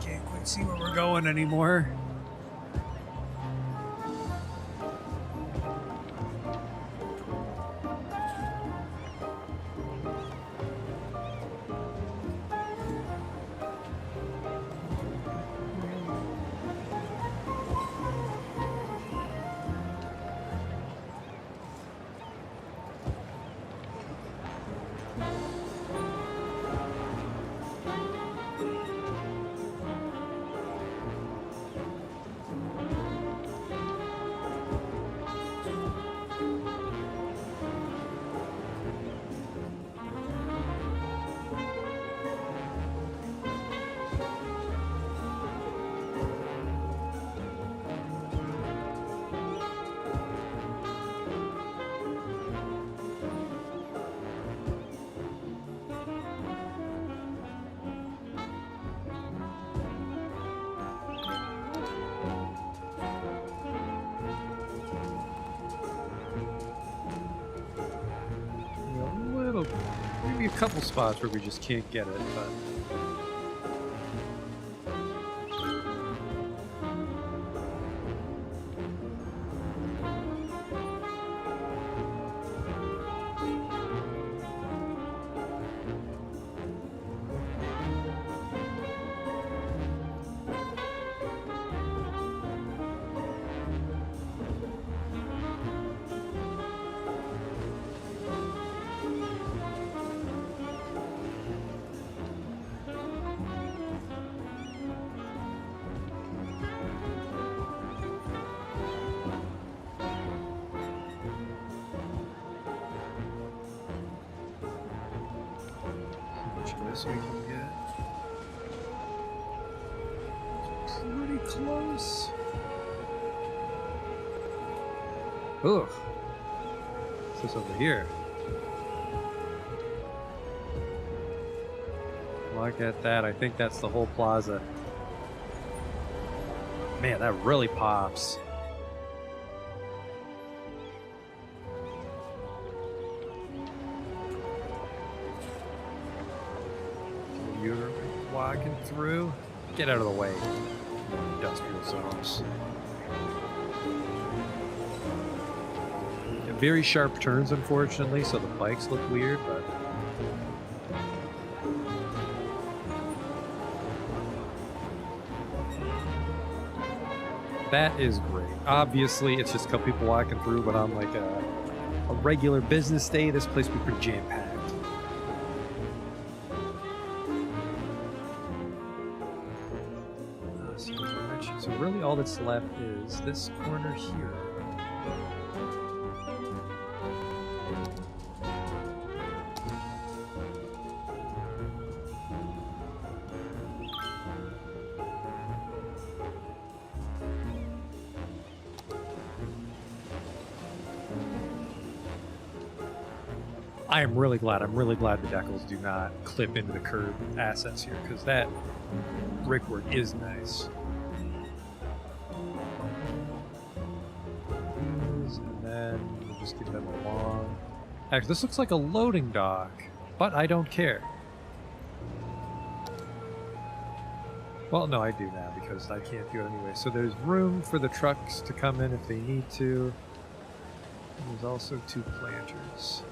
Can't quite see where we're going anymore. Maybe a couple spots where we just can't get it, but this we can get. Pretty close. Ugh. What's this over here? Look at that. I think that's the whole plaza. Man, that really pops. You're walking through. Get out of the way. Industrial zones. Yeah, very sharp turns, unfortunately, so the bikes look weird, but that is great. Obviously, it's just a couple people walking through, but on like a regular business day, this place would be pretty jam-packed. So really all that's left is this corner here. I'm really glad the decals do not clip into the curb assets here, because that brickwork is nice. And then we'll just keep them along. Actually, this looks like a loading dock, but I don't care. Well, no, I do now because I can't do it anyway. So there's room for the trucks to come in if they need to. And there's also 2 planters.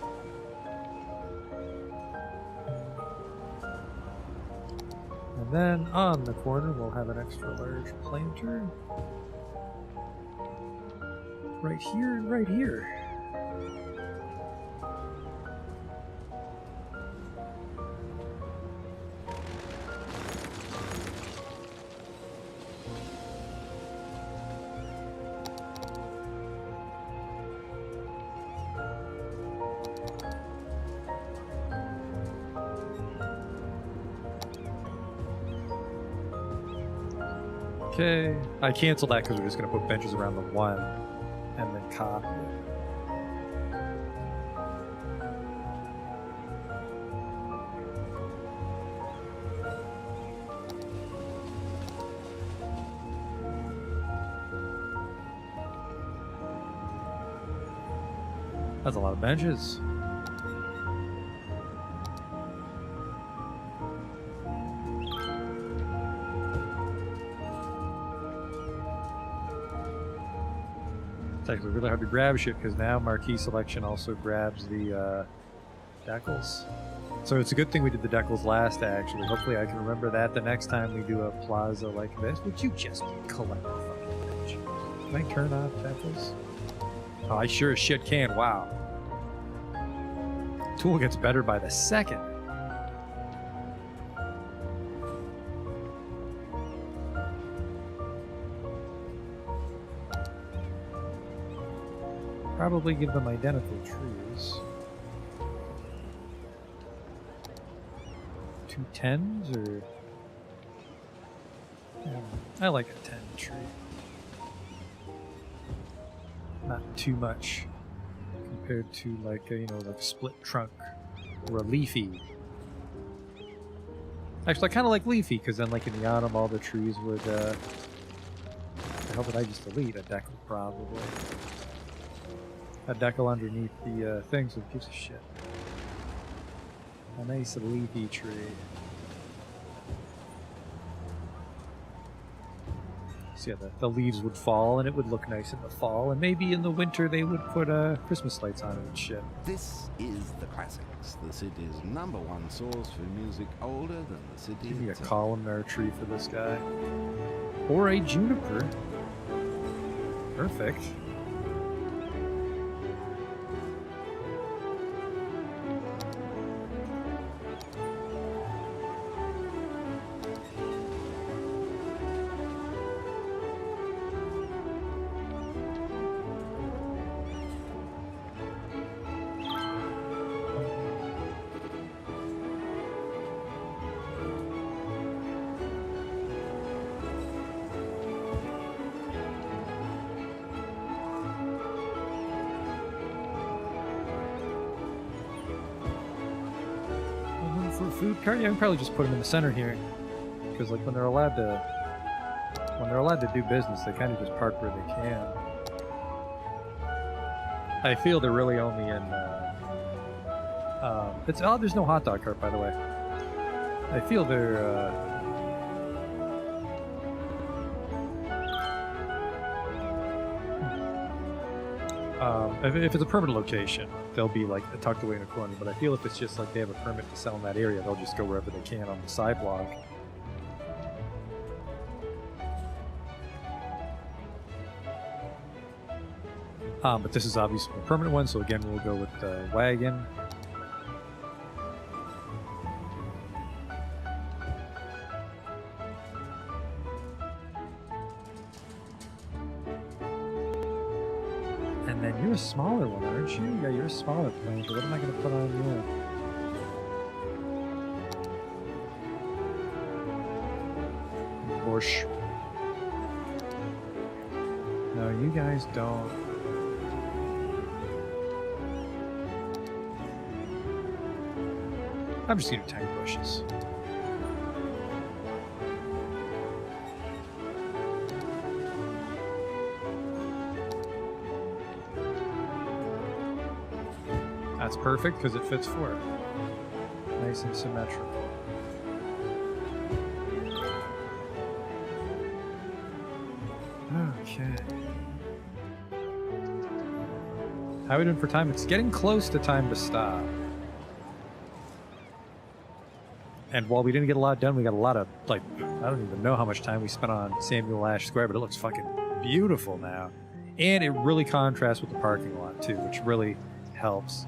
And then on the corner, we'll have an extra large planter. Right here and right here. Okay, I canceled that because we're just going to put benches around the one and then copy it. That's a lot of benches. It's actually really hard to grab shit because now marquee selection also grabs the decals. So it's a good thing we did the decals last, actually. Hopefully I can remember that the next time we do a plaza like this. Would you just collect the fucking bitch? Can I turn off decals? Oh, I sure as shit can. Wow. Tool gets better by the second. Probably give them identical trees. 2 10s or... Yeah, I like a 10 tree. Not too much compared to like a, like a split trunk or a leafy. Actually, I kind of like leafy because then like in the autumn all the trees would... the hell did I just delete? A decal probably. A decal underneath the things, who gives a shit. A nice leafy tree. So yeah, the leaves would fall and it would look nice in the fall, and maybe in the winter they would put Christmas lights on it and shit. This is the classics, the city's #1 source for music older than the city Give me a itself. columnar tree for this guy. Or a juniper. Perfect. Food cart? Yeah, I can probably just put them in the center here, because like when they're allowed to do business, they kind of just park where they can. I feel they're really only in. There's no hot dog cart, by the way. I feel they're. If it's a permanent location, they'll be like tucked away in a corner. But I feel if it's just like they have a permit to sell in that area, they'll just go wherever they can on the side block. But this is obviously a permanent one, so again, we'll go with the wagon. And then you're a smaller one, aren't you? Yeah, you're a smaller planter. What am I going to put on you? Bush. No, you guys don't. I'm just going to do tiny bushes. That's perfect because it fits for it. Nice and symmetrical. Okay. How are we doing for time? It's getting close to time to stop. And while we didn't get a lot done, we got a lot of, like, I don't even know how much time we spent on Samuel Ash Square, but it looks fucking beautiful now. And it really contrasts with the parking lot, too, which really helps,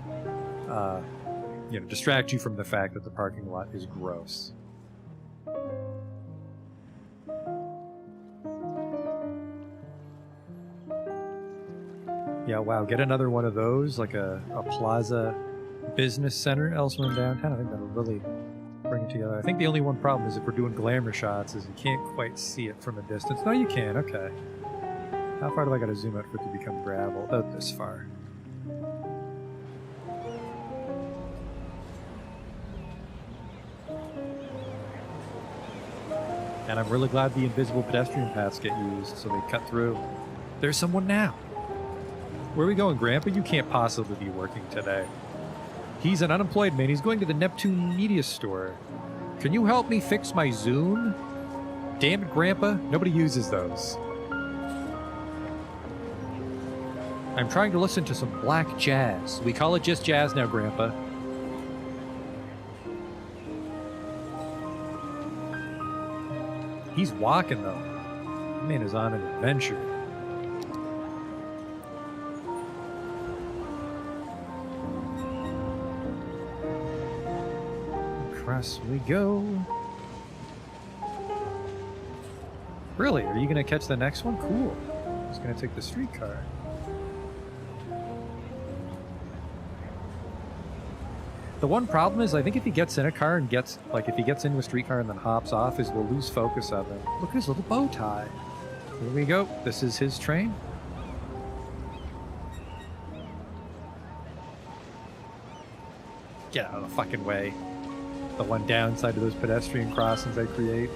distract you from the fact that the parking lot is gross. Yeah, wow, get another one of those, like a plaza business center elsewhere in downtown. I think that'll really bring it together. I think the only one problem is if we're doing glamour shots is you can't quite see it from a distance. No, you can, okay. How far do I gotta zoom out for it to become gravel? Oh, this far. And I'm really glad the invisible pedestrian paths get used, so they cut through. There's someone now. Where are we going, Grandpa? You can't possibly be working today. He's an unemployed man. He's going to the Neptune Media Store. Can you help me fix my Zune? Damn it, Grandpa. Nobody uses those. I'm trying to listen to some black jazz. We call it just jazz now, Grandpa. He's walking, though. That man is on an adventure. Across we go. Really? Are you going to catch the next one? Cool. I'm just going to take the streetcar. The one problem is, I think if he gets in a car and gets, like, if he gets into a streetcar and then hops off, is we'll lose focus of him. Look at his little bow tie. Here we go. This is his train. Get out of the fucking way. The one downside to those pedestrian crossings I create.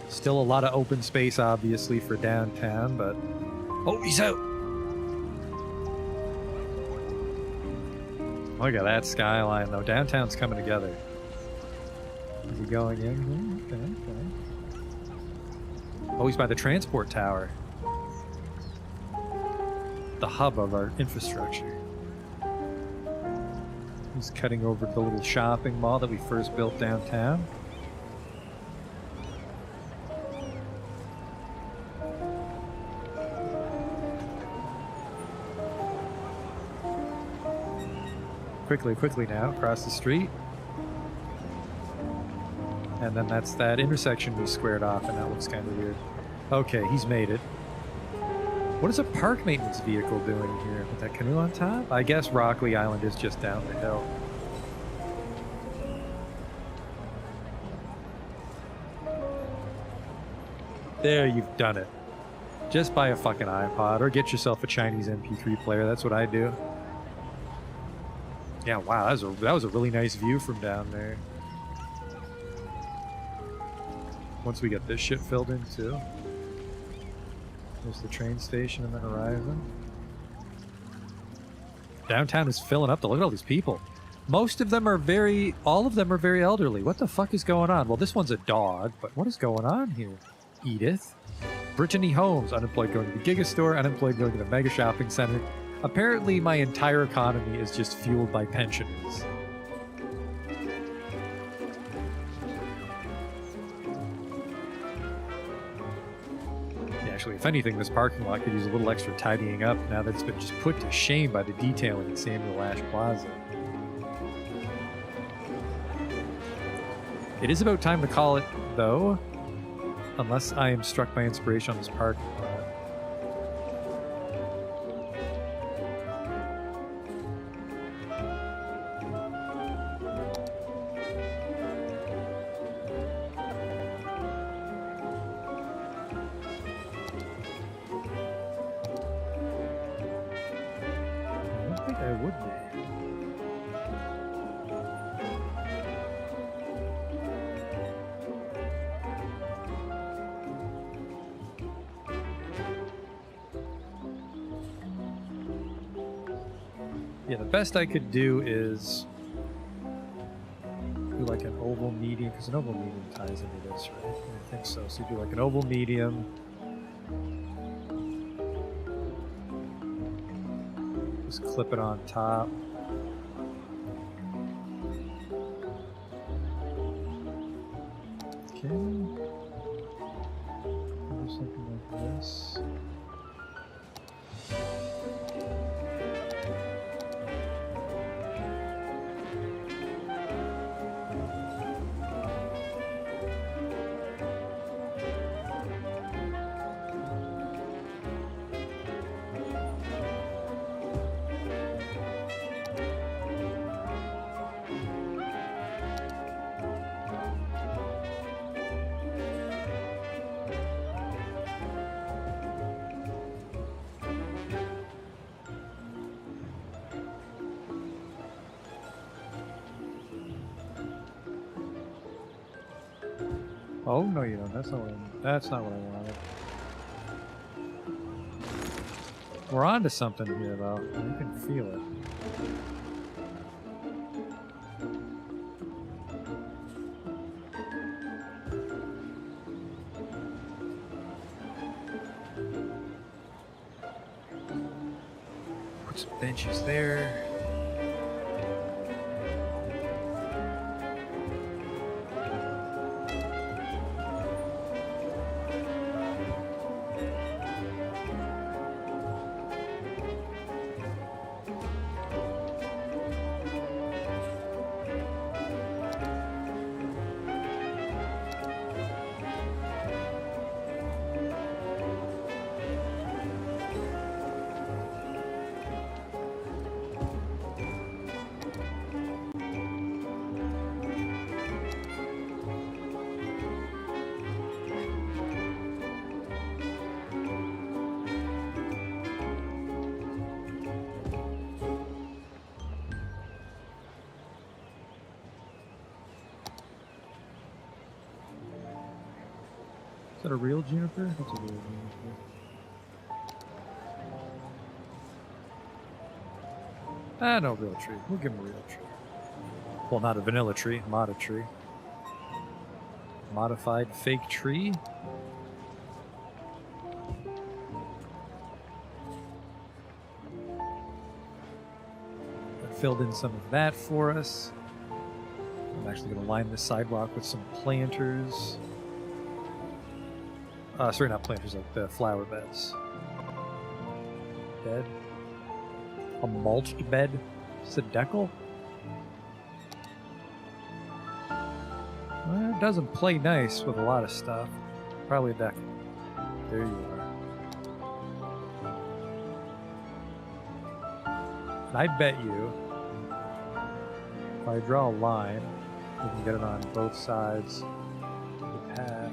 Still a lot of open space, obviously, for downtown, but... Oh, he's out! Look at that skyline, though. Downtown's coming together. Is he going in? Okay, okay. Oh, he's by the transport tower. The hub of our infrastructure. He's cutting over the little shopping mall that we first built downtown. Quickly now, across the street. And then that's that intersection we squared off, and that looks kind of weird. Okay, he's made it. What is a park maintenance vehicle doing here? With that canoe on top? I guess Rockley Island is just down the hill. There, you've done it. Just buy a fucking iPod, or get yourself a Chinese MP3 player. That's what I do. Yeah, wow, that was a really nice view from down there. Once we get this shit filled in too. There's the train station in the horizon. Downtown is filling up. Look at all these people. Most of them are all of them are very elderly. What the fuck is going on? Well, this one's a dog, but what is going on here? Edith. Brittany Holmes, unemployed going to the Giga Store, unemployed going to the Mega Shopping Center. Apparently, my entire economy is just fueled by pensioners. Yeah, actually, if anything, this parking lot could use a little extra tidying up now that it's been just put to shame by the detailing at Samuel Ash Plaza. It is about time to call it, though, unless I am struck by inspiration on this parking lot. Yeah, the best I could do is Do like an oval medium, because an oval medium ties into this, right? I think so. So you do like an oval medium. Just clip it on top. Okay. Do something like this. Oh no, you don't. That's not what I wanted. We're on to something here, though. You can feel it. Put some benches there. Is that a real juniper? That's a real juniper. Ah, no, real tree. We'll give him a real tree. Well, not a vanilla tree, mod tree. Modified fake tree. That filled in some of that for us. I'm actually going to line this sidewalk with some planters. Sorry, not planters, like the flower beds. Bed. A mulched bed. Is it decal? Well, it doesn't play nice with a lot of stuff. Probably a decal. There you are. And I bet you, if I draw a line, we can get it on both sides of the path.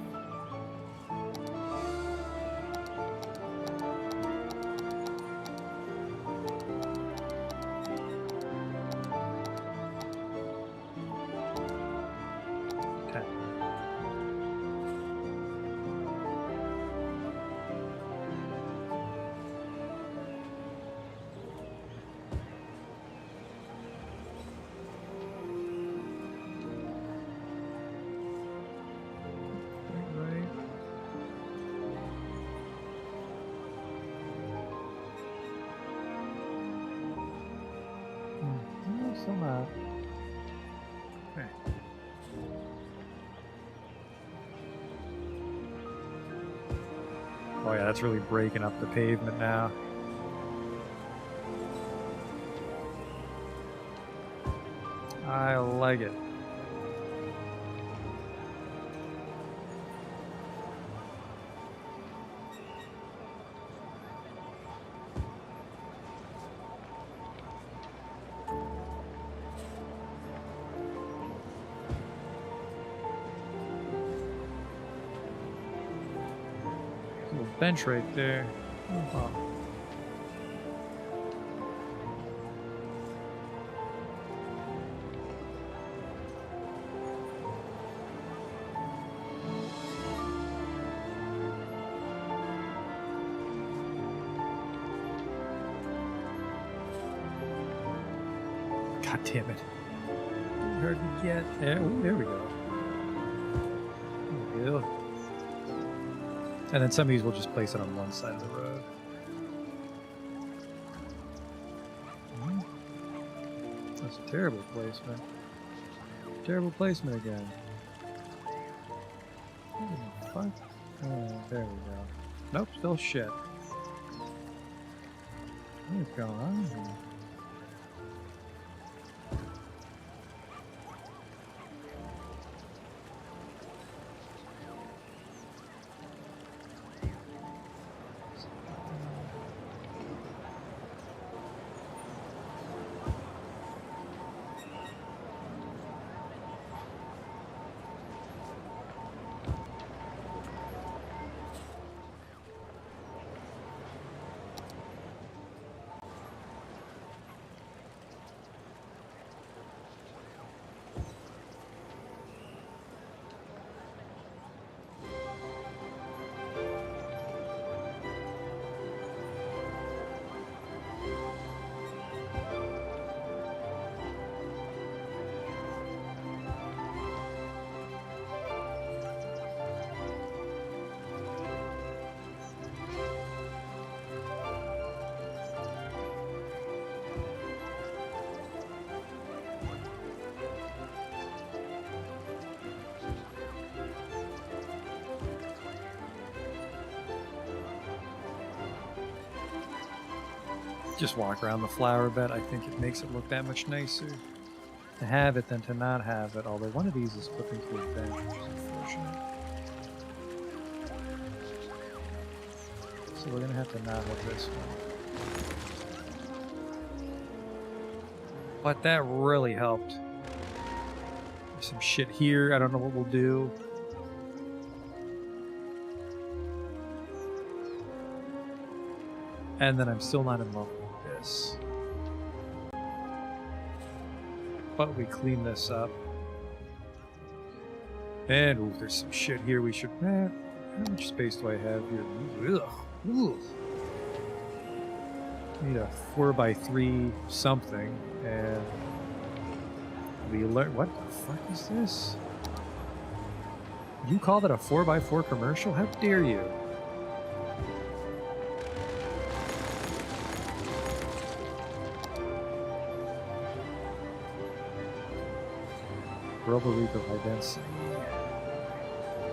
Still not. Okay. Oh yeah, that's really breaking up the pavement now. I like it. Bench right there. Oh, wow. God damn it. hard to get. There, ooh, there we go. There we go. And then some of these we'll just place it on one side of the road. That's a terrible placement. Terrible placement again. What the fuck? Oh, there we go. Nope, still shit. What is going on here? Just walk around the flower bed. I think it makes it look that much nicer to have it than to not have it. Although one of these is flipping to a bench, which is unfortunate. So we're gonna have to not have this one. But that really helped. There's some shit here. I don't know what we'll do. And then I'm still not in love with this. But we clean this up. And ooh, there's some shit here we should... how much space do I have here? Ugh. Ugh. Need a 4x3 something. And we learn... What the fuck is this? You call that a 4x4 commercial? How dare you? Rubber leak of high density.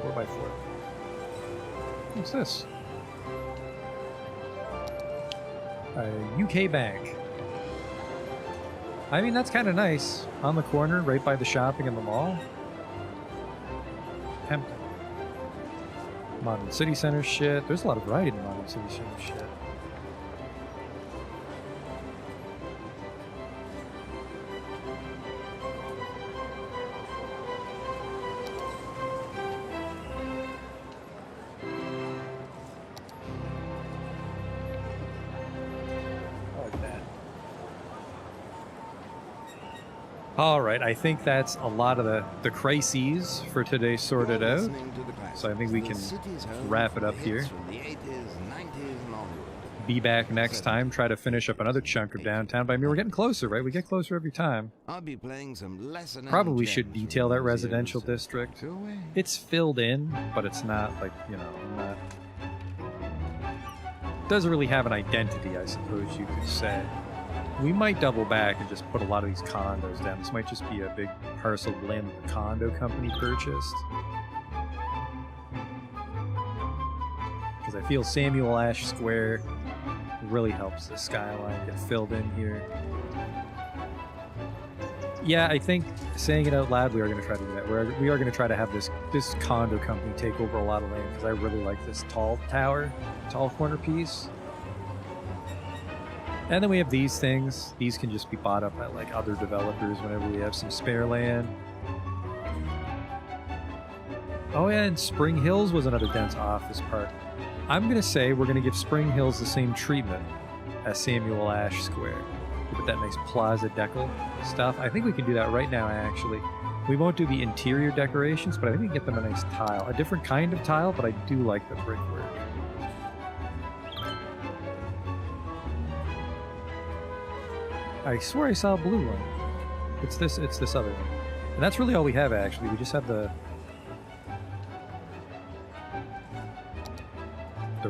4x4. What's this? A UK bank. I mean, that's kind of nice. On the corner, right by the shopping and the mall. Tempting. Modern city center shit. There's a lot of variety in modern city center shit. Alright, I think that's a lot of the crises for today sorted out. So I think we can wrap it up here. Be back next time, try to finish up another chunk of downtown. But I mean, we're getting closer, right? We get closer every time. I'll be playing some lesser Probably should detail that residential district. It's filled in, but it's not like, you know, not... Doesn't really have an identity, I suppose you could say. We might double back and just put a lot of these condos down. This might just be a big parcel of land that the condo company purchased. Because I feel Samuel Ash Square really helps the skyline get filled in here. Yeah, I think saying it out loud, we are going to try to do that. We are going to try to have this condo company take over a lot of land because I really like this tall tower, tall corner piece. And then we have these things. These can just be bought up by like other developers whenever we have some spare land. Oh yeah, and Spring Hills was another dense office park. I'm going to say we're going to give Spring Hills the same treatment as Samuel Ash Square. With that nice plaza decal stuff. I think we can do that right now, actually. We won't do the interior decorations, but I think we can get them a nice tile. A different kind of tile, but I do like the brickwork. I swear I saw a blue one. It's this other one. And that's really all we have, actually. We just have the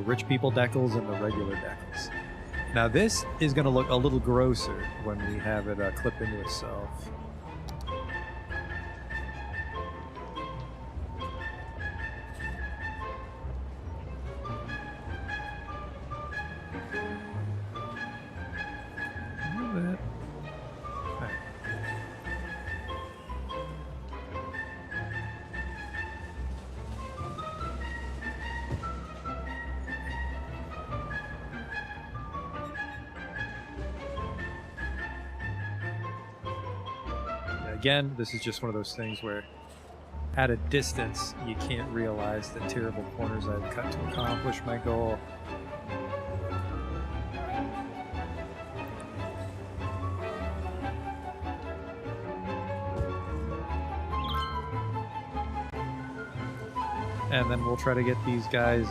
rich people decals and the regular decals. Now this is going to look a little grosser when we have it clip into itself. A little bit. Okay. Again, this is just one of those things where at a distance you can't realize the terrible corners I've cut to accomplish my goal. And then we'll try to get these guys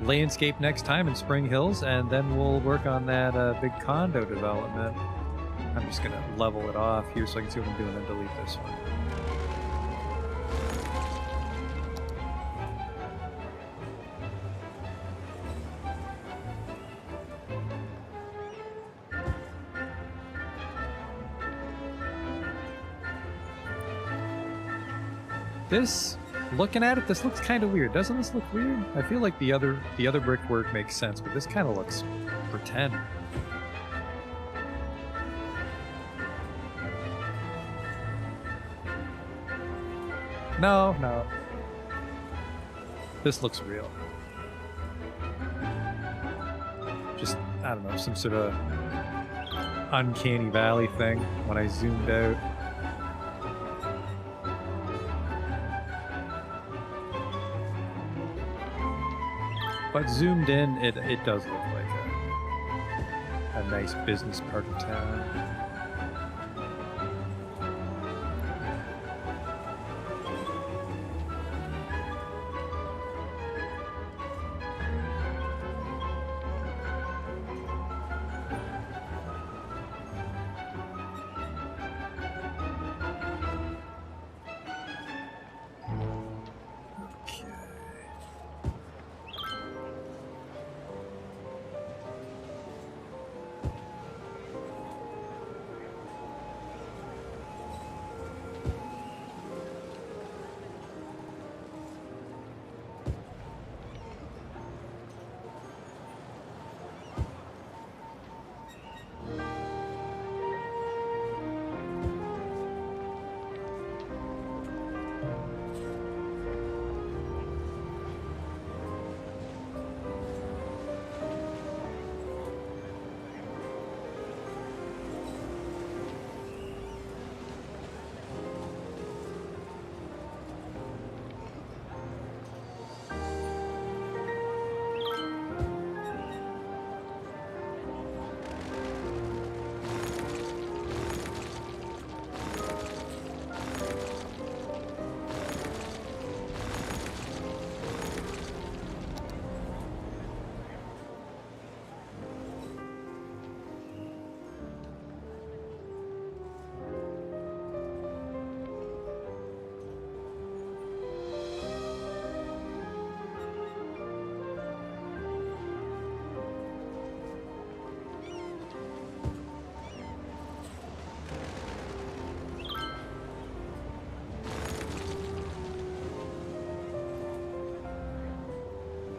landscape next time in Spring Hills, and then we'll work on that big condo development. I'm just going to level it off here so I can see what I'm doing and delete this one. This, looking at it, this looks kind of weird. Doesn't this look weird? I feel like the other brickwork makes sense, but this kind of looks pretend. No, no. This looks real. Just, I don't know, some sort of uncanny valley thing when I zoomed out. But zoomed in, it does look like a nice business part of town.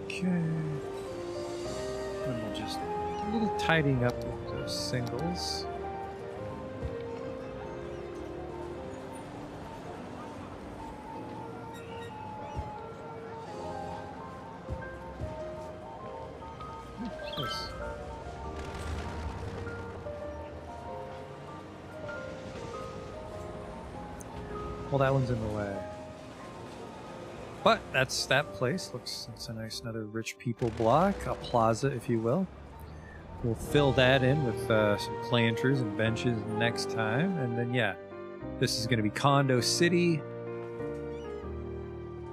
Okay. And we'll just a little tidying up with those singles. What's this? Well, that one's in the way. But that's that place. It's a nice, another rich people block, a plaza, if you will. We'll fill that in with some planters and benches next time, and then yeah, this is going to be Condo City.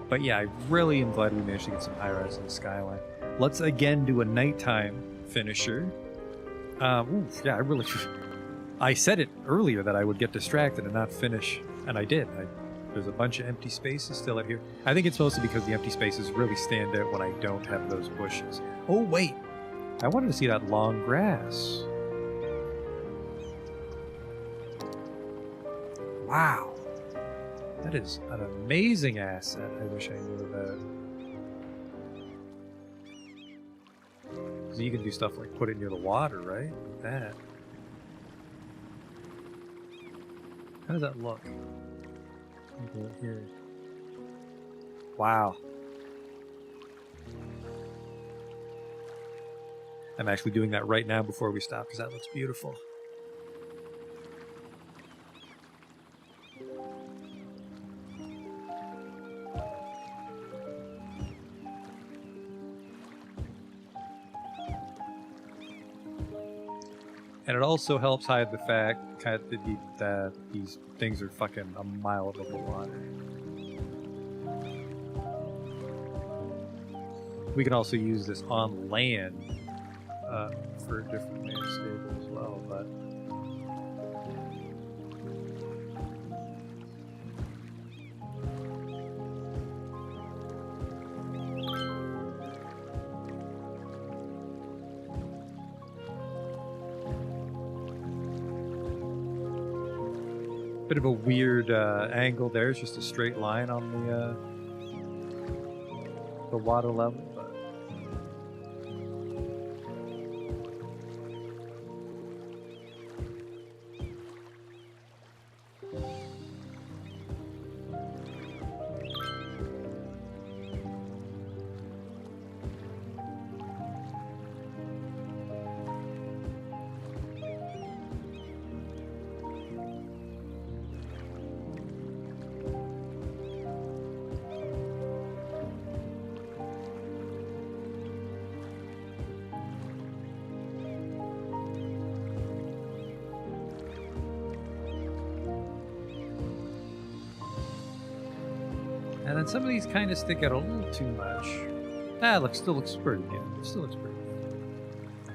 But yeah, I really am glad we managed to get some high-rise in the Skyline. Let's again do a nighttime finisher. Yeah, I said it earlier that I would get distracted and not finish, and I did. There's a bunch of empty spaces still out here. I think it's mostly because the empty spaces really stand out when I don't have those bushes. Oh, wait. I wanted to see that long grass. Wow. That is an amazing asset I wish I knew about. So you can do stuff like put it near the water, right? Like that. How does that look? Okay, here. Wow. I'm actually doing that right now before we stop because that looks beautiful. And it also helps hide the fact that these things are fucking a mile above the water. We can also use this on land for a different landscape as well, but bit of a weird angle there. It's just a straight line on the water level, but and then some of these kind of stick out a little too much. Still looks pretty good. Still looks pretty good.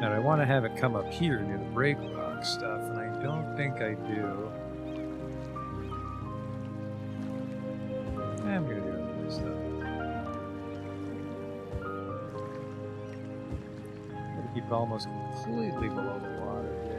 Now I want to have it come up here near the break rock stuff, and I don't think I do. I'm gonna do it this stuff. Gotta keep it almost completely below the water here.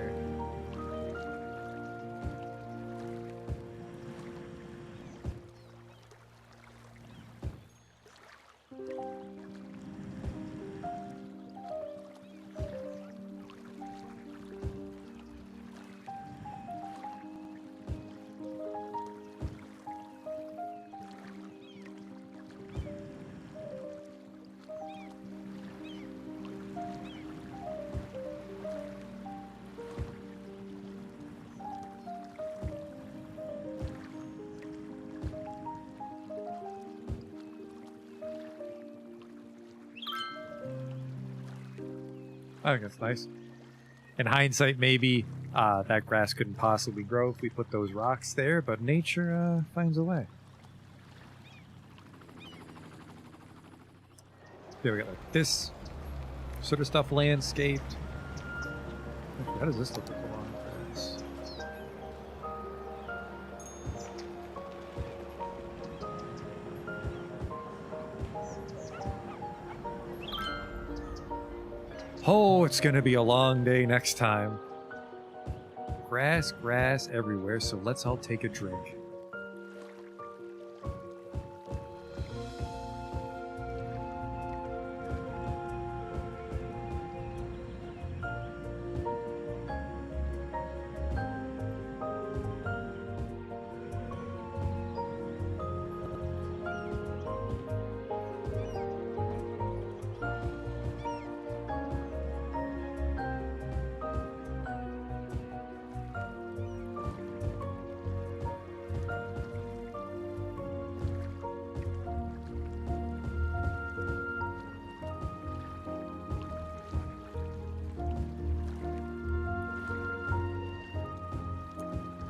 I think that's nice. In hindsight, maybe that grass couldn't possibly grow if we put those rocks there, but nature finds a way. There we go. Like this sort of stuff landscaped. How does this look like the long grass? Oh, it's gonna be a long day next time. Grass everywhere, so let's all take a drink.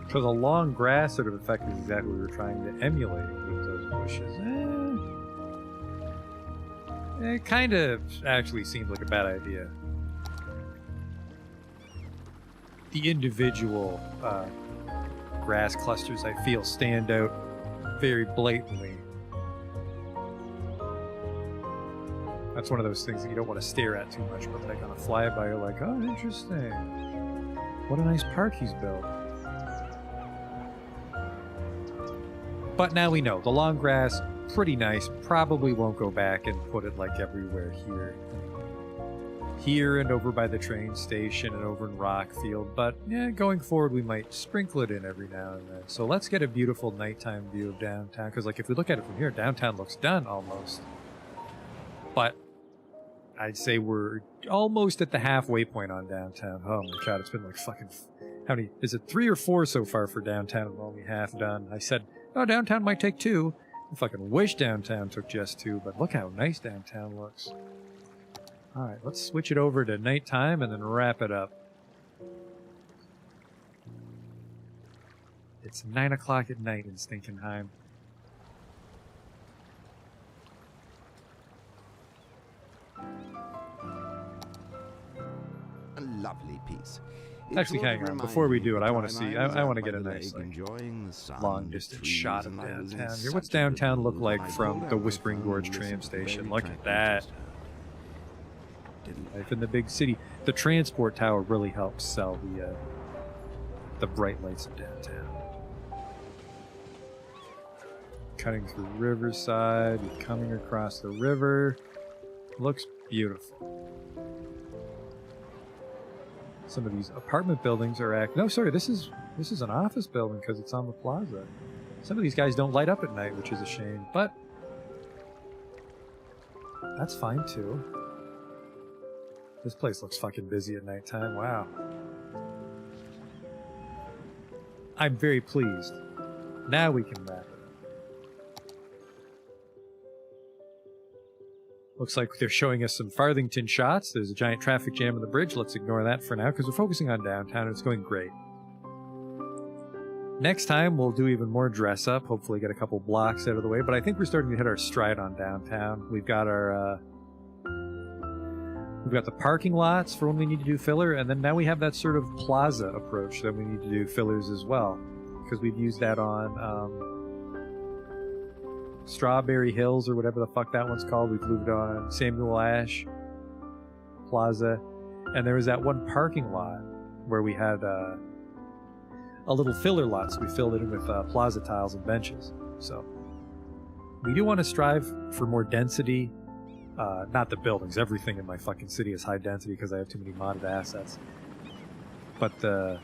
Because a long grass sort of effect is exactly what we were trying to emulate with those bushes. It kind of actually seems like a bad idea. the individual grass clusters, I feel, stand out very blatantly. That's one of those things that you don't want to stare at too much, but like on a flyby, you're like, oh, interesting. What a nice park he's built. But now we know. The long grass, pretty nice. Probably won't go back and put it like everywhere here. Here and over by the train station and over in Rockfield. But yeah, going forward, we might sprinkle it in every now and then. So let's get a beautiful nighttime view of downtown. Because like if we look at it from here, downtown looks done almost. But I'd say we're almost at the halfway point on downtown. Oh my god, it's been like fucking... How many... Is it 3 or 4 so far for downtown? We're only half done. I said, oh, downtown might take 2. I fucking wish downtown took just 2, but look how nice downtown looks. Alright, let's switch it over to nighttime and then wrap it up. It's 9 o'clock at night in Stinkenheim. A lovely piece. Actually, hang on. Before we do it, I want to see. I want to get a nice, like, enjoying the sun, long-distance shot of downtown here. What's downtown look like from the Whispering Gorge tram station? Look at that. Life in the big city. The transport tower really helps sell the bright lights of downtown. Cutting through Riverside, coming across the river. Looks beautiful. Some of these apartment buildings are no, sorry, this is an office building because it's on the plaza. Some of these guys don't light up at night, which is a shame, but that's fine too. This place looks fucking busy at nighttime. Wow. I'm very pleased. Now we can wrap it up. Looks like they're showing us some Farthington shots. There's a giant traffic jam on the bridge. Let's ignore that for now because we're focusing on downtown and it's going great. Next time we'll do even more dress up. Hopefully get a couple blocks out of the way. But I think we're starting to hit our stride on downtown. We've got our... We've got the parking lots for when we need to do filler, and then now we have that sort of plaza approach that we need to do fillers as well, because we've used that on Strawberry Hills or whatever the fuck that one's called. We've moved on Samuel Ash Plaza, and there was that one parking lot where we had a little filler lot, so we filled it in with plaza tiles and benches. So we do want to strive for more density. Not the buildings. Everything in my fucking city is high density because I have too many modded assets. But the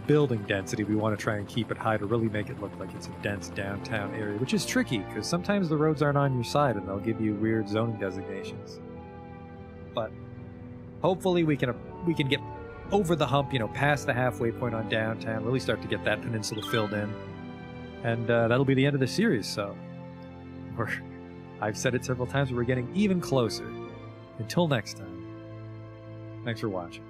building density, we want to try and keep it high to really make it look like it's a dense downtown area, which is tricky because sometimes the roads aren't on your side and they'll give you weird zoning designations. But hopefully we can get over the hump, past the halfway point on downtown, really start to get that peninsula filled in. And that'll be the end of the series, so I've said it several times, but we're getting even closer. Until next time, thanks for watching.